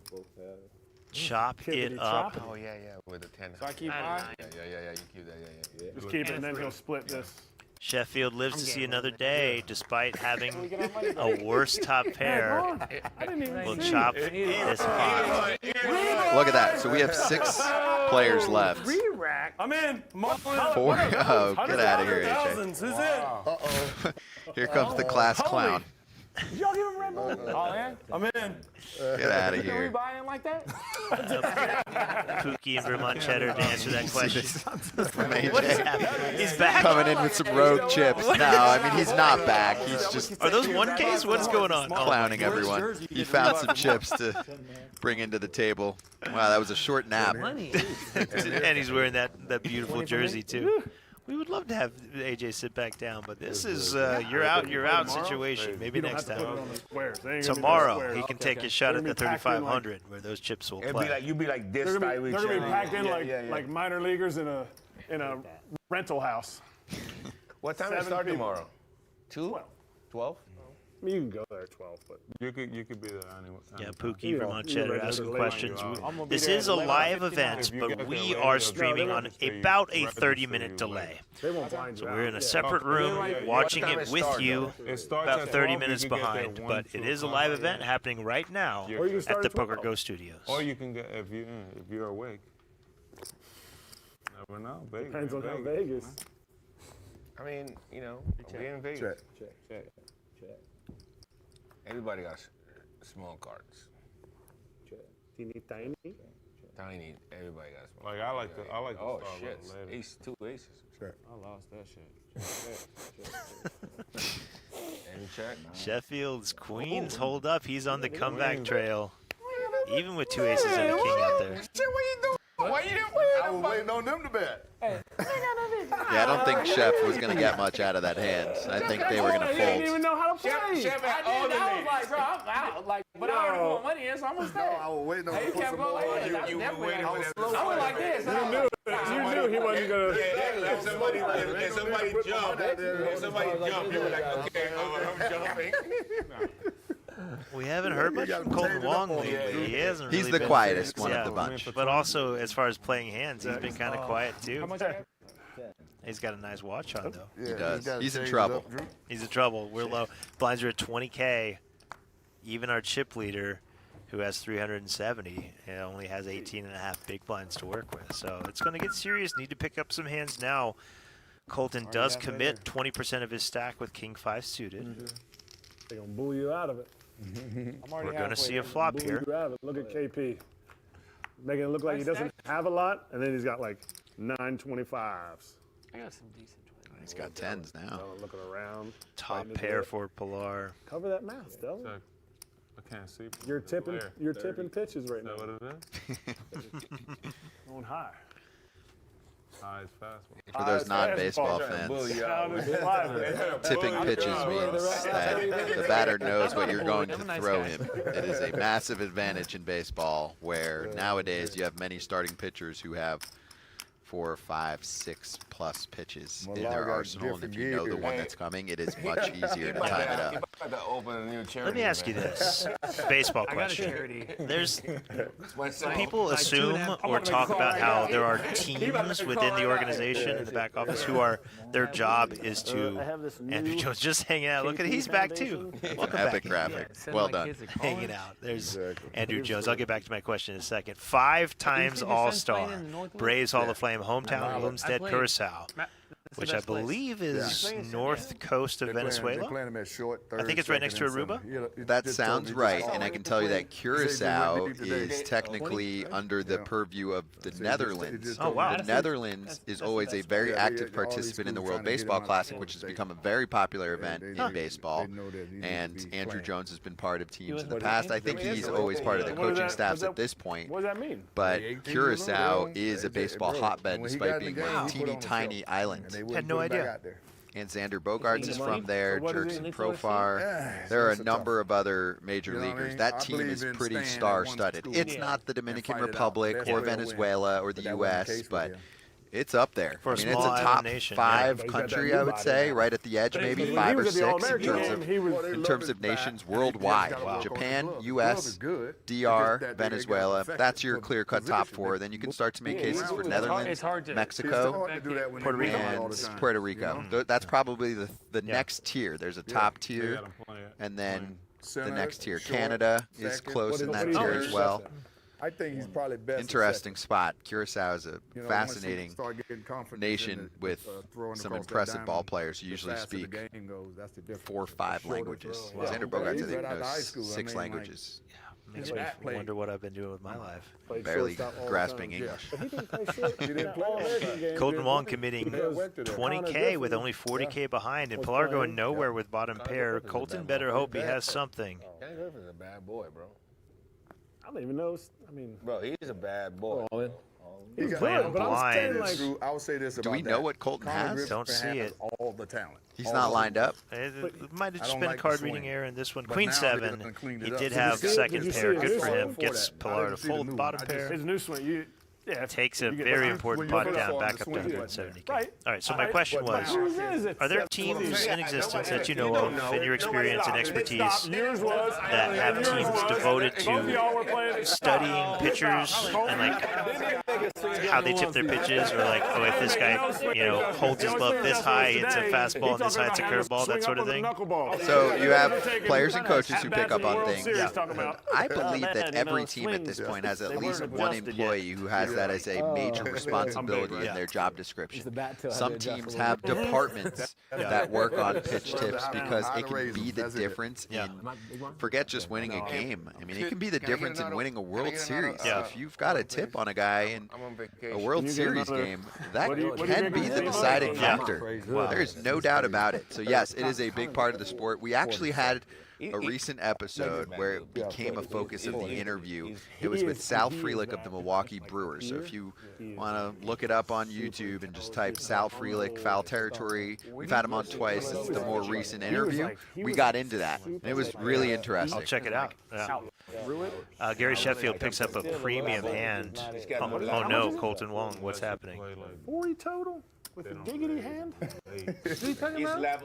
Chop it up. Oh, yeah, with a 10. So I keep mine? Yeah, you keep that, yeah. Just keep it, and then he'll split this. Sheffield lives to see another day, despite having a worse top pair. We'll chop this pot. Look at that. So we have 6 players left. I'm in. 4. Oh, get out of here, AJ. Who's in? Here comes the class clown. Did y'all give him Red Bull? All in? I'm in. Get out of Can we here. buy in like that? Pookie and Vermont Cheddar to answer that question. From What is AJ. happening? He's back. Coming in with some rogue chips. No, I mean, he's not back. He's just Are those 1Ks? What's going on? clowning everyone. He found some chips to bring into the table. Wow, that was a short nap. And he's wearing that beautiful jersey too. We would love to have AJ sit back down, but this is you're out situation. Maybe next time. Tomorrow he can take his shot at the 3,500 where those chips will play. You'd be like this They're style gonna be packed in like minor leaguers in a rental house. What time is it start tomorrow? 2? 12? I mean, you can go there at 12, but you could be there anyway. Yeah, Pookie Vermont Cheddar asking questions. This is a live event, but we are streaming on about a 30-minute delay. they won't blind you So out. we're in a separate room watching it with you, about 30 minutes behind. But it is a live event happening right now at the Poker Go Studios. Or you can get if you're awake. Never know. Vegas. Depends on how Vegas. I mean, we in Vegas. Check. Everybody got small cards. Teeny tiny. Tiny. Everybody got small. Like I like to Oh start a shit! little later. Ace, 2 aces. Check. I lost that shit. Any check? Sheffield's Queens hold up. He's on the comeback trail. Even with 2 aces and a king out there. Shit, what you doing? Why you doing? I was waiting on them to bet. Yeah, I don't think Chef was going to get much out of that hand. I think they were going to He didn't fold. even know how to play. Chef had I all did. the I was like, bro, I'm out. Like, but I already put money in, so I'm gonna stay. I was waiting on Hey, them you to put can't some go more. like that. You That's were definitely waiting not- for I went like this. You knew he wasn't gonna. If somebody jump, you were like, okay, I'm jumping. We haven't heard much from Colton Wong lately. He hasn't really He's the been- quietest one yeah, of the bunch. But also, as far as playing hands, he's been kind of quiet How too. much I have? He's got a nice watch on though. Yeah, He does. gotta He's in change it trouble. up, Drew. He's in trouble. We're low. Blinds are at 20K. Even our chip leader, who has 370, only has 18.5 big blinds to work with. So it's going to get serious. Need to pick up some hands now. Colton does commit 20% of his stack with King 5 suited. They're gonna bully you out of it. We're going to see a flop Bully here. you out of it. Look at KP, making it look like he doesn't have a lot, and then he's got like 925s. I got some decent 20. He's got 10s now. Looking around. Top fighting to pair do it. for Pilar. Cover that mouth, Delvin. Check. I can't see. You're tipping pitches right Is now. that what it is? Going high. High is fastball. For those non-baseball fans, tipping pitches means that the batter knows what you're going to throw him. It is a massive advantage in baseball where nowadays you have many starting pitchers who have 4, 5, 6 plus pitches in their arsenal, and if you know the one that's coming, it is much easier to time it up. Let me ask you this baseball question. There's people assume or talk about how there are teams within the organization in the back office who are their job is to. Andrew Jones just hanging out. Look at he's back too. Welcome Epic back. graphic. Well done. Hanging out. There's Andrew Jones. I'll get back to my question in a second. 5 times All-Star, Braves Hall of Fame, hometown Homestead, Curacao, which I believe is north coast of Venezuela. I think it's right next to Aruba. That sounds right, and I can tell you that Curacao is technically under the purview of the Netherlands. Oh, wow. The Netherlands is always a very active participant in the World Baseball Classic, which has become a very popular event in baseball, and Andrew Jones has been part of teams in the past. I think he's always part of the coaching staffs at this point. What does that mean? But Curacao is a baseball hotbed despite being a teeny tiny island. Had no idea. And Xander Bogaerts is from there, Jerkson Profar. There are a number of other major leaguers. That team is pretty star-studded. It's not the Dominican Republic or Venezuela or the U.S., but it's up there. For a I mean, small it's a top island nation, 5 country, I would say, right at the edge, maybe 5 or 6 in terms of nations worldwide. Japan, U.S., DR, Venezuela. That's your clear-cut top 4. Then you can start to make cases for Netherlands, Mexico, and Puerto Rico. That's probably the next tier. There's a top tier, and then the next tier. Canada is close in that tier as well. I think he's probably best. Interesting spot. Curacao is a fascinating nation with some impressive ball players who usually speak 4 or 5 languages. Xander Bogaerts, I think, knows 6 languages. Makes me wonder what I've been doing with my life. Barely grasping English. Colton Wong committing 20K with only 40K behind, and Pilar going nowhere with bottom pair. Colton better hope he has something. Danny Griffin's a bad boy, bro. I don't even know. I mean, bro, he's a bad boy. He's playing blind. I would say this about Do we know what Colton has? Don't see it. All the talent. He's not lined up. It might have just been like card the reading swing. error in this one. But Queen now 7. they're gonna clean it He up. did Did have you see- second did you see pair. his Good new for one him. before Gets that? I Pilar to didn't see the fold new bottom one. pair. his new swing. takes a very important pot down back up to 170K. All right, so my question was, are there teams in existence that you know of, in your experience and expertise, that have teams devoted to studying pitchers and like how they tip their pitches, or like, oh, if this guy, holds his glove this high, it's a fastball, and this high, it's a curveball, that sort of thing? So you have players and coaches who pick up on things. I believe that every team at this point has at least one employee who has that as a major responsibility in their job description. Some teams have departments that work on pitch tips because it can be the difference in, forget just winning a game. I mean, it can be the difference in winning a World Series. If you've got a tip on a guy in a World Series game, that can be the deciding factor. There's no doubt about it. So yes, it is a big part of the sport. We actually had a recent episode where it became a focus of the interview. It was with Sal Frelick of the Milwaukee Brewers. So if you want to look it up on YouTube and just type Sal Frelick, Foul Territory, we've had him on twice. It's the more recent interview. We got into that. It was really interesting. I'll check it out. Gary Sheffield picks up a premium hand. Oh no, Colton Wong, what's happening? 40 total? With a diggity hand?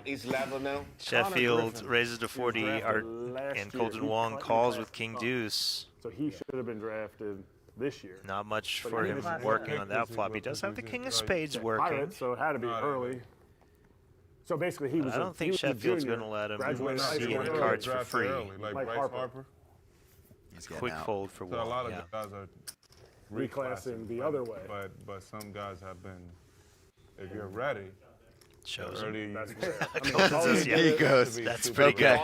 He's level now. Sheffield raises to 40, and Colton Wong calls with King Deuce. So he should have been drafted this year. Not much for him working on that flop. He does have the King of Spades working. So it had to be early. So basically, he was. I don't think Sheffield's going to let him see any cards for free. Like Harper. Quick fold for Wong. So a lot of guys are reclassing the other way. But some guys have been. If you're ready, shows early. He goes. That's pretty good.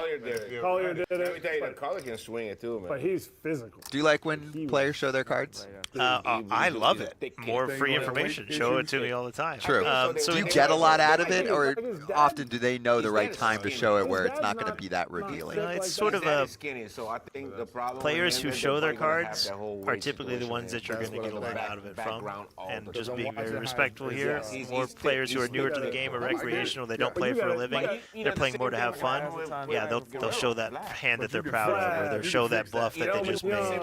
Collier did Let me tell you, it. Collier can swing it too, man. But he's physical. Do you like when players show their cards? I love it. More free information. Show it to me all the time. True. Do you get a lot out of it, or often do they know the right time to show it where it's not going to be that revealing? It's sort of a So I think the problem players who show their cards are typically the ones that you're going to get a lot out of it from. And just being very respectful here, more players who are newer to the game or recreational, they don't play for a living, they're playing more to have fun. Yeah, they'll show that hand that they're proud of, or they'll show that bluff that they just made.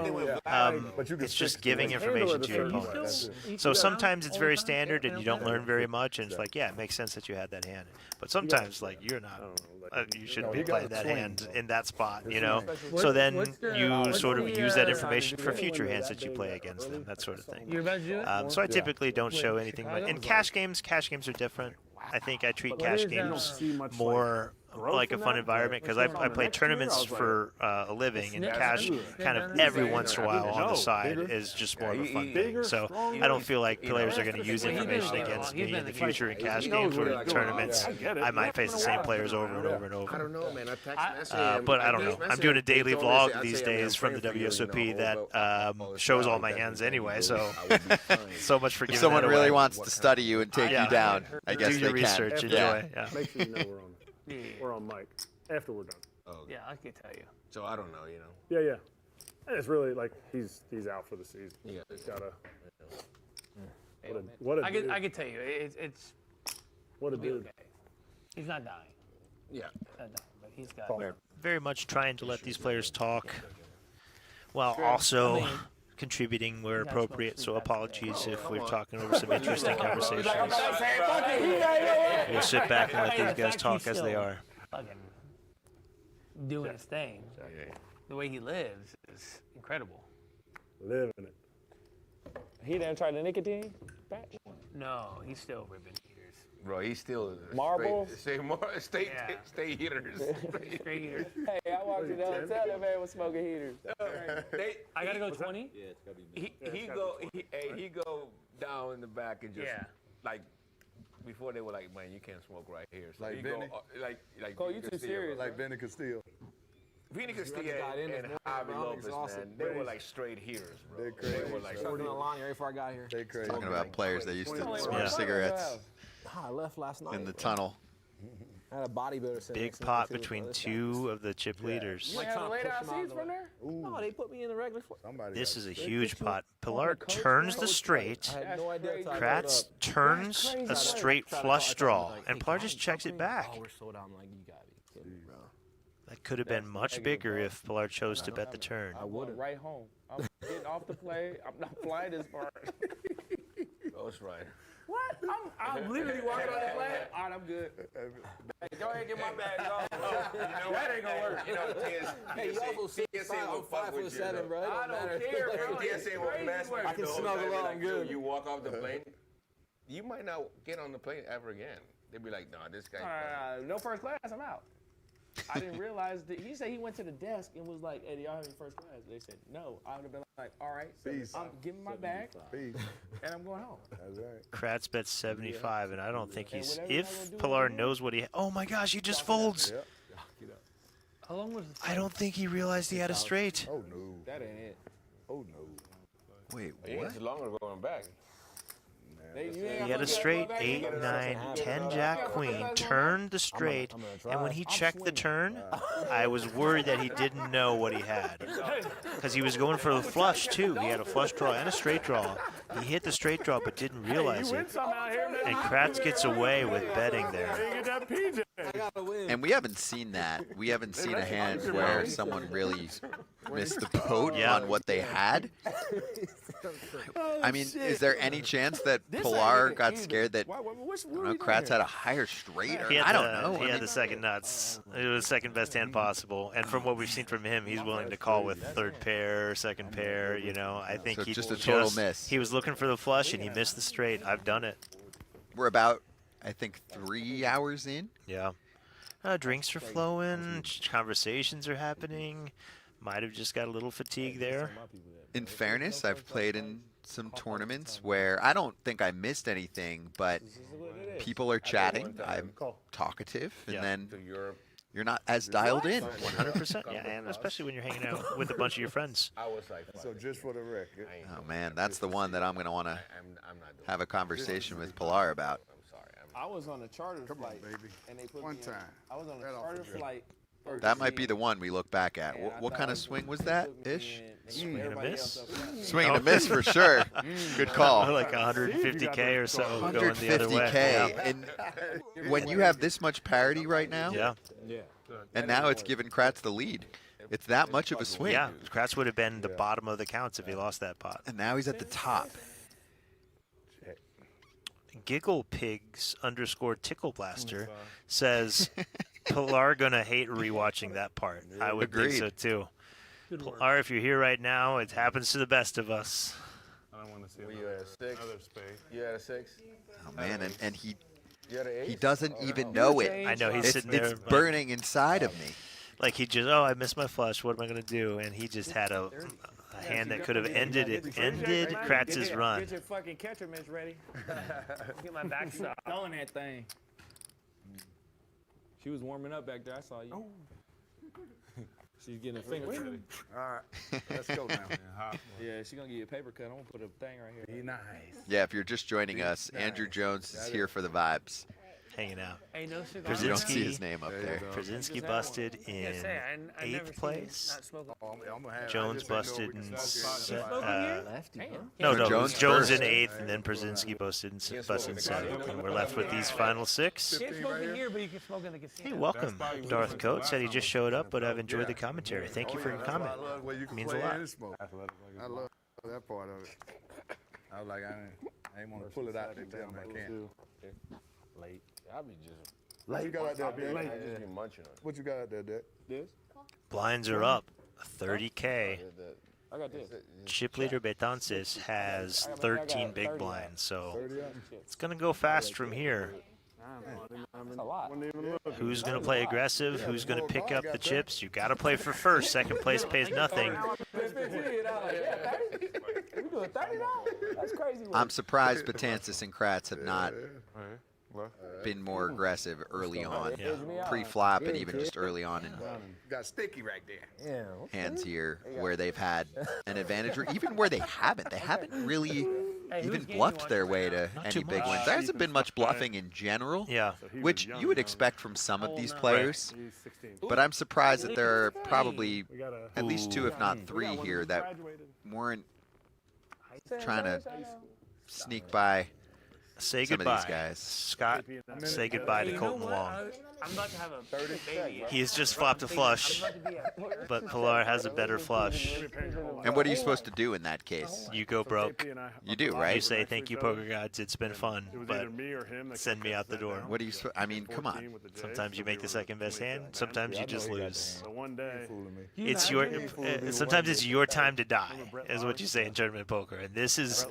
It's just giving information to your opponents. So sometimes it's very standard and you don't learn very much, and it's like, yeah, it makes sense that you had that hand. But sometimes, like, you're not, you shouldn't be playing that hand in that spot, So then you sort of use that information for future hands that you play against them, that sort of thing. So I typically don't show anything. In cash games are different. I think I treat cash games more like a fun environment because I play tournaments for a living, and cash kind of every once in a while on the side is just more of a fun thing. So I don't feel like players are going to use information against me in the future in cash games or in tournaments. I might face the same players over and over and over. I don't know, man. But I don't know. I'm doing a daily vlog these days from the WSOP that shows all my hands anyway. So much for giving If someone that really away. wants to study you and take you down, I guess do your they research. can. Enjoy. Make sure you know we're on mic after we're done. Yeah, I can tell you. So I don't know, Yeah. And it's really like he's out for the season. Yeah. He's gotta. What a dude. I can tell you, it's. What a dude. Okay. He's not dying. Yeah. He's not dying, but he's got. We're very much trying to let these players talk while also contributing where appropriate, so apologies if we're talking over some interesting conversations. We'll sit back and let these guys talk as they are. Doing his thing. The way he lives is incredible. Living it. He didn't try the nicotine patch? No, he's still ripping heaters. Bro, he's still Marble? Stay heaters. Straight heaters. Hey, I walked in the hotel, that man was smoking heaters. I gotta go 20? Yeah, it's gotta be. He go down in the back and just like before they were like, man, you can't smoke right here. So Like he Benny? go like Cole, you too serious. Like Benny Castillo. Vinny Castillo and Javi Lopez, man, they were like straight heaters, bro. They're crazy. They were like Stuck in the line right before I got here. They crazy. Talking about players that used to smoke cigarettes I left last night. in the tunnel. I had a bodybuilder sitting Big next to me, pot too, between so two of the chip leaders. Like trying to push him out of the way. No, they put me in the regular. This is a huge pot. Pilar turns the straight. I had no idea. until I Kratz pulled up. turns a straight flush draw, and Pilar just checks it back. Oh, we're sold out. I'm like, you got it. That could have been much bigger if Pilar chose to bet the turn. I would right home. I'm getting off the plane. I'm not flying this far. Ghost Rider. What? I'm literally walking on the plane. All right, I'm good. Hey, go ahead and get my bags off. That ain't gonna work. You know, Hey, you also I'm 5'7", bro. I don't care, bro. TSA will mess with you. I can snuggle up. I'm good. You walk off the plane, you might not get on the plane ever again. They'll be like, nah, this guy. No first class, I'm out. I didn't realize that he said he went to the desk and was like, hey, do y'all have any first class? They said no. I would have been like, all right, I'm giving my bag and I'm going home. That's right. Kratz bet 75, and I don't think he's. If Pilar knows what he. Oh my gosh, he just folds. How long was the I don't think he realized he had a straight. Oh no. That ain't it. Oh no. Wait, It what? takes longer going back. He had a straight 8, 9, 10 jack queen, turned the straight, and when he checked the turn, I was worried that he didn't know what he had. Because he was going for the flush, too. He had a flush draw and a straight draw. He hit the straight draw but didn't realize it. And Kratz gets away with betting there. And we haven't seen that. We haven't seen a hand where someone really missed the boat on what they had. I mean, is there any chance that Pilar got scared that Kratz had a higher straight? Or, I don't know. He had the second nuts. It was the second best hand possible. And from what we've seen from him, he's willing to call with third pair, second pair. You know, I think So he just a total miss. He was looking for the flush and he missed the straight. I've done it. We're about, I think, 3 hours in. Yeah. Drinks are flowing. Conversations are happening. Might have just got a little fatigue there. In fairness, I've played in some tournaments where I don't think I missed anything, but people are chatting. I'm talkative, and then you're not as dialed in. 100%. Yeah, and especially when you're hanging out with a bunch of your friends. I was like, So just for the record. Oh man, that's the one that I'm gonna want to have a conversation with Pilar about. I was on a charter flight, baby. and they put One me in- time. I was on a Right off charter the rip. flight. That might be the one we look back at. What kind of swing was that, Ish? Swing and a miss? Swing and a miss for sure. Good call. Like 150K or so going the other way. 150K. And when you have this much parity right now, Yeah. and now it's given Kratz the lead. It's that much of a swing. Yeah, Kratz would have been the bottom of the counts if he lost that pot. And now he's at the top. Giggle Pigs _ Tickle Blaster says Pilar gonna hate rewatching that part. I would think so too. Pilar, if you're here right now, it happens to the best of us. I don't want to see you had a 6. another spade. You had a 6. Oh man, and he You had an 8. he doesn't even know it. I know he's sitting there. It's burning inside of me. Like he just, I missed my flush. What am I gonna do? And he just had a hand that could have ended Kratz's run. Get your fucking catcher mitts ready. Get my backstop. Throwing that thing. She was warming up back there. I saw you. She's getting a finger ready. All right. Let's go now. Yeah, she's gonna give you a paper cut. I'm gonna put a thing right here. Be nice. Yeah, if you're just joining us, Andrew Jones is here for the vibes. Hanging out. Hey, no cigar. You don't see his name up there. Brzezinski busted in 8th place. Jones busted in Jones in 8th, and then Brzezinski busted in 7th. And we're left with these final 6. Can't smoke in here, but you can smoke in the casino. Hey, welcome. Darth Coates said he just showed up, but I've enjoyed the commentary. Thank you for your comment. It means a lot. I love that part of it. I was like, I ain't want to pull it out and tell him I can't. Late. I'll be just. What you got out there, Dick? I just be munching on it. What you got out there, Dick? This? Blinds are up. 30K. I got this. Chip leader Betances has 13 big blinds, so it's going to go fast from here. That's a lot. Who's going to play aggressive? Who's going to pick up the chips? You got to play for first. Second place pays nothing. We doing $30? That's crazy. I'm surprised Betances and Kratz have not been more aggressive early on, pre-flop, and even just early on in Got sticky right there. hands here where they've had an advantage, or even where they haven't. They haven't really even bluffed their way to any big wins. There hasn't been much bluffing in general, which you would expect from some of these players. But I'm surprised that there are probably at least 2, if not 3 here that weren't trying to sneak by Say some goodbye. of these guys. Scott, say goodbye to Colton Wong. I'm about to have a baby. He has just flopped a flush, but Pilar has a better flush. And what are you supposed to do in that case? You go broke. You do, right? You say, thank you, poker gods. It's been fun, but send me out the door. What do you? I mean, come on. Sometimes you make the second best hand. Sometimes you just lose. One day. It's your. Sometimes it's your time to die, is what you say in tournament poker. And this is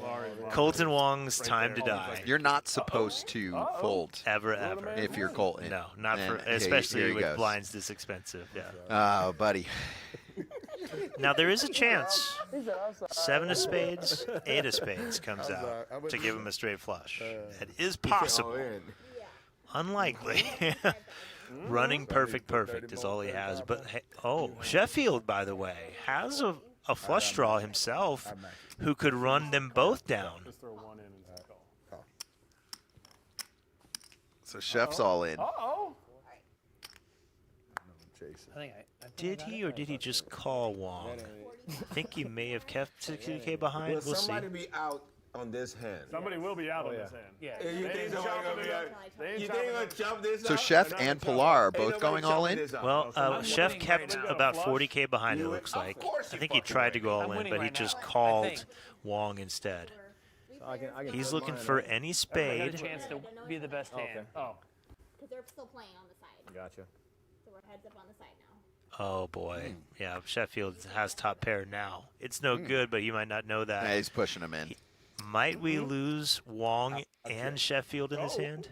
Colton Wong's time to die. You're not supposed to fold ever. If you're Colton. No, not for, especially here with goes. blinds this expensive. Yeah. Oh, buddy. Now there is a chance. 7 of spades, 8 of spades comes out to give him a straight flush. It is possible. Unlikely. Running perfect is all he has. But hey, Sheffield, by the way, has a flush draw himself who could run them both down. So Chef's all in. Did he or did he just call Wong? I think he may have kept 60K behind. Will We'll see. somebody be out on this hand? Somebody will be out on this hand. Yeah. You think somebody gonna be out? You think you're gonna chop this So up? Chef and Pilar are both going all in? Well, Chef kept about 40K behind, it looks like. I think he tried to go all in, but he just called Wong instead. He's looking for any I had a spade. chance to be the best hand. Oh. Because they're still playing on the side. Gotcha. So we're heads up on the side now. Oh, boy. Yeah, Sheffield has top pair now. It's no good, but you might not know that. Yeah, he's pushing him in. Might we lose Wong and Sheffield in this hand?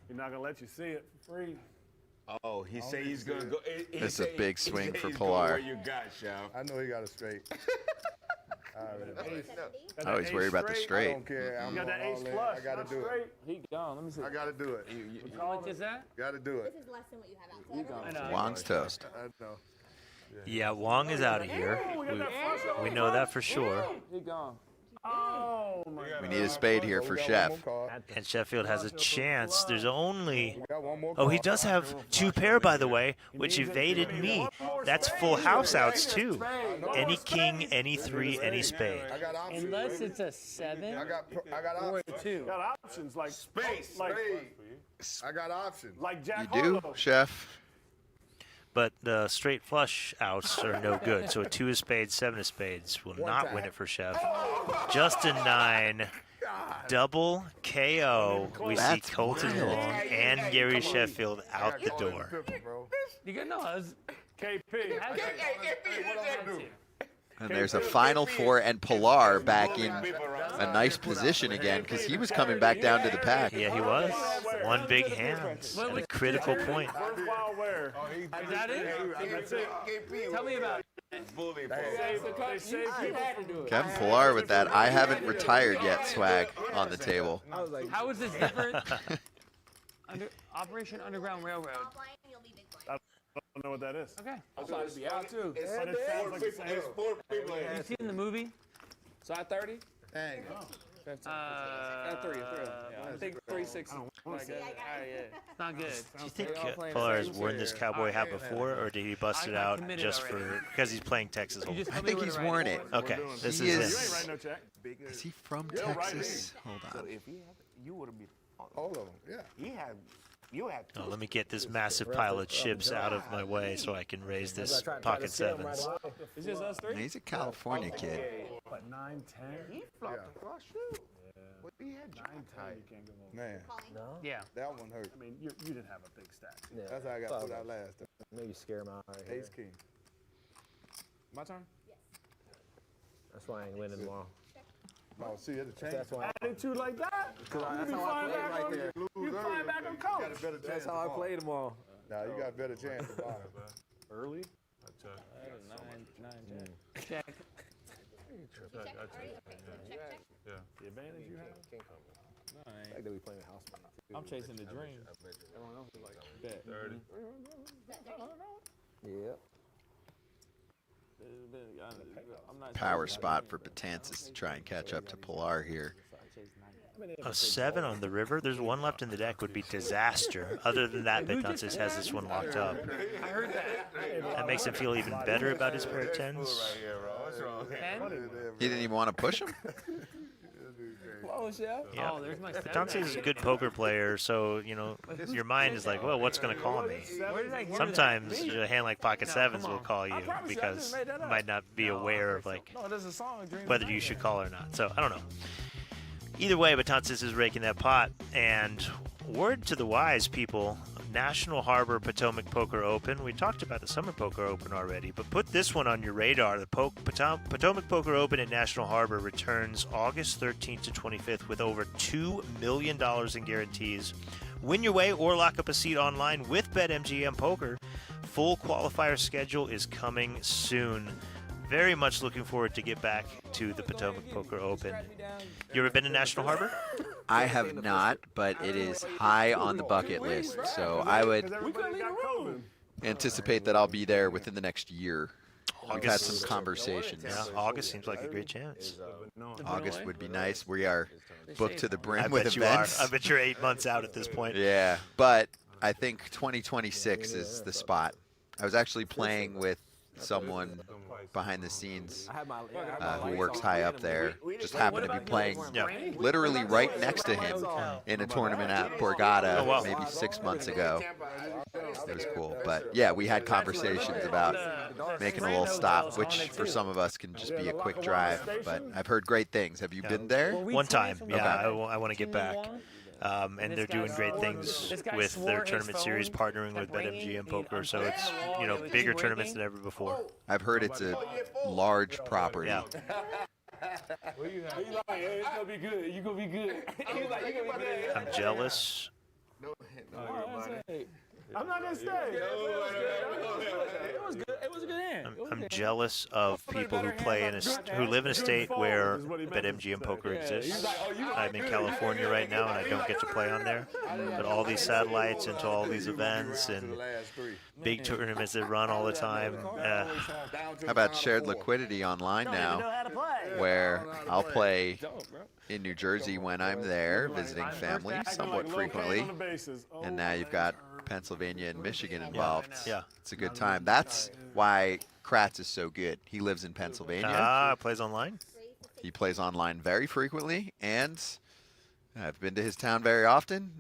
He's not going to let you see it for free. Oh, he say he's gonna go. This is a big swing for Pilar. Pilar. Where you got, Chef? I know he got it straight. Oh, he's worried about the I straight. don't care. I'm You got that all ace in. flush. I gotta not do straight. it. He gone. Let me see. I gotta do it. How much is that? Gotta do it. This is less than what you have out. So I know. Wong's toast. I know. Yeah, Wong is out of here. We know that for sure. He gone. Oh, my We need a spade here for Chef. And Sheffield has a chance. There's only... We got one more Oh, he card. does have 2 pair, by the way, which evaded me. That's full house outs, too. Any king, any 3, any spade. I got options. Unless it's a 7 I got or options. a 2. got options like Space. like I got options. like Jack You do, Harlow. Chef? But the straight flush outs are no good. So a 2 of spades, 7 of spades will not win it for Chef. Just a 9. Double KO. We see Colton Wong and Gary Sheffield out the door. You got no. KP. And there's a final 4 and Pilar back in a nice position again because he was coming back down to the pack. Yeah, he was. One big hand at a critical point. Worthwhile wear. Is that it? That's it. Tell me about it. They save people. Kevin Pilar with that I haven't retired yet swag on the table. How is this different? Operation Underground Railroad. I don't know what that is. Okay. I'm trying to be out too. But it sounds like the same. You seen the movie? Side 30? Dang. 15. And 3. I think 3-6. It's not good. Do you think Pilar has worn this cowboy hat before, or did he bust it out just for because he's playing Texas Hold'em? I think he's worn it. Okay, this He is is. him. Is he from Texas? Hold on. You would have been all of them. Yeah. You had Oh, let me get this massive pile of chips out of my way so I can raise this pocket 7s. It's just us 3? He's a California kid. What, 9, 10? He flopped the flush too. But he had 9, 10, you can't go over. Man. No? Yeah. That one hurt. I mean, you didn't have a big stack. Yeah. That's how I got put out last time. Maybe scare him out right here. Ace king. My turn? That's why I ain't winning tomorrow. No, see, it's a change. That's why Attitude like that? That's how I play right there. You flying back on coach. Got a better chance. That's how I play tomorrow. Nah, you got a better chance tomorrow. Early? Check. The advantage you have? Like that we playing house. I'm chasing the dream. Everyone else is like, bet. 30. Yep. Power spot for Betances to try and catch up to Pilar here. A 7 on the river. There's one left in the deck would be disaster. Other than that, Betances has this one locked up. I heard that. That makes him feel even better about his pair of 10s. He didn't even want to push him? on, Chef. Yeah. Oh, there's my seven. Betances is a good poker player, so your mind is like, well, what's going to call me? Where did I hear Sometimes that? a hand like pocket sevens come will on. call you I promise you, I because just made that you up. might not be aware of like No, there's a song. Dreams whether of you Nightmare. should call or not. So I don't know. Either way, Betances is raking that pot. And word to the wise people, National Harbor Potomac Poker Open. We talked about the Summer Poker Open already, but put this one on your radar. The Potomac Poker Open at National Harbor returns August 13th to 25th with over $2 million in guarantees. Win your way or lock up a seat online with BetMGM Poker. Full qualifier schedule is coming soon. Very much looking forward to get back to the Potomac Poker Open. You ever been to National Harbor? I have not, but it is high on the bucket list. So I would anticipate that I'll be there within the next year. We've had some conversations. Yeah, August seems like a great chance. August would be nice. We are booked to the brim I with bet events. you are. I bet you're 8 months out at this point. Yeah, but I think 2026 is the spot. I was actually playing with someone behind the scenes who works high up there. Just happened to be playing literally right next to him in a tournament at Borgata maybe 6 months ago. It was cool. But yeah, we had conversations about making a little stop, which for some of us can just be a quick drive. But I've heard great things. Have you been there? One time, yeah. Okay. I want to get back. And they're doing great things with their tournament series, partnering with BetMGM Poker. So it's bigger tournaments than ever before. I've heard it's a large property. Yeah. What you have? He's like, hey, it's gonna be good. You gonna be good. He's like, you gonna be good. I'm jealous. I'm not gonna stay. It was good. It was a good hand. I'm jealous of people who who live in a state where BetMGM Poker exists. I'm in California right now, and I don't get to play on there. But all these satellites into all these events and big tournaments that run all the time. How about shared liquidity online now, where I'll play in New Jersey when I'm there visiting family somewhat frequently, and now you've got Pennsylvania and Michigan involved. Yeah. It's a good time. That's why Kratz is so good. He lives in Pennsylvania. Plays online. He plays online very frequently, and I've been to his town very often.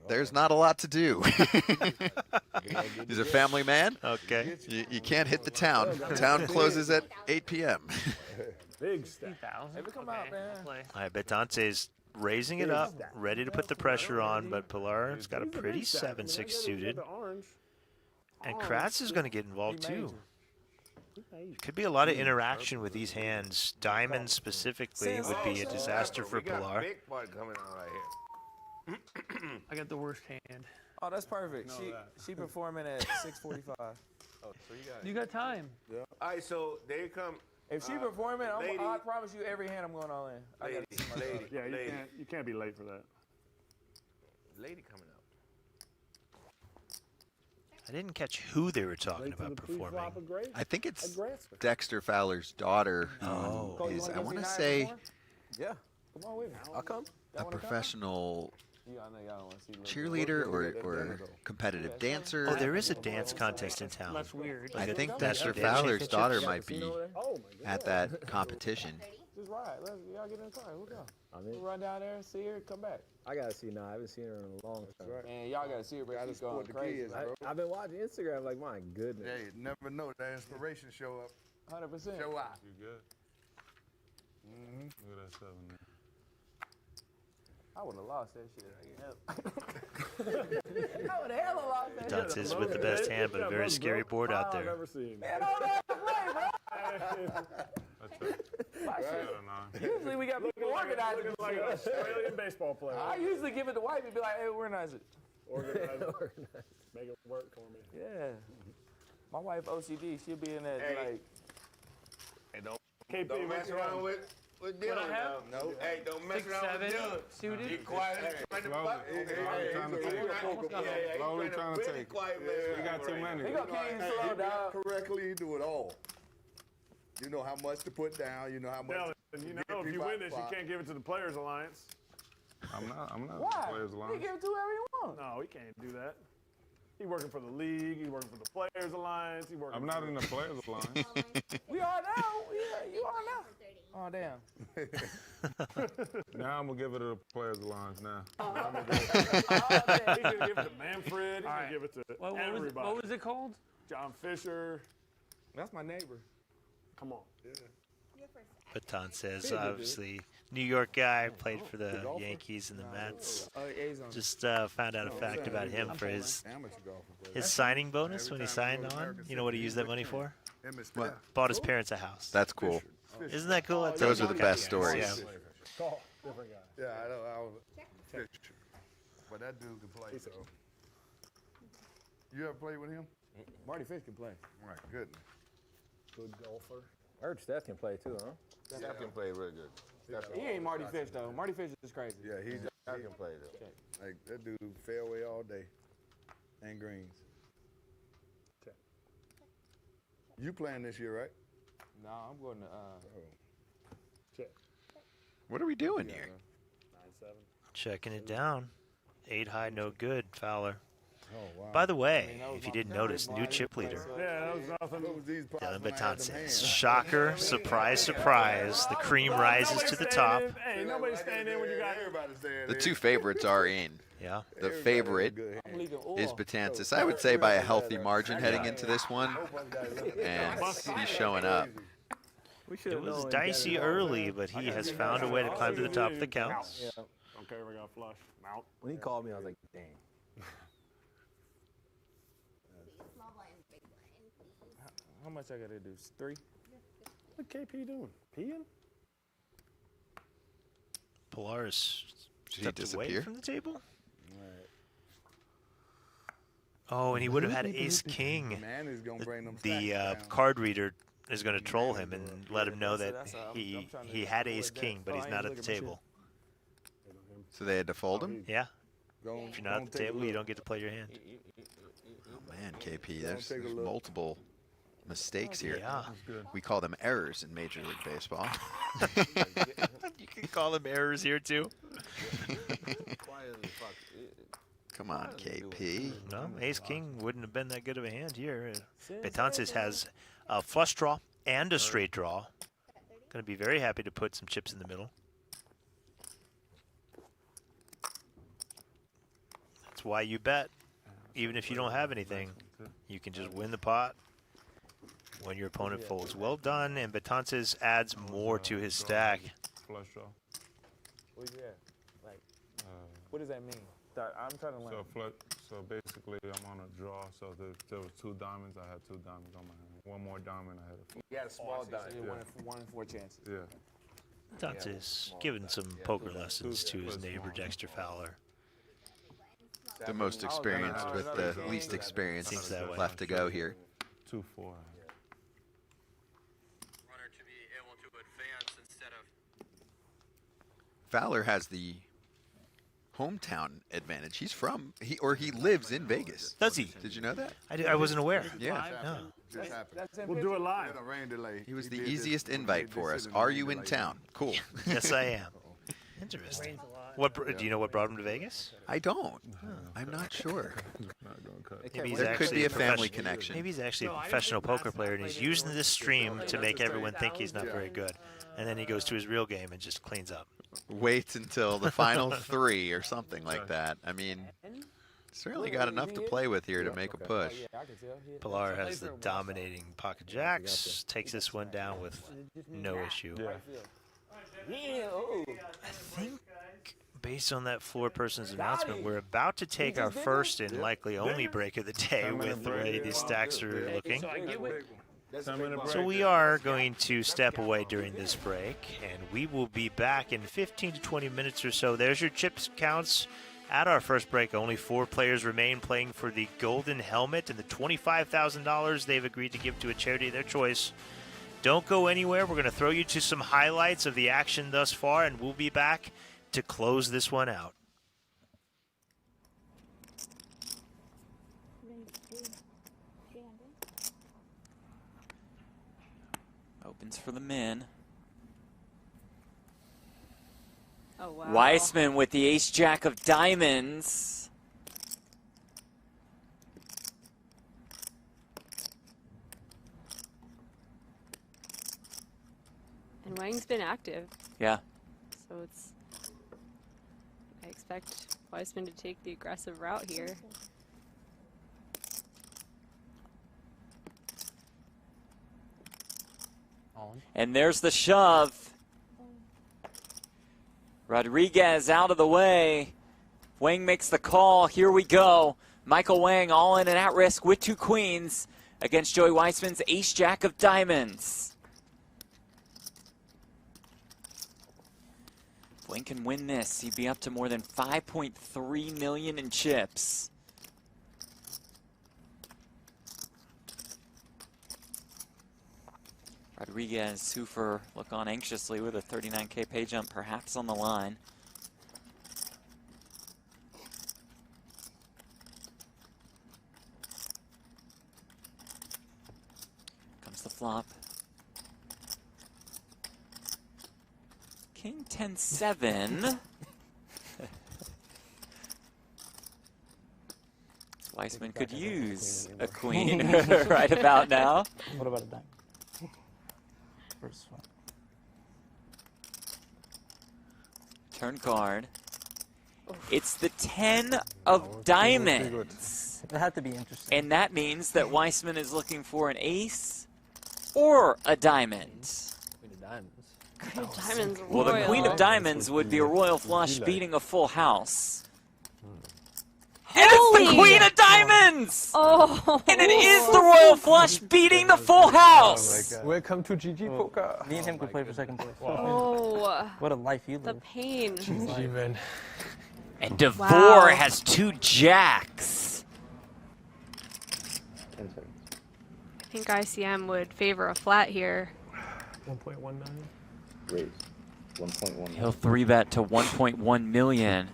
There's not a lot to do. He's a family man. Okay. You can't hit the town. The town closes at 8 p.m. Big stack. Come out, man. I bet Dante's raising it up, ready to put the pressure on, but Pilar's got a pretty 7-6 suited. And Kratz is going to get involved too. Could be a lot of interaction with these hands. Diamond specifically would be a disaster for Pilar. I got the worst hand. Oh, that's perfect. She performing at 6:45. Oh, so You got time. Yeah. All right, so there you come. If she performing, I promise you every hand I'm going all in. I gotta see my lady. Yeah, you can't be late for that. Lady coming up. I didn't catch who they were talking about performing. I think it's Dexter Fowler's daughter who is, I want to say, Yeah, come on with me. I'll come. a professional cheerleader or competitive dancer. Oh, there is a dance contest in town. That's weird. I think Dexter Fowler's daughter might be at that competition. Just ride. Y'all get in the car. We'll go. We'll run down there, see her, come back. I gotta see now. I haven't seen her in a long time. Man, y'all gotta see her, but she's going crazy. I've been watching Instagram. Like, my goodness. Yeah, you never know that inspiration show up. 100%. Show up. You good? Mm-hmm. Look at that 7 there. I would have lost that shit. I would have hella lost that shit. Dutz is with the best hand, but a very scary board out there. Man, I don't have to play, bro. Usually we got people organizing this like shit. an Australian baseball player. I usually give it to White and be like, hey, organize it. Organize it. Make it work for me. Yeah. My wife OCD, she'll be in that like. Hey, don't KP, mess around with Dylan. No. Hey, don't mess around with Dylan. Suited. Be quiet. Slowly trying to take it. We got too many. He gonna keep you slow down. Correctly, you do it all. You know how much to put down. You know how much. Dylan, you know if you win this, you can't give it to the Players Alliance. I'm not Why? Players He Alliance. give it to whoever you want. No, he can't do that. He's working for the league. He's working for the Players Alliance. I'm not in the Players Alliance. We are now. Yeah, you are now. Oh, damn. Now I'm going to give it to the players' lounge now. He's going to give it to Manfred. He's going to give it to everybody. What was it called? John Fisher. That's my neighbor. Come on. Yeah. Baton says, obviously, New York guy, played for the Yankees and the Mets. Just found out a fact about him for his signing bonus when he signed on. You know what he used that money for? What? Bought his parents a house. That's cool. Isn't that cool? Those are the best stories. Yeah. Different guy. Yeah, I know. I was Fisher. But that dude can play, so. You ever played with him? Marty Fish can play. My goodness. Good golfer. I heard Steph can play too, huh? Steph can play really good. He ain't Marty Fish, though. Marty Fish is crazy. Yeah, he can play, though. Like, that dude fairway all day. And greens. Okay. You playing this year, right? No, I'm going to. Check. What are we doing here? 9-7. Checking it down. 8 high, no good, Fowler. Oh, wow. By the way, if you didn't notice, new chip leader. Yeah, that was nothing. Dylan Betances. Shocker, surprise, surprise. The cream rises to the top. Hey, nobody stand in when you got everybody standing. The two favorites are in. Yeah. The favorite is Betances. I would say by a healthy margin heading into this one. And he's showing up. It was dicey early, but he has found a way to climb to the top of the counts. Okay, we're going to flush. Out. When he called me, I was like, dang. How much I got to do? 3? What KP doing? Peeing? Polaris Did he stepped away disappear? from the table. Oh, and he would have had ace king. Man is gonna bring them The card reader is going to troll him and let him know that he had ace king, but he's not at the table. So they had to fold him? Yeah. If you're not at the table, you don't get to play your hand. Oh, man, KP, there's multiple mistakes here. Yeah. We call them errors in Major League Baseball. You can call them errors here, too. Come on, KP. No, ace king wouldn't have been that good of a hand here. Betances has a flush draw and a straight draw. Going to be very happy to put some chips in the middle. That's why you bet. Even if you don't have anything, you can just win the pot when your opponent folds. Well done, and Betances adds more to his stack. Flush draw. Where's you at? Like, what does that mean? I'm trying to learn. So basically, I'm on a draw. So there was 2 diamonds. I had 2 diamonds on my hand. One more diamond. I had a flush. You had a small diamond. Yeah. 1 in 4 chances. Yeah. Betances giving some poker lessons to his neighbor Dexter Fowler. The most experienced with the least experience Seems that way. left to go here. 2-4. Runner to be able to advance instead of. Fowler has the hometown advantage. He's from, he lives in Vegas. Does he? Did you know that? I wasn't aware. Yeah. No. We'll do it live. Rain delay. He was the easiest invite for us. Are you in town? Cool. Yes, I am. Interesting. What do you know what brought him to Vegas? I don't. I'm not sure. Maybe he's There could actually be a prof- family connection. Maybe he's actually a professional poker player, and he's using this stream to make everyone think he's not very good. And then he goes to his real game and just cleans up. Wait until the final 3 or something like that. I mean, certainly got enough to play with here to make a push. Pilar has the dominating pocket jacks, takes this one down with no issue. I think, based on that floor person's announcement, we're about to take our first and likely only break of the day with the way these stacks are looking. So we are going to step away during this break, and we will be back in 15 to 20 minutes or so. There's your chips counts at our first break. Only 4 players remain playing for the golden helmet and the $25,000 they've agreed to give to a charity of their choice. Don't go anywhere. We're going to throw you to some highlights of the action thus far, and we'll be back to close this one out. Opens for the men. Oh, wow. Weissman with the ace-jack of diamonds. And Wang's been active. Yeah. So it's. I expect Weissman to take the aggressive route here. And there's the shove. Rodriguez out of the way. Wang makes the call. Here we go. Michael Wang all in and at risk with 2 queens against Joey Weissman's ace-jack of diamonds. If Wang can win this, he'd be up to more than 5.3 million in chips. Rodriguez, Sufer look on anxiously with a 39K pay jump perhaps on the line. Comes the flop. King 10-7. Weissman could use a queen right about now. What about a dime? First one. Turn card. It's the 10 of diamonds. It had to be interesting. And that means that Weissman is looking for an ace or a diamond. Queen of diamonds. Queen of diamonds. Well, the queen of diamonds would be a royal flush beating a full house. And it's the queen of diamonds! Oh! And it is the royal flush beating the full house! Welcome to GG Poker. Me and him could play for second place. Oh. What a life you The live. pain. And DeVore Wow. has 2 jacks. I think ICM would favor a flat here. 1.1 million. Raise. 1.1. He'll 3-bet to 1.1 million.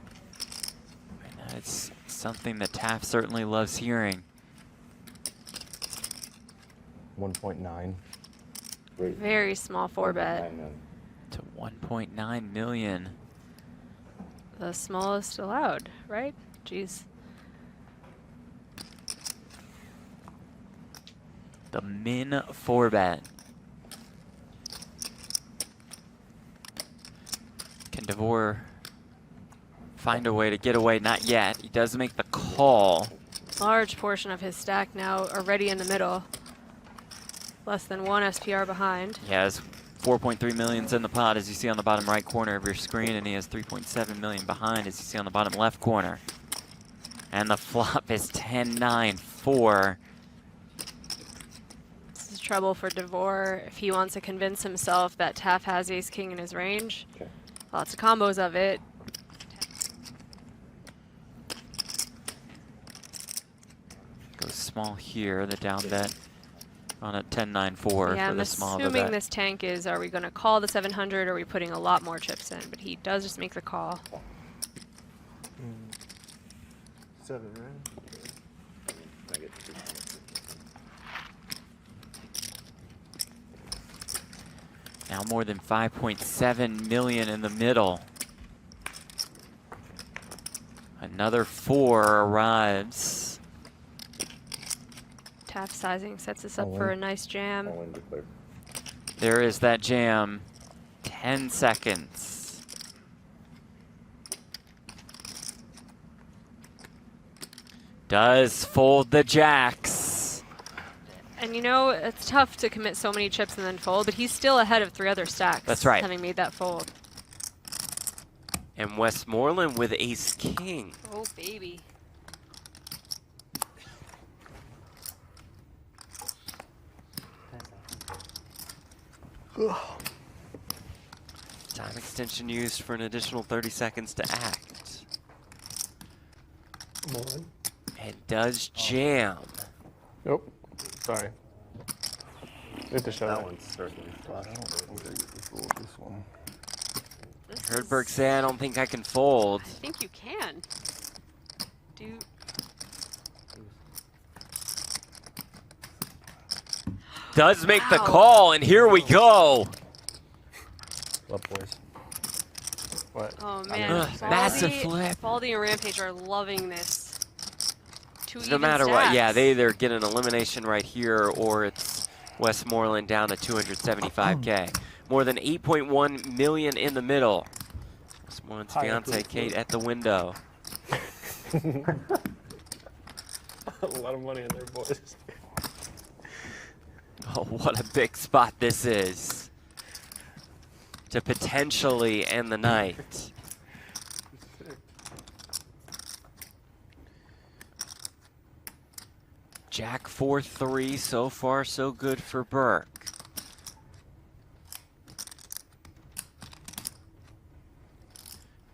It's something that Taft certainly loves hearing. 1.9. Very small 4-bet. To 1.9 million. The smallest allowed, right? Jeez. The min 4-bet. Can DeVore find a way to get away? Not yet. He does make the call. Large portion of his stack now already in the middle. Less than 1 SPR behind. He has 4.3 millions in the pot, as you see on the bottom right corner of your screen, and he has 3.7 million behind, as you see on the bottom left corner. And the flop is 10-9-4. This is trouble for DeVore if he wants to convince himself that Taft has ace-king in his range. Okay. Lots of combos of it. Goes small here, the down bet on a 10-9-4 for the small of the I'm assuming bet. this tank is, are we going to call the 700 or are we putting a lot more chips in? But he does just make the call. 7, right? Now more than 5.7 million in the middle. Another 4 arrives. Taft sizing sets us up for a nice jam. There is that jam. 10 seconds. Does fold the jacks. And you know, it's tough to commit so many chips and then fold, but he's still ahead of 3 other stacks. That's right. Having made that fold. And Westmoreland with ace-king. Oh, baby. Time extension used for an additional 30 seconds to act. And does jam. Nope. Sorry. Hit the shot. That one's certainly flush. This one. Herdberg say, I don't think I can fold. I think you can. Does make the call, and here we go. Love boys. What? Oh, man. Massive flip. Baldy and Rampage are loving this. No matter what, yeah, they either get an elimination right here or it's Westmoreland down to 275K. More than 8.1 million in the middle. Westmoreland's fiance Kate at the window. A lot of money in there, boys. Oh, what a big spot this is to potentially end the night. Jack 4-3, so far so good for Burke.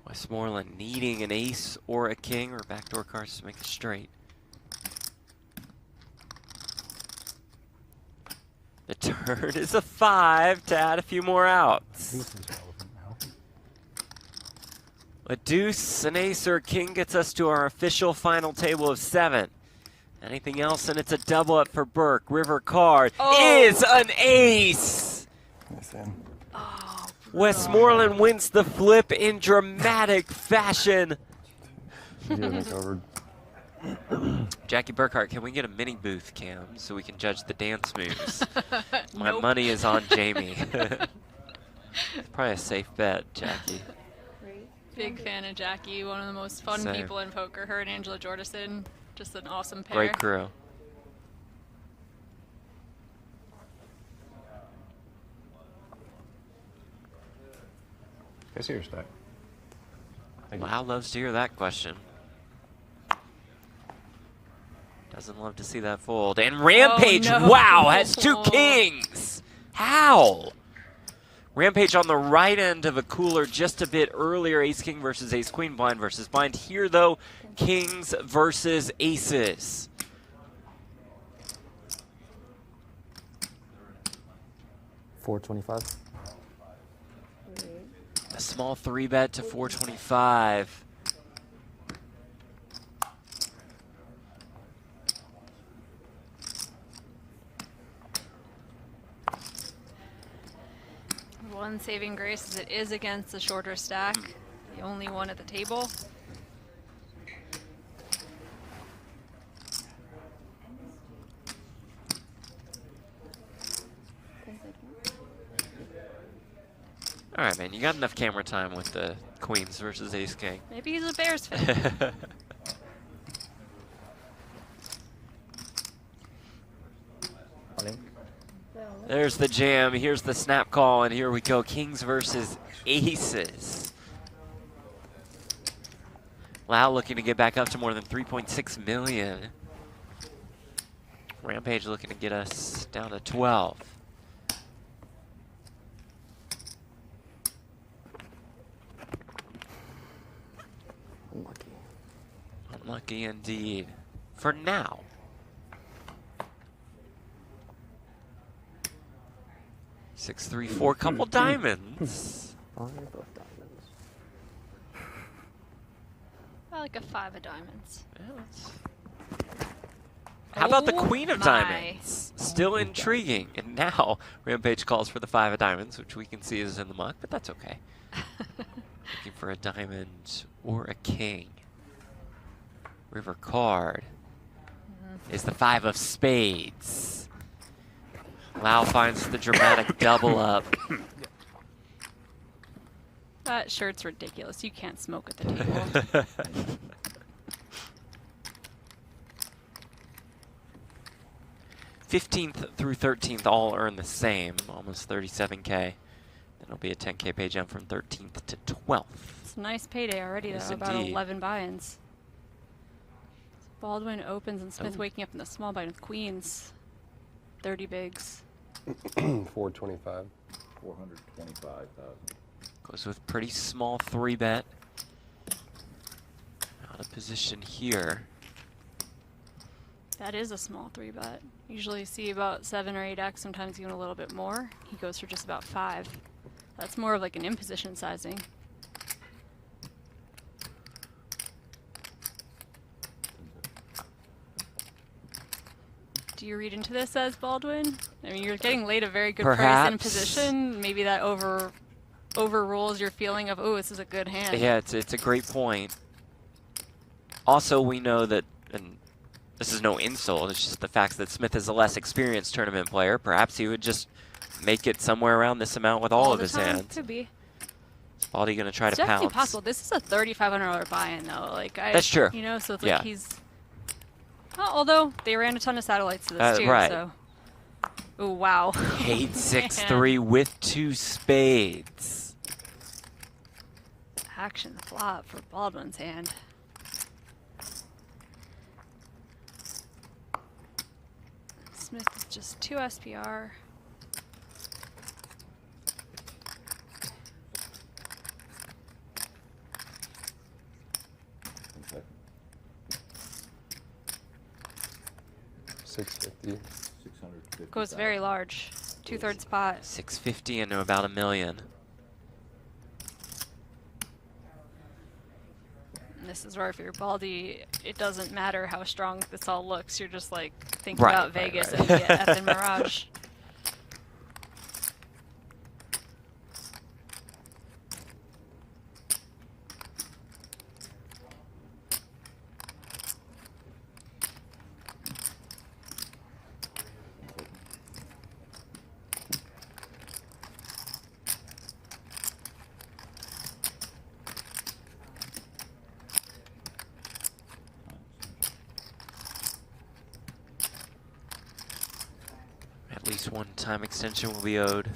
Westmoreland needing an ace or a king or backdoor cards to make it straight. The turn is a 5 to add a few more outs. A deuce, an ace, or a king gets us to our official final table of 7. Anything else, and it's a double up for Burke. River card is an ace! Westmoreland wins the flip in dramatic fashion. Jackie Burkhart, can we get a mini booth cam so we can judge the dance moves? My money is on Jamie. Probably a safe bet, Jackie. Big fan of Jackie, one of the most fun people in poker. Her and Angela Jordison, just an awesome pair. Great crew. I see your stack. Lau loves to hear that question. Doesn't love to see that fold. And Rampage, wow, has 2 kings. How? Rampage on the right end of a cooler just a bit earlier. Ace-king versus ace-queen, blind versus blind. Here, though, kings versus aces. $425. A small 3-bet to 425. One saving grace is it is against the shorter stack, the only one at the table. All right, man, you got enough camera time with the queens versus ace-king. Maybe he's a Bears fan. There's the jam, here's the snap call, and here we go. Kings versus aces. Lau looking to get back up to more than 3.6 million. Rampage looking to get us down to 12. Unlucky. Unlucky indeed. For now. Six, 3, 4, couple diamonds. I like a 5 of diamonds. How about the queen of diamonds? Still intriguing. And now Rampage calls for the 5 of diamonds, which we can see is in the muck, but that's okay. Looking for a diamond or a king. River card is the 5 of spades. Lau finds the dramatic double up. That shirt's ridiculous. You can't smoke at the table. 15th through 13th all earn the same, almost 37K. Then it'll be a 10K pay jump from 13th to 12th. It's a nice payday already, though. Yes, About indeed. 11 buy-ins. Baldwin opens and Smith waking up in the small blind with queens. 30 bigs. 425. 425,000. Goes with pretty small 3-bet. Out of position here. That is a small 3-bet. Usually you see about 7 or 8x, sometimes even a little bit more. He goes for just about 5. That's more of like an in-position sizing. Do you read into this as Baldwin? I mean, you're getting laid a very good price in position. Maybe that overrules your feeling of, oh, this is a good hand. Yeah, it's a great point. Also, we know that, and this is no insult, it's just the fact that Smith is a less experienced tournament player. Perhaps he would just make it somewhere around this amount with all of the his time. hands. Could be. Baldy going to try It's to definitely pounce. possible. This is a $3,500 buy-in though. Like That's true. You know, so it's Yeah. like he's. Oh, although they ran a ton of satellites to this too. Right. So. Oh wow. 8-6-3 with 2 spades. Action flop for Baldwin's hand. Smith with just 2 SPR. $650. Goes very large. 2/3 pot. 650 into about $1 million. And this is where if you're Baldy, it doesn't matter how strong this all looks. You're just like thinking Right, about right, Vegas right. and you get effing Mirage. At least one time extension will be owed.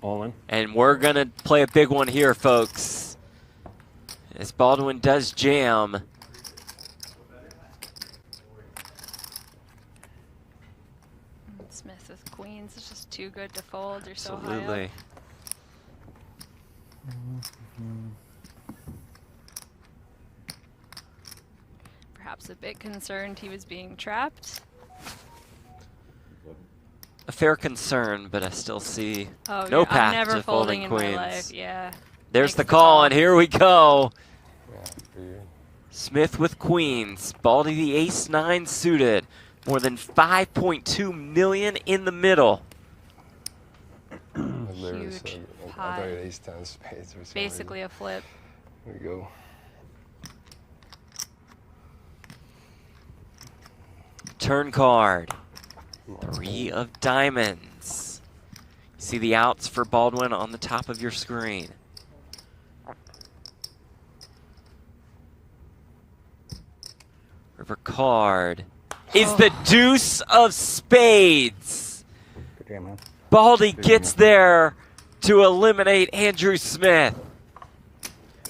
All in. And we're going to play a big one here, folks. As Baldwin does jam. Smith with queens is just too good to fold. You're so high Absolutely. up. Perhaps a bit concerned he was being trapped. A fair concern, but I still see Oh, no yeah, path I'm never to folding folding in queens. my life. Yeah. There's Makes the call, and here we go. Yeah, Smith with queens. Baldy the ace-9 suited. More than 5.2 million in the middle. I literally Huge said, I pot. thought you had ace-10 spades or something. Basically a flip. There we go. Turn card. 3 of diamonds. You see the outs for Baldwin on the top of your screen. River card is the deuce of spades. Good game, man. Baldy gets there to eliminate Andrew Smith.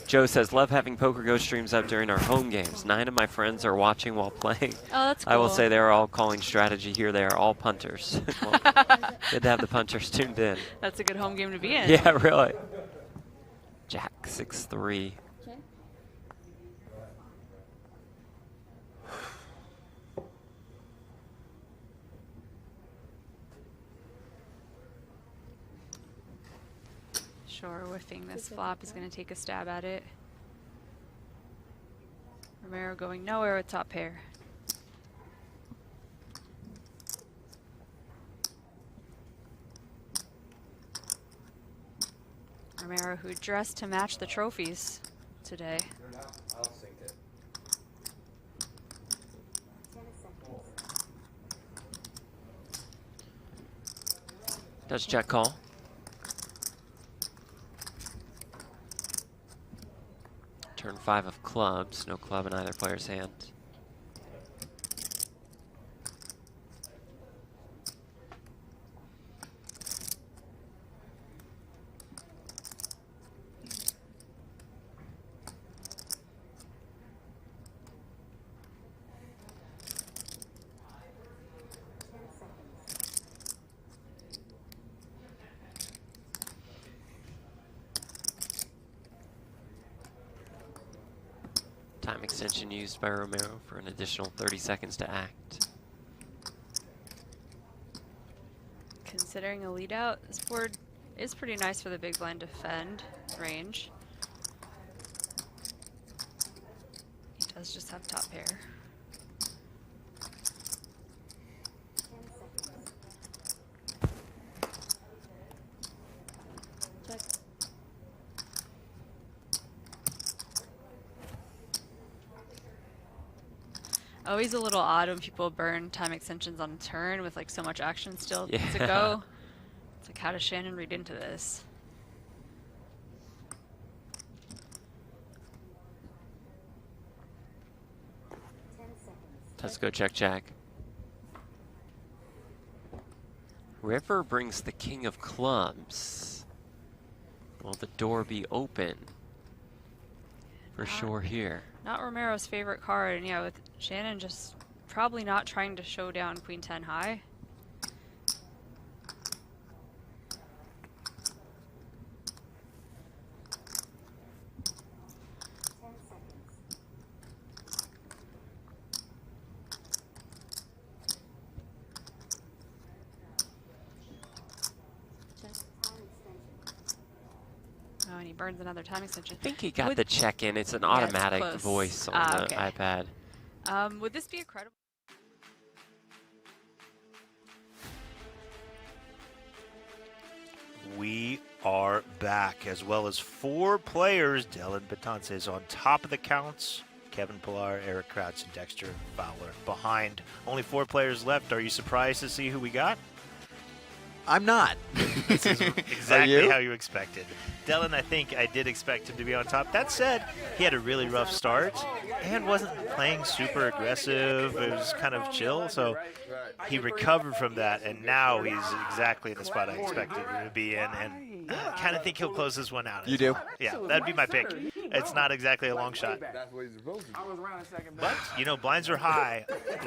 Joe says, love having Poker Go streams up during our home games. 9 of my friends are watching while playing. Oh, that's I will cool. say they're all calling strategy here. They are all punters. Well, good to have the punters tuned in. That's a good home game to be in. Yeah, really. Jack 6-3. Sure, whiffing this flop is going to take a stab at it. Romero going nowhere with top pair. Romero, who dressed to match the trophies today. Does Jack call? Turn 5 of clubs. No club in either player's hand. Time extension used by Romero for an additional 30 seconds to act. Considering a lead out, this board is pretty nice for the big blind defend range. He does just have top pair. Check. Oh, he's a little odd when people burn time extensions on a turn with like so much action still to Yeah. go. It's like, how does Shannon read into this? Let's go check. River brings the king of clubs. Will the door be open? For sure here. Not Romero's favorite card, and yeah, with Shannon just probably not trying to show down Queen 10 high. Oh, and he burns another time extension. I think he got the check-in. It's an automatic close. voice on the Okay. iPad. Would this be a credible? We are back, as well as 4 players. Dylan Betances is on top of the counts. Kevin Pillar, Eric Kratz, and Dexter Fowler behind. Only 4 players left. Are you surprised to see who we got? I'm not. This is exactly how you expected. Dylan, I think I did expect him to be on top. That said, he had a really rough start and wasn't playing super aggressive. It was kind of chill, so he recovered from that, and now he's exactly in the spot I expected him to be in, and I kind of think he'll close this one out. You do? Yeah, that'd be my pick. It's not exactly a long shot. But, you know, blinds are high.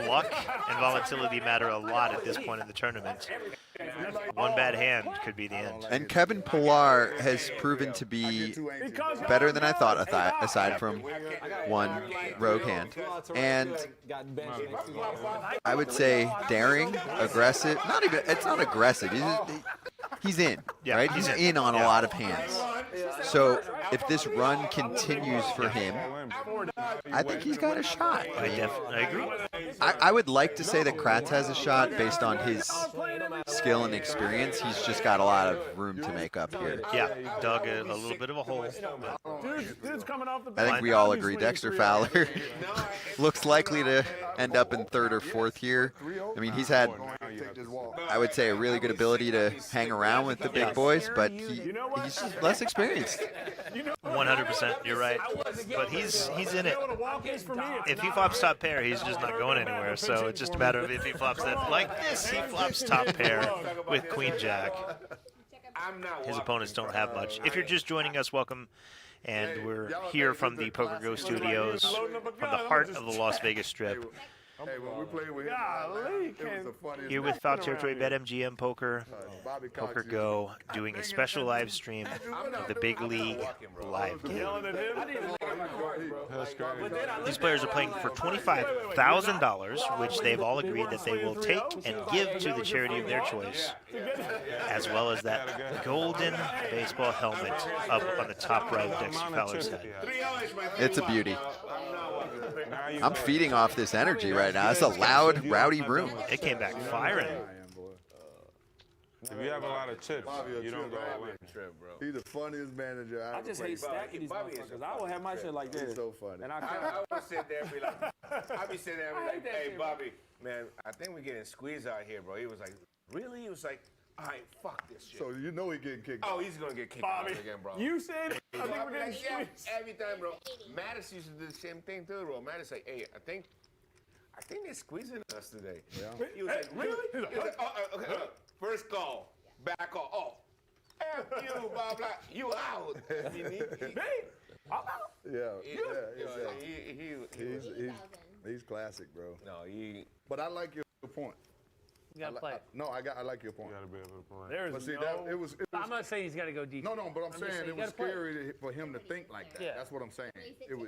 Luck and volatility matter a lot at this point in the tournament. One bad hand could be the end. And Kevin Pillar has proven to be better than I thought, aside from one rogue hand. And I would say daring, aggressive. It's not aggressive. He's in, right? He's in on a lot of hands. So if this run continues for him, I think he's got a shot. I agree. I would like to say that Kratz has a shot based on his skill and experience. He's just got a lot of room to make up here. Yeah, dug a little bit of a hole. Dude's coming off the I think we all agree Dexter Fowler looks likely to end up in 3rd or 4th here. I mean, he's had, I would say, a really good ability to hang around with the big boys, but he's less experienced. 100%, you're right. But he's in it. If he flops top pair, he's just not going anywhere. So it's just a matter of if he flops that like this, he flops top pair with Queen Jack. His opponents don't have much. If you're just joining us, welcome. And we're here from the Poker Go Studios, from the heart of the Las Vegas Strip. Hey, when we played with him, it was the funniest Here with thing. Foul Territory BetMGM Poker, Poker Go, doing a special live stream of the Big League live game. These players are playing for $25,000, which they've all agreed that they will take and give to the charity of their choice, as well as that golden baseball helmet up on the top right of Dexter Fowler's head. It's a beauty. I'm feeding off this energy right now. It's a loud, rowdy room. It came back firing. If you have a lot of chips, you don't go away. He's the funniest manager I just hate stacking these motherfuckers. I will have my shit like this. He's so funny. And I would sit there and be like, I'd be sitting there and be like, hey, Bobby, man, I think we're getting squeezed out here, bro. He was like, really? He was like, all right, fuck this shit. So you know he's getting kicked Oh, he's going to get kicked out again, bro. You said, I think I'd we're be getting like, yeah, squeezed. every time, bro. Mattis used to do the same thing too, bro. Mattis like, hey, I think they're squeezing us today. Yeah. He was like, really? He was like, okay, first call, back call. Oh, F you, blah, blah. You out. I'm out. He's classic, bro. No, But I like your point. You gotta play. I like your point. You gotta be able to play. There's But see, no... it was I'm not saying he's got to go deep. No, but I'm just saying it you was gotta play. scary for him to think like that. Yeah. That's what I'm saying.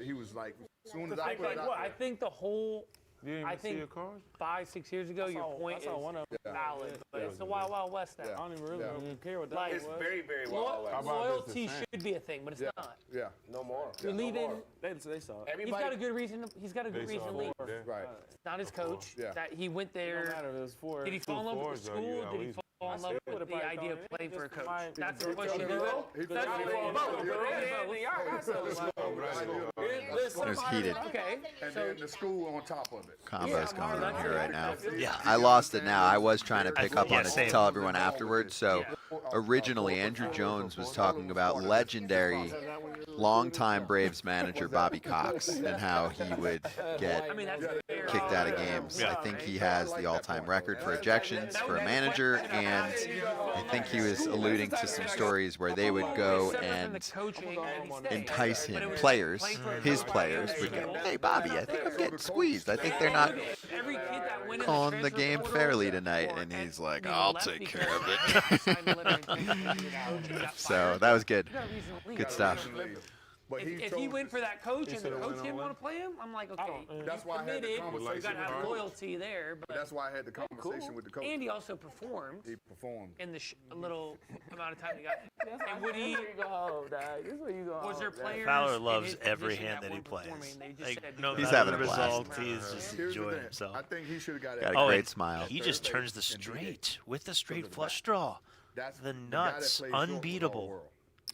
He was like, as soon as To I think put it like out what? there. I think the whole. You didn't I even see think your cards? 5-6 years ago, your point is one of them. valid, but it's the Wild Wild West now. Yeah. I don't even really care what that Like, was. It's very, very well. How about Loyalty this the same? should be a thing, but it's not. Yeah. No more. You're leaving. They saw it. He's got a good reason. He's got a good They reason saw to leave. it, yeah. Right. It's not his coach. Yeah. That he went It don't there. matter if it was 4. Did he fall in love with the fours, though, you school? at Did he least fall fall in love with the idea of playing for a coach. That's the There's heated and then the school on top of it. combos going on here right now. Yeah, I lost it now. I was trying to pick up on it to tell everyone afterwards. So originally, Andrew Jones was talking about legendary longtime Braves manager Bobby Cox and how he would get kicked out of games. I think he has the all-time record for ejections for a manager, and I think he was alluding to some stories where they would go and entice him. His players would go, "Hey, Bobby, I think I'm getting squeezed. I think they're not calling the game fairly tonight." And he's like, "I'll take care of it." So that was good. Good stuff. But if he went for that coach and the coach didn't want to play him, I'm like, okay, that's why I had the conversation. You got to have loyalty there. But that's why I had the conversation with the coach. And he also performed. He performed in the little amount of time he got. And would he? Was there players? Fowler loves every hand that he plays. He's having a result. He's just enjoying himself. I think he should have got a great smile. He just turns the straight with the straight flush draw. The nuts, unbeatable.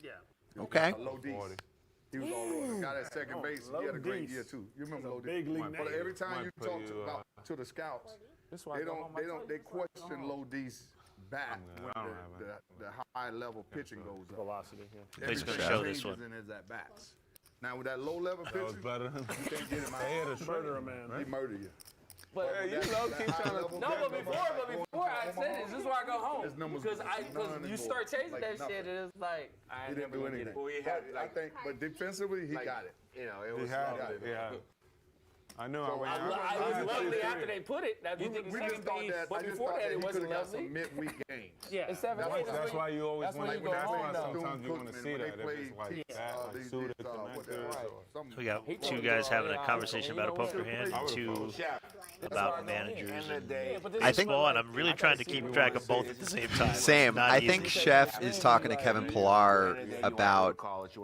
Yeah. Okay. He was all over. Got at second base. He had a great year too. You remember Low Big League. But every time you talk to the scouts, they question Low D's bat when the high level pitching goes up. Velocity. He's going to show this one. In his at bats. Now with that low level pitching, you can't get him out. They had a murder, man. He murder you. But you know, keep trying to. No, but before I said it, this is where I go home. Because you start chasing that shit, and it's like he didn't do anything. I think, but defensively, he got it. You know, it was. Yeah. I know. So I was lovely after they put it. That we just thought that. But before that, it wasn't lovely. Some midweek games. Yeah. That's why you always want to. That's why sometimes you want to see that if it's like suited to matches. We got two guys having a conversation about a poker hand and two about managers and baseball, and I'm really trying to keep track of both at the same time. Same. I think Chef is talking to Kevin Pillar about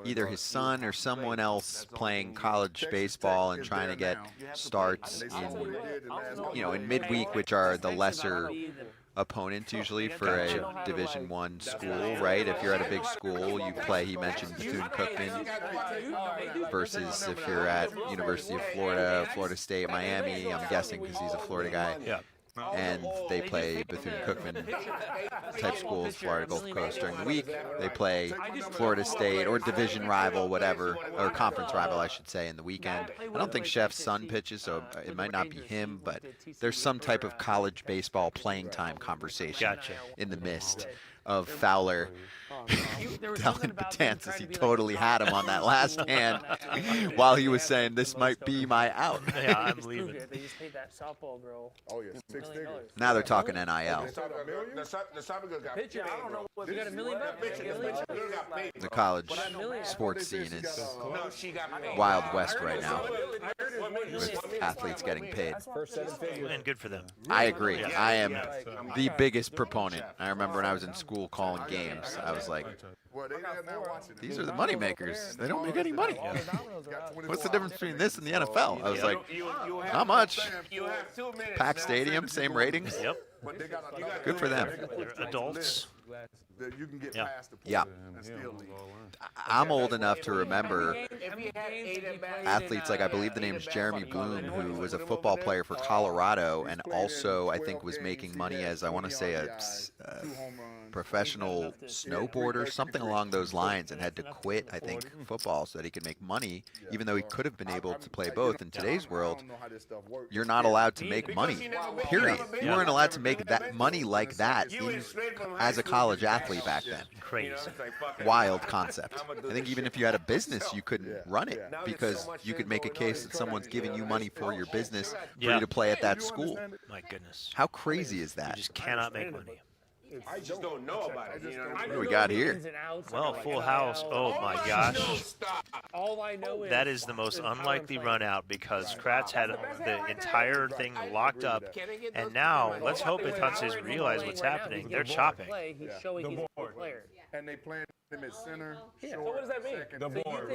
either his son or someone else playing college baseball and trying to get starts in midweek, which are the lesser opponents usually for a Division I school, right? If you're at a big school, you play, he mentioned Bethune-Cookman versus if you're at University of Florida, Florida State, Miami, I'm guessing because he's a Florida guy. Yeah. And they play Bethune-Cookman type schools, Florida Gulf Coast during the week. They play Florida State or division rival, whatever, or conference rival, I should say, in the weekend. I don't think Chef's son pitches, so it might not be him, but there's some type of college baseball playing time conversation in the midst of Fowler telling Betances he totally had him on that last hand while he was saying this might be my out. Yeah, I'm leaving. They just paid that softball girl. Oh yeah, $6 figures. Now they're talking NIL. The softball girl got Pitcher, I don't know what. You got $1 million. The college sports scene is Wild West right now, with athletes getting paid. And good for them. I agree. I am the biggest proponent. I remember when I was in school calling games, I was like, these are the money makers. They don't make any money. What's the difference between this and the NFL? I was like, not much. Packed stadium, same ratings. Yep. Good for them. They're adults. You can get past the point and still leave. I'm old enough to remember athletes like, I believe the name is Jeremy Bloom, who was a football player for Colorado and also I think was making money as, I want to say, a professional snowboarder, something along those lines, and had to quit, I think, football so that he could make money, even though he could have been able to play both. In today's world, you're not allowed to make money, period. You weren't allowed to make that money like that as a college athlete back then. Crazy. Wild concept. I think even if you had a business, you couldn't run it because you could make a case that someone's giving you money for your business for you to play at that school. My goodness. How crazy is that? You just cannot make money. I just don't know about it. You know what do we got here? Well, full house. Oh my gosh. All I know is that is the most unlikely run out because Kratz had the entire thing locked up, and now let's hope Betances realize what's happening. They're chopping. He's showing he's a good player. And they playing him at center. So what does that mean? The board.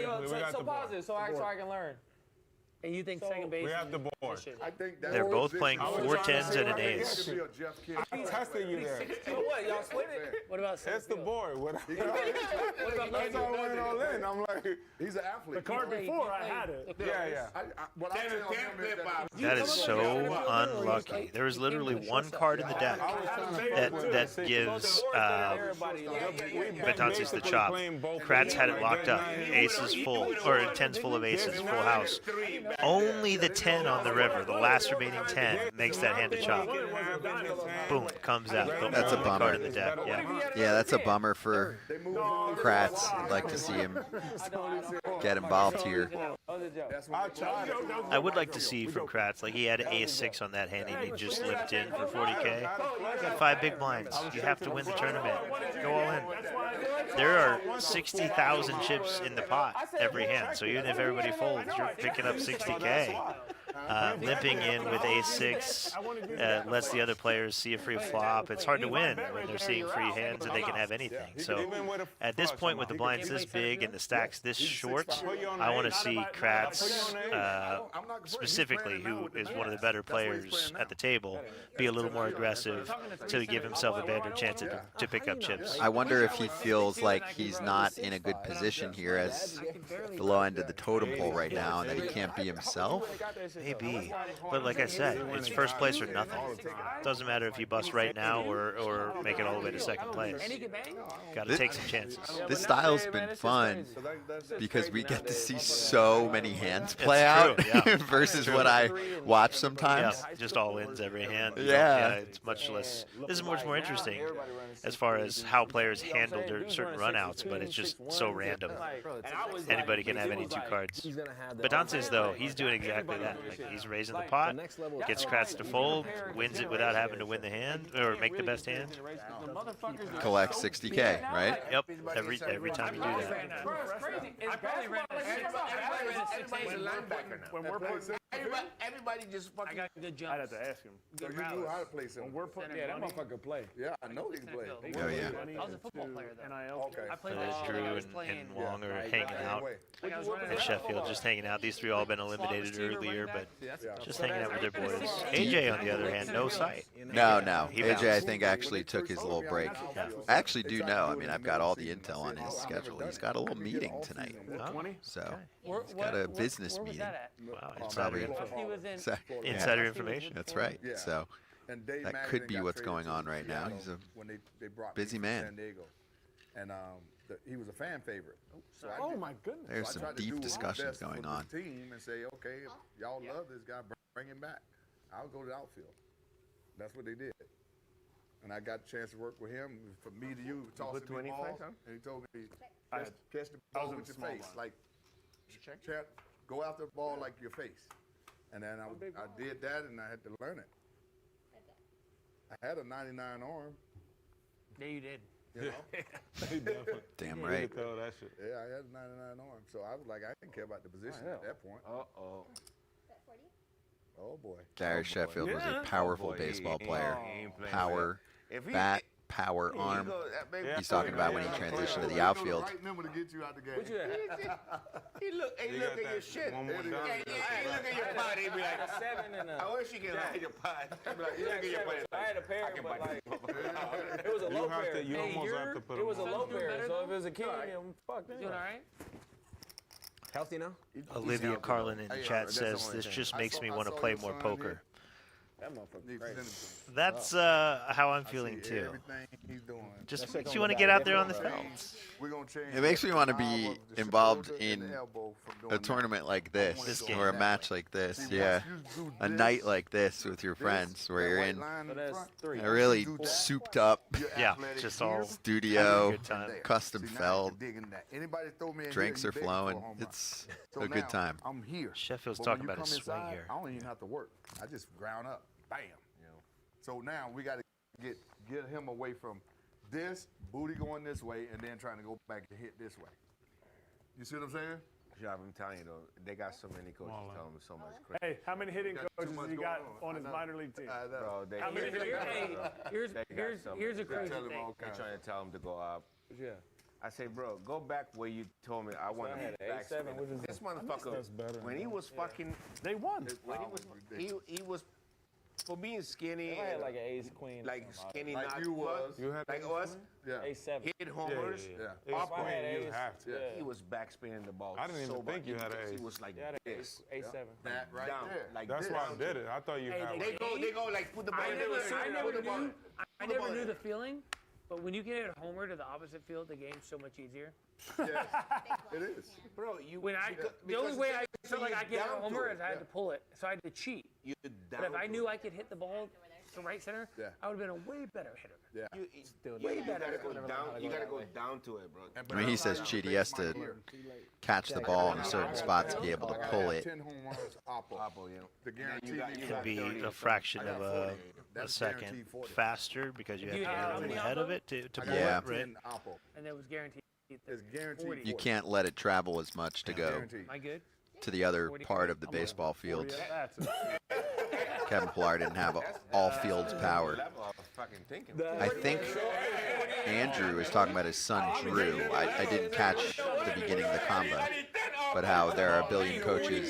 So pause it so I can learn. And you think second base? We have the board. I think They're both playing 4 10s and an ace. I tested you there. What, y'all split it? What about It's the board. What about That's all I went all in. I'm like, he's an athlete. The card before, I had it. yeah. What I tell him is that That is so unlucky. There is literally one card in the deck that gives Betances the chop. Kratz had it locked up. Aces full, or 10s full of aces, full house. Only the 10 on the river, the last remaining 10, makes that hand a chop. Boom, comes out. That's a bummer. Card in the deck. Yeah, that's a bummer for Kratz. I'd like to see him get involved here. I would like to see from Kratz, like he had ace 6 on that hand and he just limped in for 40K. Got 5 big blinds. You have to win the tournament. Go all in. There are 60,000 chips in the pot every hand, so even if everybody folds, you're picking up 60K. Limping in with ace 6 lets the other players see a free flop. It's hard to win when they're seeing free hands and they can have anything. So at this point, with the blinds this big and the stacks this short, I want to see Kratz, specifically, who is one of the better players at the table, be a little more aggressive to give himself a better chance to pick up chips. I wonder if he feels like he's not in a good position here as the low end of the totem pole right now and that he can't be himself. Maybe, but like I said, it's first place or nothing. Doesn't matter if you bust right now or make it all the way to second place. Got to take some chances. This style's been fun because we get to see so many hands play out versus what I watch sometimes. Yeah, just all ins every hand. Yeah, it's much less. This is much more interesting as far as how players handle their certain runouts, but it's just so random. Anybody can have any 2 cards. Betances, though, he's doing exactly that. Like, he's raising the pot, gets Kratz to fold, wins it without having to win the hand or make the best hand. Collect 60K, right? Yep. Every time you do that. Everybody just fucking. I got good jumps. I'd have to ask him. So you knew how to play something. We're putting that motherfucker play. Yeah, I know he can play. Oh, yeah. I was a football player, though. Okay. I played Drew and Wong are hanging out. And Sheffield just hanging out. These 3 all been eliminated earlier, but just hanging out with their boys. AJ, on the other hand, no sight. No. AJ, I think, actually took his little break. I actually do know. I mean, I've got all the intel on his schedule. He's got a little meeting tonight. So he's got a business meeting. Wow, Probably insider information. That's right. So that could be what's going on right now. He's a busy man. And he was a fan favorite. So oh my goodness! There's some deep discussions going on. Team and say, okay, if y'all love this guy, bring him back. I'll go to the outfield. That's what they did. And I got a chance to work with him. From me to you, tossing me balls, and he told me, catch the ball with your face, like, chat, go after the ball like your face. And then I did that, and I had to learn it. I had a 99 arm. Yeah, you did. You know? Damn right. Yeah, I had a 99 arm. So I was like, I didn't care about the position at that point. Uh-oh. Oh, boy. Gary Sheffield was a powerful baseball player. Power, bat, power, arm. He's talking about when he transitioned to the outfield. Right number to get you out the game. He look at your shit. Hey, look at your pot. He be like, I wish you could look at your pot. He be like, you look at your pot. I had a pair, but like, it was a low pair. You almost have to put It was a low pair, so if it was a king, fuck. You all right? Healthy now? Olivia Carlin in the chat says, this just makes me want to play more poker. That's how I'm feeling too. Just makes you want to get out there on the felts. It makes me want to be involved in a tournament like this or a match like this. Yeah, a night like this with your friends where you're in a really souped up, just all studio, custom felt. Drinks are flowing. It's a good time. I'm here. Sheffield's talking about his swing here. I don't even have to work. I just ground up. Bam. So now we got to get him away from this, booty going this way, and then trying to go back and hit this way. You see what I'm saying? Yeah, I'm telling you, though, they got so many coaches telling them so much crazy. Hey, how many hitting coaches has he got on his minor league team? Bro, Here's a crazy thing. They're trying to tell him to go up. Yeah. I say, bro, go back where you told me I want to had be an backspin. A7, what is This that? motherfucker, when he was fucking, they won. When he was for being skinny. I had like an ace queen. Like skinny, Like not you was. You had like us. Yeah. A7. Hit homers. Yeah. Up I had and ace. have to. Yeah. he was backspinning the ball. I didn't even so think much you had an because ace. He was like Yeah, this. A7. That right down, there. like That's this. why I did it. I thought you had They go like put the ball. I never put the ball. knew. I never knew the feeling, but when you can hit a homer to the opposite field, the game's so much easier. Yes, it is. Bro, When the only way I felt like I could hit a homer is I had to pull it, so I had to cheat. You're down. But if I knew I could hit the ball to right center, Yeah. I would have been a way better hitter. Yeah. You gotta go down. You gotta go down to it, bro. I mean, he says cheat. He has to catch the ball in a certain spot to be able to pull it. 10 home runs, Oppo. You know. The guarantee Could be a fraction of a second faster because you have to get a little ahead of it to pull Yeah. it, right? And it was guaranteed. It's guaranteed. You can't let it travel as much to go Guaranteed. Am I good? to the other part of the baseball field. Kevin Pillar didn't have all field power. I think Andrew is talking about his son Drew. I didn't catch the beginning of the combo, but how there are a billion coaches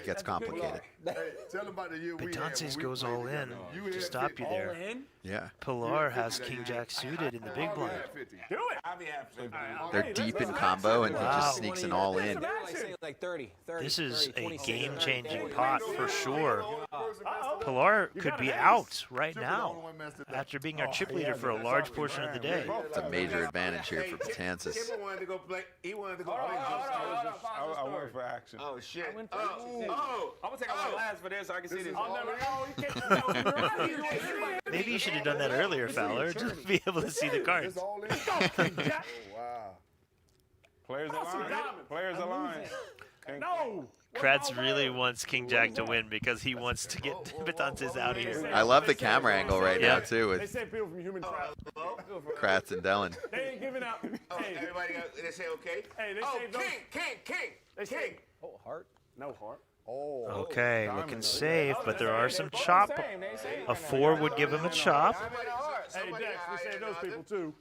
gets complicated. Hey, tell them about the year we had when Betances we goes played all in together. You to had stop 50. you there. Yeah. Pilar has King Jack suited in the big blind. Do it. They're deep in combo, and he just sneaks an all in. Like 30. This is a game-changing pot for sure. Pilar could be out right now after being our chip leader for a large portion of the day. It's a major advantage here for Betances. Kevin wanted to go play. He wanted to go play. I went for action. Oh shit. I'm gonna take off my glass for this so I can see this. I'll never know. Maybe you should have done that earlier, Fowler, to be able to see the cards. It's all in. Wow. Players aligned. Players aligned. No. Kratz really wants King Jack to win because he wants to get Betances out of here. I love the camera angle right now, too, They with save people from human trafficking. Kratz and Dellin. They ain't giving out. Hey, Everybody got, they say okay. hey, they Oh, saved those. King. They saved. Oh, heart. No heart. Oh. Okay, looking safe, but there are some chop. A 4 would give him a chop. Hey, Dex, we saved those people too.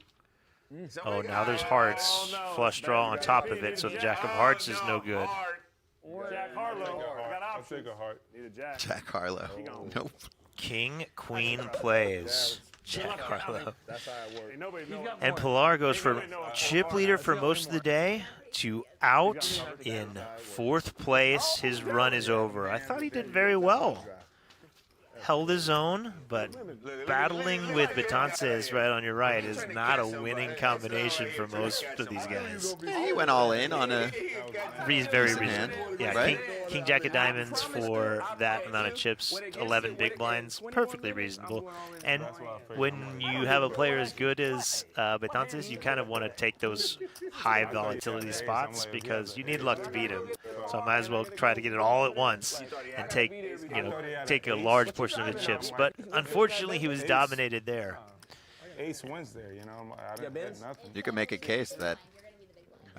Oh, now there's hearts. Flush draw on top of it, so the Jack of Hearts is no good. Or Jack Harlow. I got I'll options. take a heart. Need a Jack. Jack Harlow. Nope. King, Queen plays. Jack Harlow. That's how it works. Ain't nobody know. And Pilar goes from chip leader for most of the day to out in 4th place. His run is over. I thought he did very well. Held his own, but battling with Betances right on your right is not a winning combination for most of these guys. Yeah, he went all in on a Very decent hand, reasonable. Yeah, right? King Jack of Diamonds for that amount of chips, 11 big blinds, perfectly reasonable. And when you have a player as good as Betances, you kind of want to take those high volatility spots because you need luck to beat him. So I might as well try to get it all at once and take a large portion of the chips. But unfortunately, he was dominated there. Ace wins there, you know. I didn't get nothing. You can make a case that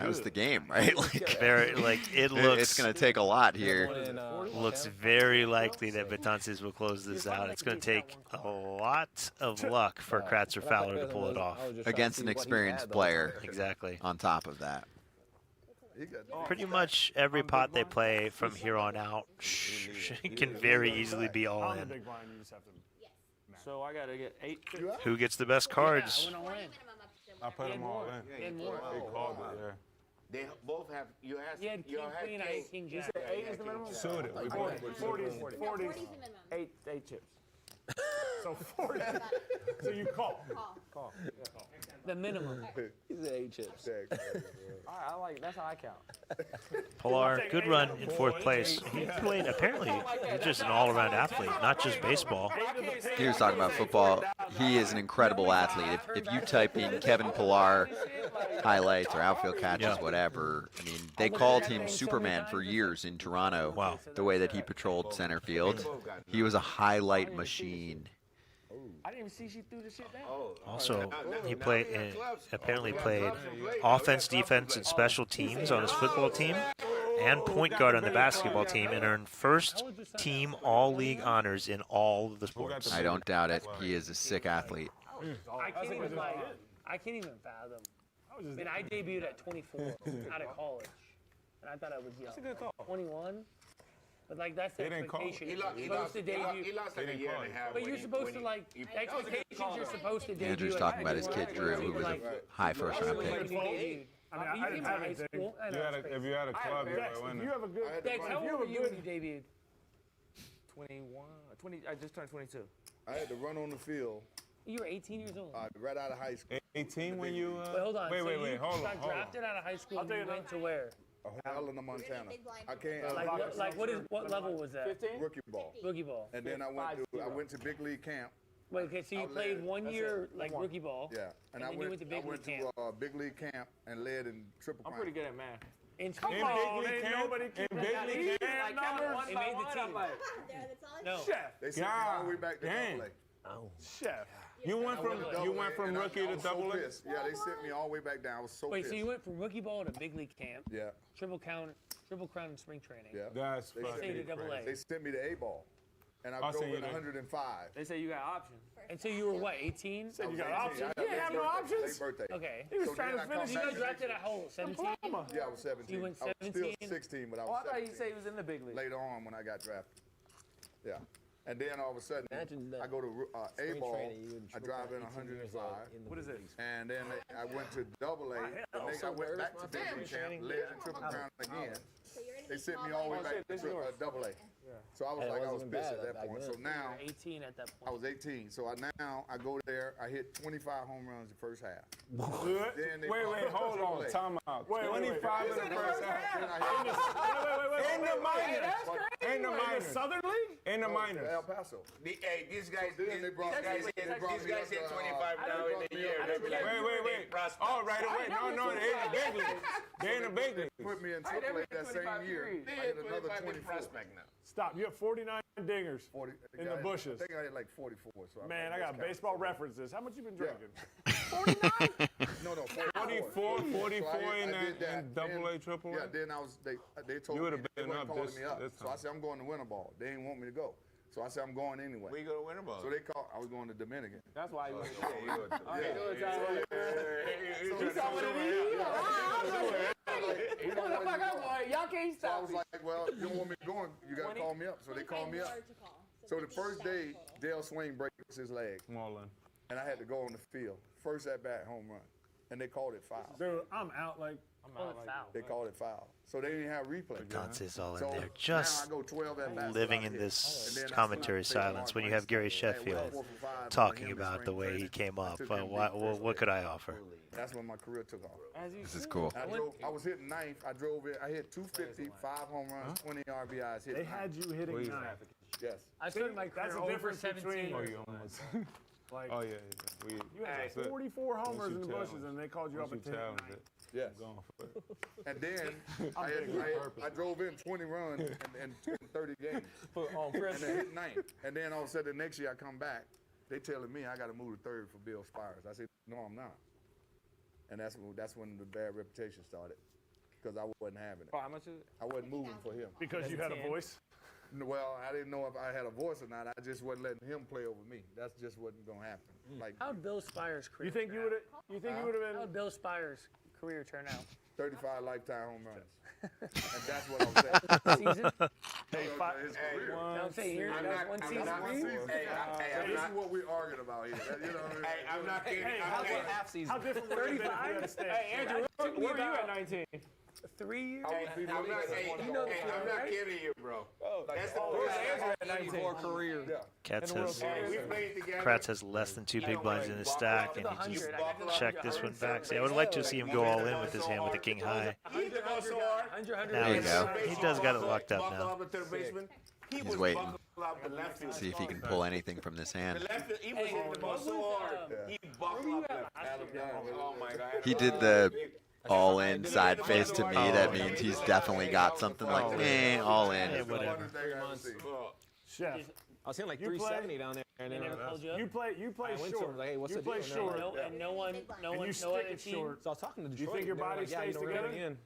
was the game, right? It looks. It's going to take a lot here. Looks very likely that Betances will close this out. It's going to take a lot of luck for Kratz or Fowler to pull it off. Against an experienced player. Exactly. On top of that. Pretty much every pot they play from here on out can very easily be all in. So I gotta get 8. Who gets the best cards? I put them all in. They called it there. They both have. You have. You had King, Queen, I had King Jack. 8 is the minimum? Suited. 40s. 8 chips. So 40. So you call. Call. The minimum. He said 8 chips. All right, I like it. That's how I count. Pilar, good run in 4th place. He played, apparently, he's just an all-around athlete, not just baseball. He was talking about football. He is an incredible athlete. If you type in Kevin Pilar highlights or outfield catches, whatever, I mean, they called him Superman for years in Toronto. Wow. The way that he patrolled center field. He was a highlight machine. I didn't even see she threw the shit down. Also, he apparently played offense, defense, and special teams on his football team and point guard on the basketball team and earned first team all-league honors in all of the sports. I don't doubt it. He is a sick athlete. I can't even fathom. Man, I debuted at 24 out of college, and I thought I was young. That's a good call. 21. But like that's the They didn't call. expectation. He You're lost- supposed to debut. He lost like a year and a half. But you're supposed to like expectations. You're supposed to debut. Andrew's at talking about his high kid school. Drew, who was a high first-round pick. I mean, I didn't have anything. If you had a club, you Dex, would if win. you have a good, Dex, how old were you when you debuted? 20. I just turned 22. I had to run on the field. You were 18 years old. Right out of high school. 18 when you. Wait, hold on. Wait, so wait, you hold on. got drafted out of high school and you went to where? Helena, Montana. I can't. Like what level was that? 15? Rookie ball. Rookie ball. And then I went to Big League camp. Wait, okay, so you played 1 year like rookie ball. Yeah, and then you went to Big League camp. Big League camp and led in triple crown. I'm pretty good at math. Come on, ain't nobody keeping Big League damn numbers. It made the team. No. Chef. They sent me all the way back to Dang. AA. Oh, Chef. You went from rookie to double A? Yeah, they sent me all the way back down. I was so Wait, pissed. so you went from rookie ball to Big League camp. Yeah. Triple crown in spring training. Yeah. That's They say to double A. They sent me to A ball, and I I'll drove send you in that. 105. They say you got options. And so you were what, 18? Said you got 18. options. I You didn't have no options. Late birthday. Okay. He was So trying then to I finish. come You back got drafted at how old? 17? Yeah, I was 17. You went I was 17? still 16, but I Oh, was I thought you 17. said he was in the big league. Later on when I got drafted. Yeah. And then all of a sudden, Imagine that. I go to A Spring ball, training, you in I triple drive crown, in 18 years 105. old in the What is big it? leagues. And then I went to double A. I went back to Big League camp, led in triple crown again. They sent me all the way back to double A. So I was Hey, it like, I was wasn't pissed bad at that back point. then. So now, 18 at that I point. was 18. So now I go there, I hit 25 home runs the first half. Good. Then they Wait, brought me to hold triple on. A. Time out. Wait, 25 in the first half. Then I hit In the minors. In the minors. Southern League? In the El minors. Paso. Hey, these guys, Then they brought me these guys hit 25 now in a year. They'll be like, Wait. Oh, right away. No, they're in the big league. They're in the big league. Put me in triple A that same year. I hit another 24. prospect now. Stop. You have 49 dingers 40, in the bushes. I think I hit like 44. So Man, I got baseball references. How much you been drinking? No, 44 So in I did that. double A, triple A? Yeah, then they told You me would've they been weren't up calling this me up. time. So I said I'm going to winter ball. They didn't want me to go. So I said I'm going anyway. We go to winter ball. So they called. I was going to Dominican. That's why you went to Y'all can't So I stop was me. like, well, you don't want me going. You got to call me up. So they called me up. So the first day, Dale Swain breaks his leg, Marlon. and I had to go on the field. First at bat, home run, and they called it foul. Dude, I'm out like. They called it foul. So they didn't have replay. Dante's all in So there, now just I go 12 at bats living without in a hit. this And then I commentary started playing silence hard when you have runs. Gary Hey, Sheffield 4 for 5 talking him in about spring the way he training. came I up. took him deep What first could I base. offer? That's when my career took off. This is cool. I was hitting ninth. I drove in. I hit 250, 5 home runs, 20 RBIs. Hit They ninth. had you hitting ninth. Yes. I started my That's career the over difference 17. between. Oh, you almost. Like, Oh, yeah. you had 44 homers in the bushes, and they called you up at 10. Yes. And then I drove in 20 runs in 30 games. And then hit ninth. And then all of a sudden, the next year I come back, they telling me I got to move to third for Bill Spires. I said, no, I'm not. And that's when the bad reputation started, because I wasn't having it. How much is it? I wasn't moving for him. Because you had a voice? Well, I didn't know if I had a voice or not. I just wasn't letting him play over me. That's just wasn't gonna happen. Like, How'd Bill Spires' career? You think you would have? You think you would have been? How'd Bill Spires' career turn out? 35 lifetime home runs. And that's what I'm saying. Season? Hey, his career. I'm saying here, I'm that's not- one I'm season. not- This is what we're arguing about here. You know what I mean? Hey, I'm not kidding. Hey, I'm how, half season. how different would it have been if you had to stay? Hey, Andrew, where were you at 19? 3 years? I'm not kidding you, bro. That's the Where's first Andrew at 19? career. Katz In the has, World Series. We played together. Kratz has less than 2 big blinds in his stack, and he just checked this one back. See, I would like to see him go all in with his hand with the king high. There you go. He does got it locked up now. He's waiting. See if he can pull anything from this hand. He was in the ball so hard. He buckled up. Oh my God. He did the all-in side face to me. That means he's definitely got something like, all in. Whatever. Chef. I was hitting like You play? 370 down there. And They then never called you up? You play I went to him, short. like, hey, what's you the play deal? short. And no one, And you no stick other it team. short. So I was talking to You Detroit. think your and they were body like, yeah, stays you know, together? again.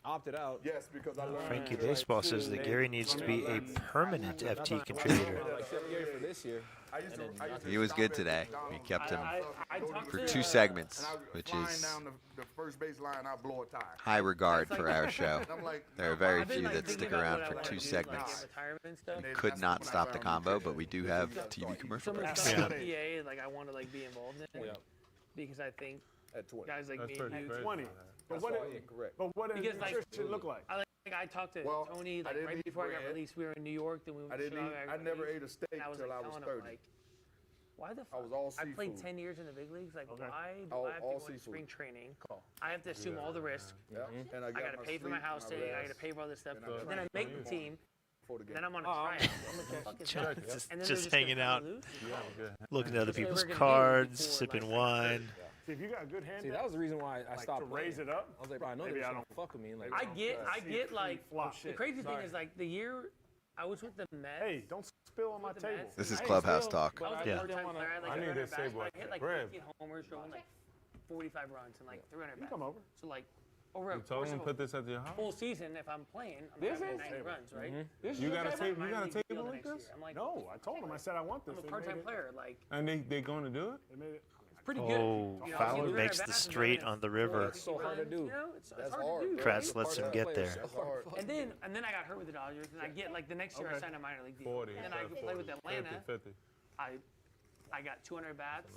Opted out. Yes, because I learned. Frankie Baseball says that Gary needs to be a permanent FT contributor. Except Gary for this year. He was good today. We kept him for 2 segments, which is the first base line, I blow a tire. high regard for our show. There are very few that stick around for 2 segments. Could not stop the combo, but we do have TV commercial breaks. PA, like I want to like be involved in it because I think guys like me and you 20. But what does nutrition look like? I talked to Tony like right before I got released. We were in New York, then we went to Chicago. I never ate a steak until I was 30. Like, why the fuck? I was all seafood. I played 10 years in the big leagues. Like, why do I have to go to spring training? I have to assume all the risk. And I got to pay for my house stay. I got to pay for all this stuff. And then I make the team. Then I'm on a tryout. Just hanging out, looking at other people's cards, sipping wine. See, if you got a good hand, that was the reason why I stopped to raise it up. I was like, bro, I know they're gonna fuck with me. Like, I get like the crazy thing is like the year I was with the Mets. Hey, don't spill on my table. This is clubhouse talk. Yeah. I need to say what. I hit like 15 homers, throwing like 45 runs and like 300 bats. Come over. So like over You told him to put this at your house? full season, if I'm playing, I'm having 90 runs, right? You got a table like this? I'm like, no, I told him. I said I want this. I'm a part-time player. Like, and they going to do it? They made it. Pretty good. Oh, Fowler makes the straight on the river. It's so hard to do. You know, it's hard to do. Kratz lets him get there. And then I got hurt with the Dodgers, and I get like the next year I signed a minor league deal. And then I play with Atlanta. 50. I got 200 bats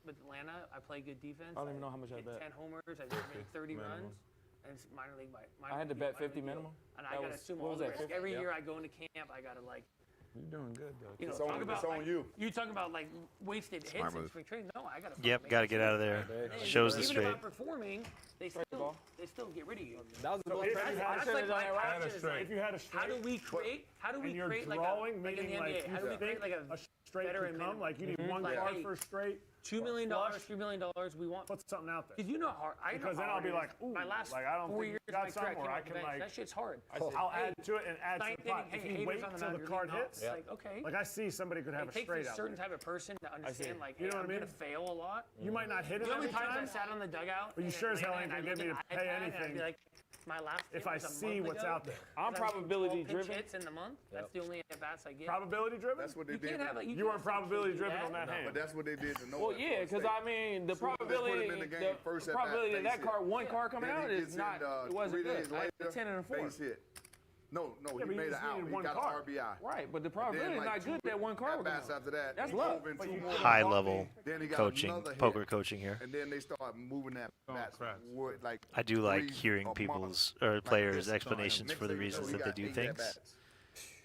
with Atlanta. I play good defense. I don't even know how much I bet. 10 homers. I just made 30 runs. And it's minor league. I had to bet 50 minimum. And I got to assume all the risk. Every year I go into camp, I got to like. You're doing good though. You know, it's on you. You talk about like wasted hits in spring training. No, I got to. Yep, got to get out of there. Shows the straight. Even if I'm performing, they still get rid of you. That was the most That's like my passion is like, if you had a straight, how do we create like drawing, like in the like NBA? How do we create like a straight veteran can minimum? come? Like you need one card for a straight. $2 million, $3 million. We want put something out there. Because you know how hard. Because then I'll be like, ooh, my last like I don't 4 think years you got of my career, something where I can like. That shit's hard. I'll add to it and add to the pot. If you wait till the card hits, like okay. Like I see somebody could have a straight out. It takes a certain type of person to understand. Like you know what I mean? I'm gonna fail a lot. You might not hit it every time. The only times I sat on the dugout. But you sure as hell ain't gonna get me to pay anything. My last if I see what's out there. I'm probability driven. Hits in the month. That's the only at bats I get. Probability driven? That's what they did. You weren't probability driven on that hand. But that's what they did to know. Well, yeah, because I mean the probability of that card, one card coming out is not. It wasn't good. Like 10 and a 4. Base hit. No, he made an out. He got an RBI. Right, but the probability is not good that one card was bats after that. That's luck. High level coaching, poker coaching here. And then they start moving that bats. Like I do like hearing people's or players' explanations for the reasons that they do things.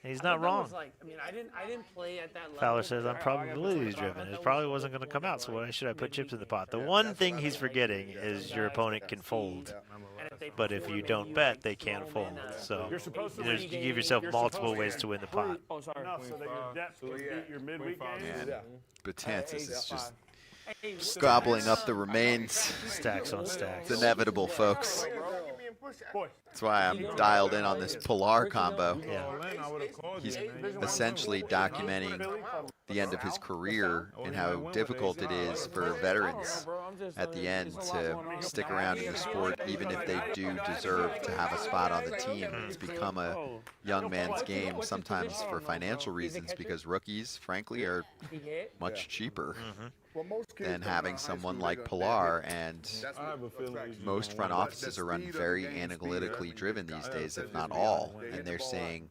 And he's not wrong. Like, I mean, I didn't play at that level. Fowler says I'm probability driven. It probably wasn't going to come out, so why should I put chips in the pot? The one thing he's forgetting is your opponent can fold. But if you don't bet, they can't fold. So you give yourself multiple ways to win the pot. Enough so that your depth can beat your midweek games. Man, Betances is just gobbling up the remains. Stacks on stacks. It's inevitable, folks. That's why I'm dialed in on this Pilar combo. He's essentially documenting the end of his career and how difficult it is for veterans at the end to stick around in the sport, even if they do deserve to have a spot on the team. It's become a young man's game, sometimes for financial reasons, because rookies, frankly, are much cheaper than having someone like Pilar, and most front offices are run very analytically driven these days, if not all, and they're saying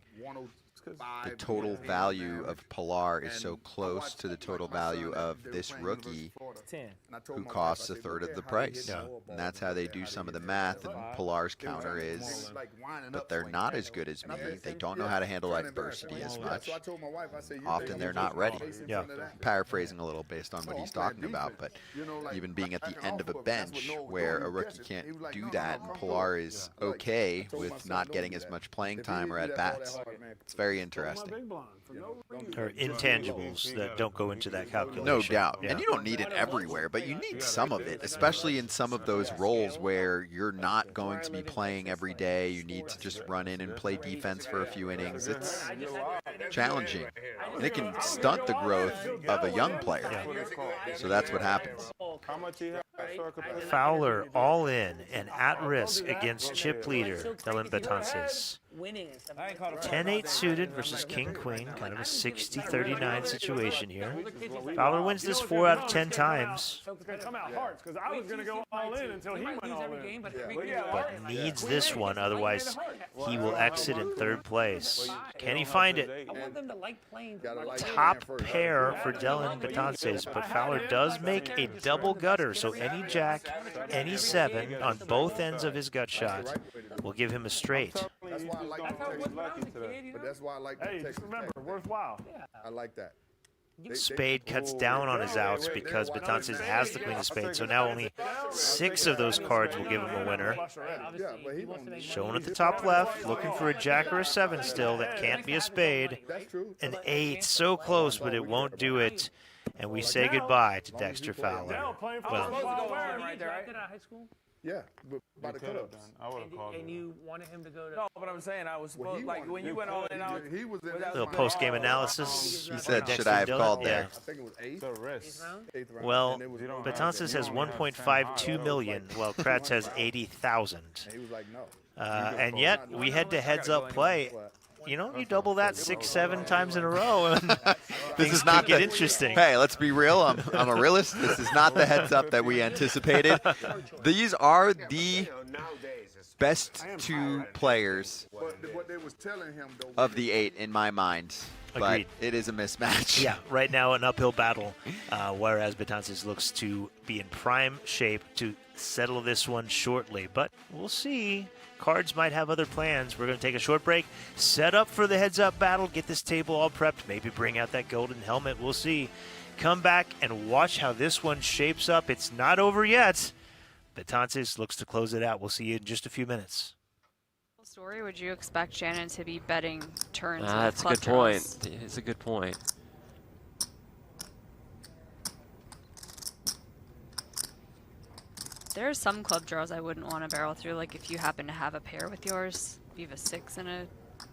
the total value of Pilar is so close to the total value of this rookie who costs a third of the price. And that's how they do some of the math, and Pilar's counter is, but they're not as good as me. They don't know how to handle adversity as much. Often they're not ready. Yeah. Paraphrasing a little based on what he's talking about, but even being at the end of a bench where a rookie can't do that, and Pilar is okay with not getting as much playing time or at bats. It's very interesting. Or intangibles that don't go into that calculation. No doubt. And you don't need it everywhere, but you need some of it, especially in some of those roles where you're not going to be playing every day. You need to just run in and play defense for a few innings. It's challenging. And it can stunt the growth of a young player. So that's what happens. Fowler all in and at risk against chip leader Dylan Betances. 10-8 suited versus King Queen, kind of a 60-39 situation here. Fowler wins this 4 out of 10 times, Come out hearts, because I was going to go all in until he went all in. but needs this one, otherwise he will exit in 3rd place. Can he find it? I want them to like playing. Top pair for Dylan Betances, but Fowler does make a double gutter, so any jack, any 7 on both ends of his gut shot will give him a straight. That's why I like the Texas lucky today. But that's why I like the Texas. Just remember, worthwhile. I like that. Spade cuts down on his outs because Betances has the queen of spades, so now only 6 of those cards will give him a winner. Shown at the top left, looking for a jack or a 7 still. That can't be a spade. An 8, so close, but it won't do it. And we say goodbye to Dexter Fowler. Well, yeah, but by the clubs. I would have called him. And you wanted him to go to. No, but I'm saying I was supposed when you went all in. He was in little post-game analysis. He said, should I have called there? I think it was 8th. Well, Betances has 1.52 million, while Kratz has 80,000. He was like, no. And yet, we head to heads-up play. You know, you double that 6-7 times in a row, and this is not get interesting. Hey, let's be real. I'm a realist. This is not the heads up that we anticipated. These are the best 2 players of the 8 in my mind. Agreed. But it is a mismatch. Yeah, right now an uphill battle, whereas Betances looks to be in prime shape to settle this one shortly. But we'll see. Cards might have other plans. We're going to take a short break, set up for the heads-up battle, get this table all prepped, maybe bring out that golden helmet. We'll see. Come back and watch how this one shapes up. It's not over yet. Betances looks to close it out. We'll see you in just a few minutes. Story, would you expect Shannon to be betting turns? That's a good point. It's a good point. There are some club draws I wouldn't want to barrel through. Like if you happen to have a pair with yours, if you have a 6 in a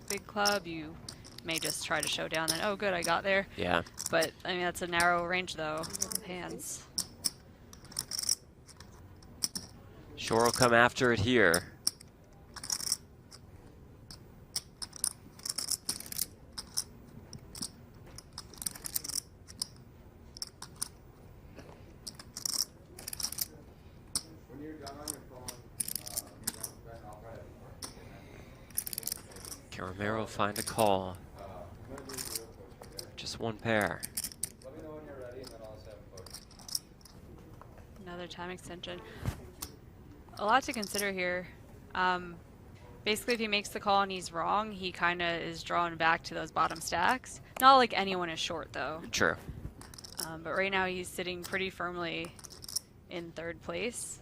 big club, you may just try to show down. Then, oh, good, I got there. Yeah. But I mean, that's a narrow range though of hands. Shore will come after it here. Can Romero find a call? Just 1 pair. Another time extension. A lot to consider here. Basically, if he makes the call and he's wrong, he kind of is drawn back to those bottom stacks. Not like anyone is short, though. True. But right now, he's sitting pretty firmly in 3rd place.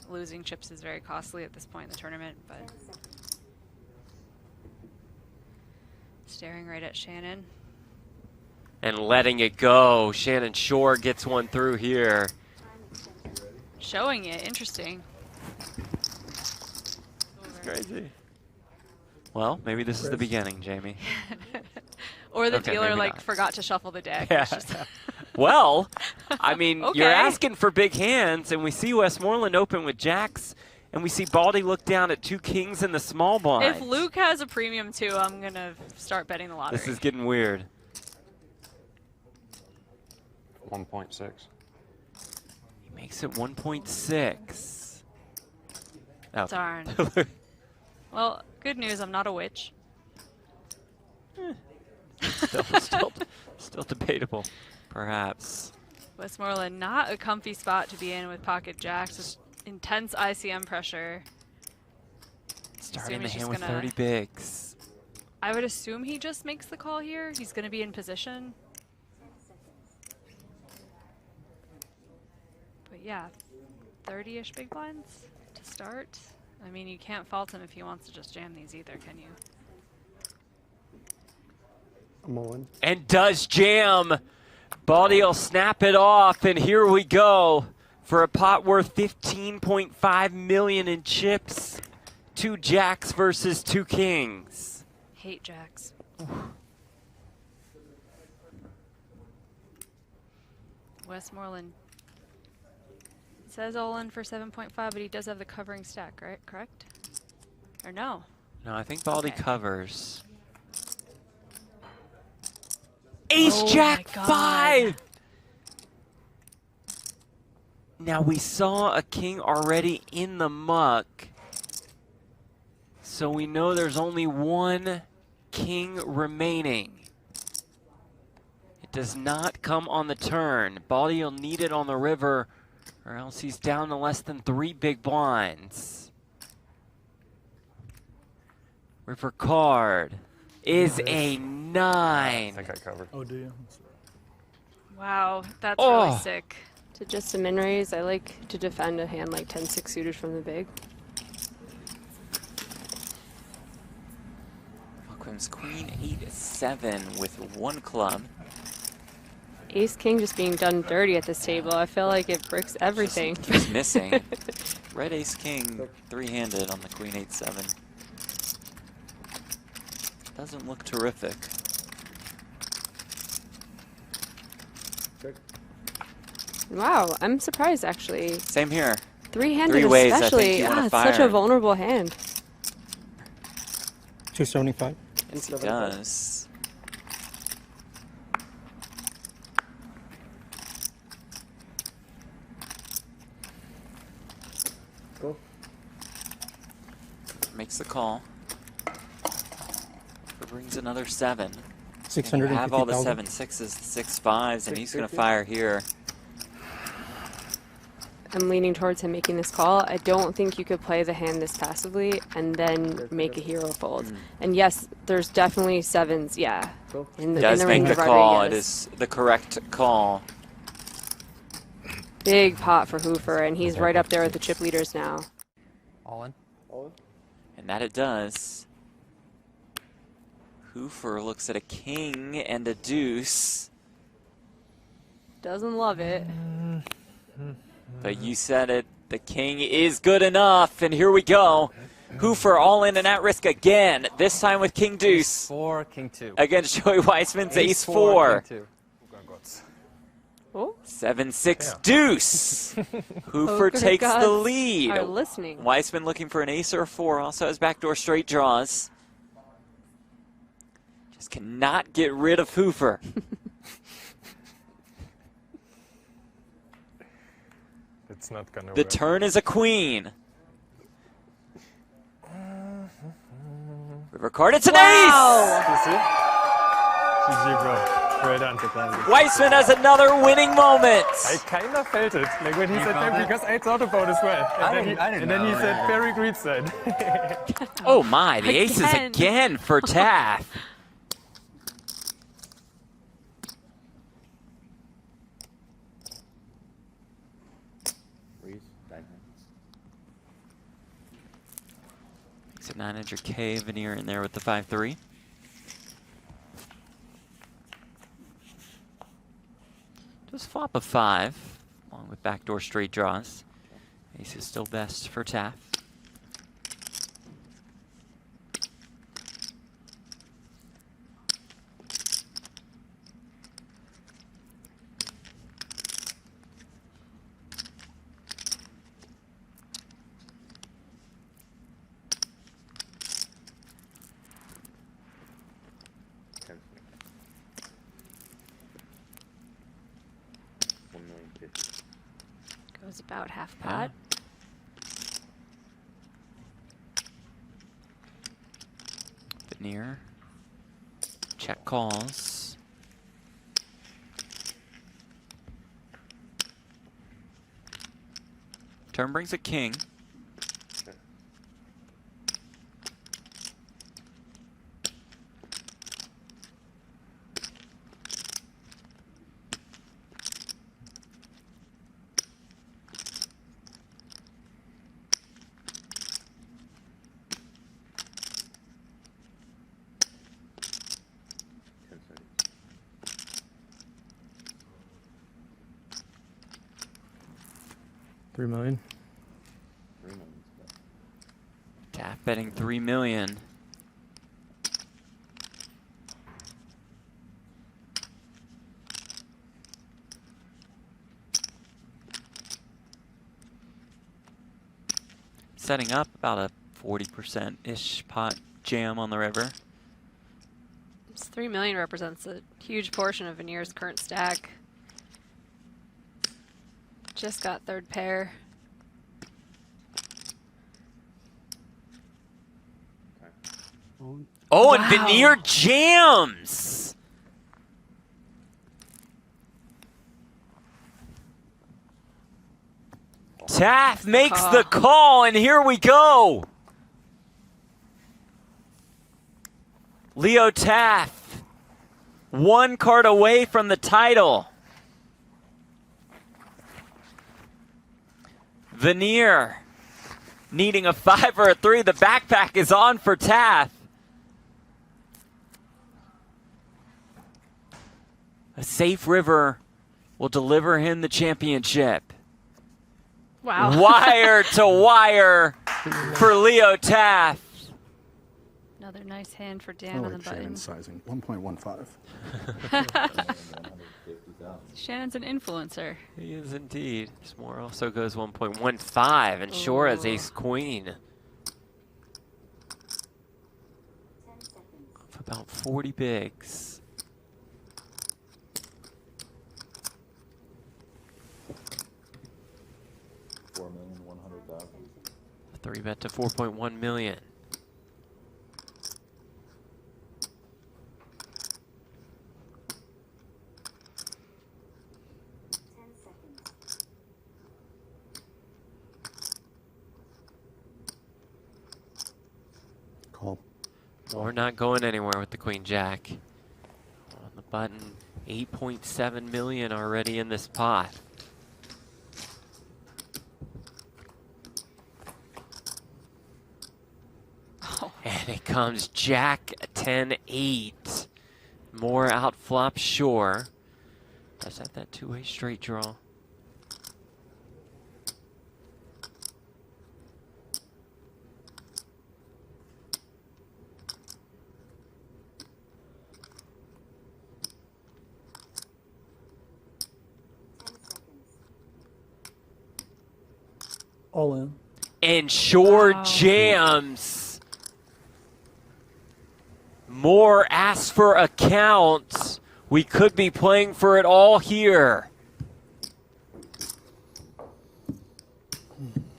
Losing chips is very costly at this point in the tournament, but staring right at Shannon. And letting it go. Shannon Shore gets one through here. Showing it. Interesting. It's crazy. Well, maybe this is the beginning, Jamie. Or the Okay, dealer maybe like not. forgot to shuffle the deck. Yeah. It's just Well, I mean, Okay. you're asking for big hands, and we see Westmoreland open with jacks, and we see Baldy look down at 2 kings in the small blind. If Luke has a premium too, I'm gonna start betting the lottery. This is getting weird. 1.6. He makes it 1.6. Oh. Darn. Well, good news. I'm not a witch. Still debatable, perhaps. Westmoreland, not a comfy spot to be in with pocket jacks. Just intense ICM pressure. Starting Assume the he's hand just with gonna- 30 bigs. I would assume he just makes the call here. He's going to be in position. But yeah, 30-ish big blinds to start. I mean, you can't fault him if he wants to just jam these either, can you? I'm on. And does jam. Baldy will snap it off, and here we go for a pot worth $15.5 million in chips. 2 jacks versus 2 kings. Hate jacks. Westmoreland It says all in for 7.5, but he does have the covering stack, right? Correct? Or no? No, I think Baldy covers. Ace Jack 5! Now we saw a king already in the muck. So we know there's only one king remaining. It does not come on the turn. Baldy will need it on the river, or else he's down to less than 3 big blinds. River card is a 9. I think I covered. Oh, do you? Wow, that's really sick. To just a min raise, I like to defend a hand like 10-6 suited from the big. Welcome's Queen 8-7 with 1 club. Ace King just being done dirty at this table. I feel like it bricks everything. Just missing. Red Ace King 3-handed on the Queen 8-7. Doesn't look terrific. Wow, I'm surprised actually. Same here. 3-handed 3 ways, especially. It's such a vulnerable hand. 275. Yes, it does. Go. Makes the call. Brings another 7. 650,000. Have all the 7 6s, 6 5s, and he's going to fire here. I'm leaning towards him making this call. I don't think you could play the hand this passively and then make a hero fold. And yes, there's definitely 7s, yeah. In the, Does in the make range the of call. It Rodriguez. is the correct call. Big pot for Hoofer, and he's right up there with the chip leaders now. All in. And that it does. Hoofer looks at a king and a deuce. Doesn't love it. But you said it. The king is good enough, and here we go. Hoofer all in and at risk again, this time with king deuce. Ace 4, king 2. Against Joey Weissman's ace 4. King 2. Oh. 7-6 deuce. Hoofer Poker takes the gods lead. are listening. Weissman looking for an ace or a 4. Also has backdoor straight draws. Just cannot get rid of Hoofer. It's not gonna The work. turn is a queen. River card, it's an ace! You see? GG, bro. Right on. Weissman has another winning moment. I kind of felt it, like when he said that, because I thought about it as well. And then he said very great side. Oh my, the ace is again for Taff. Makes it 900K, Veneer in there with the 5-3. Just flop a 5, along with backdoor straight draws. Ace is still best for Taff. Goes about half pot. Veneer. Check calls. Turn brings a king. $3 million. Taff betting 3 million. setting up about a 40%-ish pot jam on the river. This 3 million represents a huge portion of Veneer's current stack. Just got third pair. Oh, and Veneer jams! Taff makes the call, and here we go. Leo Taff, 1 card away from the title. Veneer needing a 5 or a 3. The backpack is on for Taff. A safe river will deliver him the championship. Wow. Wire to wire for Leo Taff. Another nice hand for Dan on the button. Shannon's sizing, 1.15. Shannon's an influencer. He is indeed. S'more also goes 1.15, and Shore has ace queen. Of about 40 bigs. 4,100,000. 3-bet to 4.1 million. Call. We're not going anywhere with the Queen Jack. On the button, 8.7 million already in this pot. And it comes Jack 10-8. More out flop Shore. Does have that 2-way straight draw. All in. And Shore jams. More asks for a count. We could be playing for it all here.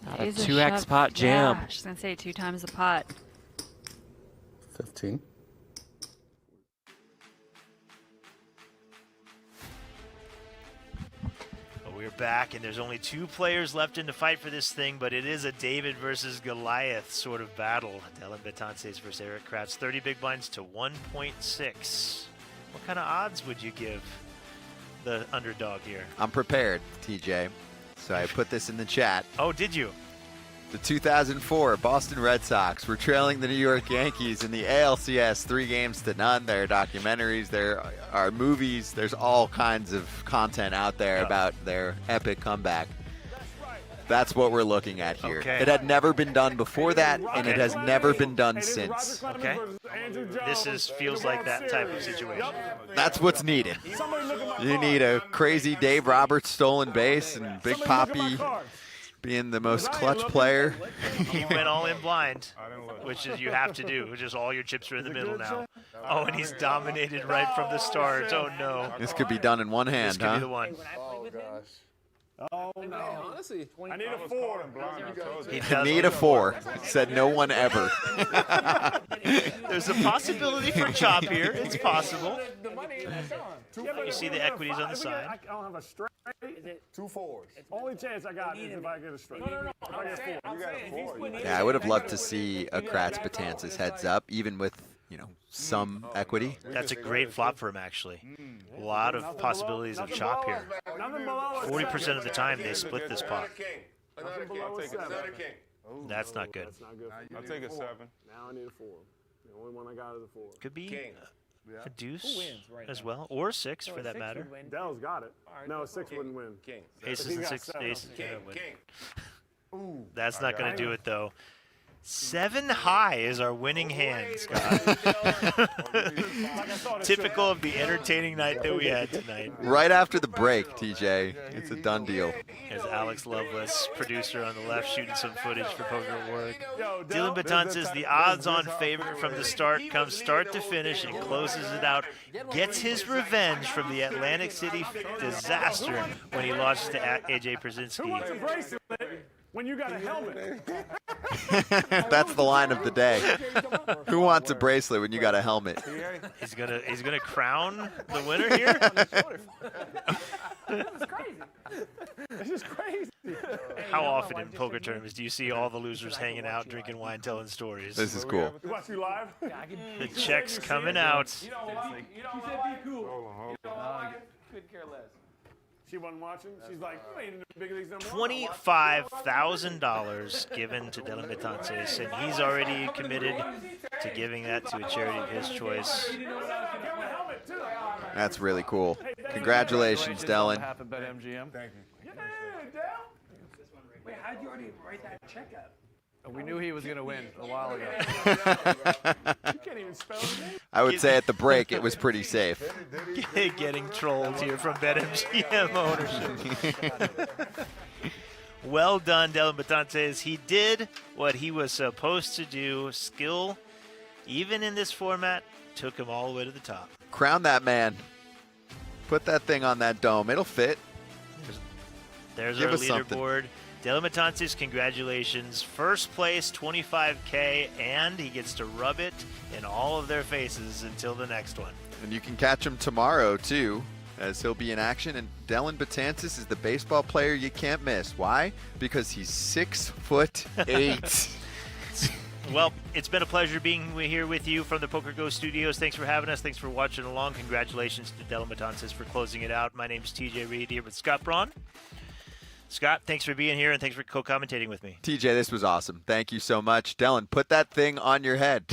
Not a 2x pot jam. Yeah, she's going to say 2 times the pot. 15. We're back, and there's only 2 players left in the fight for this thing, but it is a David versus Goliath sort of battle. Dylan Betances versus Eric Kratz, 30 big blinds to 1.6. What kind of odds would you give the underdog here? I'm prepared, TJ. So I put this in the chat. Oh, did you? The 2004 Boston Red Sox were trailing the New York Yankees in the ALCS 3-0. There are documentaries, there are movies, there's all kinds of content out there about their epic comeback. That's what we're looking at here. Okay. It had never been done before that, and it has never been done since. Okay. This feels like that type of situation. That's what's needed. You need a crazy Dave Roberts stolen base and Big Papi being the most clutch player. He went all in blind, which is you have to do, which is all your chips are in the middle now. Oh, and he's dominated right from the start. Oh, no. This could be done in one hand, This could be the one. Oh, gosh. Oh, no. Honestly, I need a 4. I need a 4. Said no one ever. There's a possibility for chop here. It's possible. You see the equities on the side. I don't have a straight. 2 4s. Only chance I got is if I get a straight. You got a 4. Yeah, I would have loved to see a Kratz Betances heads up, even with, some equity. That's a great flop for him, actually. A lot of possibilities of chop here. 40% of the time, they split this pot. That's not good. I'll take a 7. Now I need a 4. The only one I got is a 4. Could be a deuce as well, or 6 for that matter. Dell's got it. No, 6 wouldn't win. Aces and 6 aces can't win. That's not going to do it, though. 7 high is our winning hand, Scott. Typical of the entertaining night that we had tonight. Right after the break, TJ, it's a done deal. There's Alex Lovelace, producer on the left, shooting some footage for Poker at Work. Dylan Betances, the odds-on favorite from the start, comes start to finish and closes it out. Gets his revenge from the Atlantic City disaster when he lost to AJ Przinsky. Who wants a bracelet when you got a helmet? That's the line of the day. Who wants a bracelet when you got a helmet? He's gonna crown the winner here. This is crazy. This is crazy. How often in poker tournaments do you see all the losers hanging out, drinking wine, telling stories? This is cool. You watch you live? The check's coming out. You don't want to be cool. Couldn't care less. She wasn't watching. She's like, you ain't in the big leagues no more. $25,000 given to Dylan Betances, and he's already committed to giving that to a charity of his choice. That's really cool. Congratulations, Dylan. Half of BetMGM. Thank you. Wait, how did you already write that check up? We knew he was going to win a while ago. You can't even spell his name. I would say at the break it was pretty safe. Getting trolled here from BetMGM ownership. Well done, Dylan Betances. He did what he was supposed to do. Skill, even in this format, took him all the way to the top. Crown that man. Put that thing on that dome. It'll fit. There's Give our us something. leaderboard. Dylan Betances, congratulations. First place, $25K, and he gets to rub it in all of their faces until the next one. And you can catch him tomorrow, too, as he'll be in action. And Dylan Betances is the baseball player you can't miss. Why? Because he's 6'8". Well, it's been a pleasure being here with you from the Poker Go Studios. Thanks for having us. Thanks for watching along. Congratulations to Dylan Betances for closing it out. My name is TJ Reed here with Scott Braun. Scott, thanks for being here and thanks for co-commentating with me. TJ, this was awesome. Thank you so much. Dylan, put that thing on your head.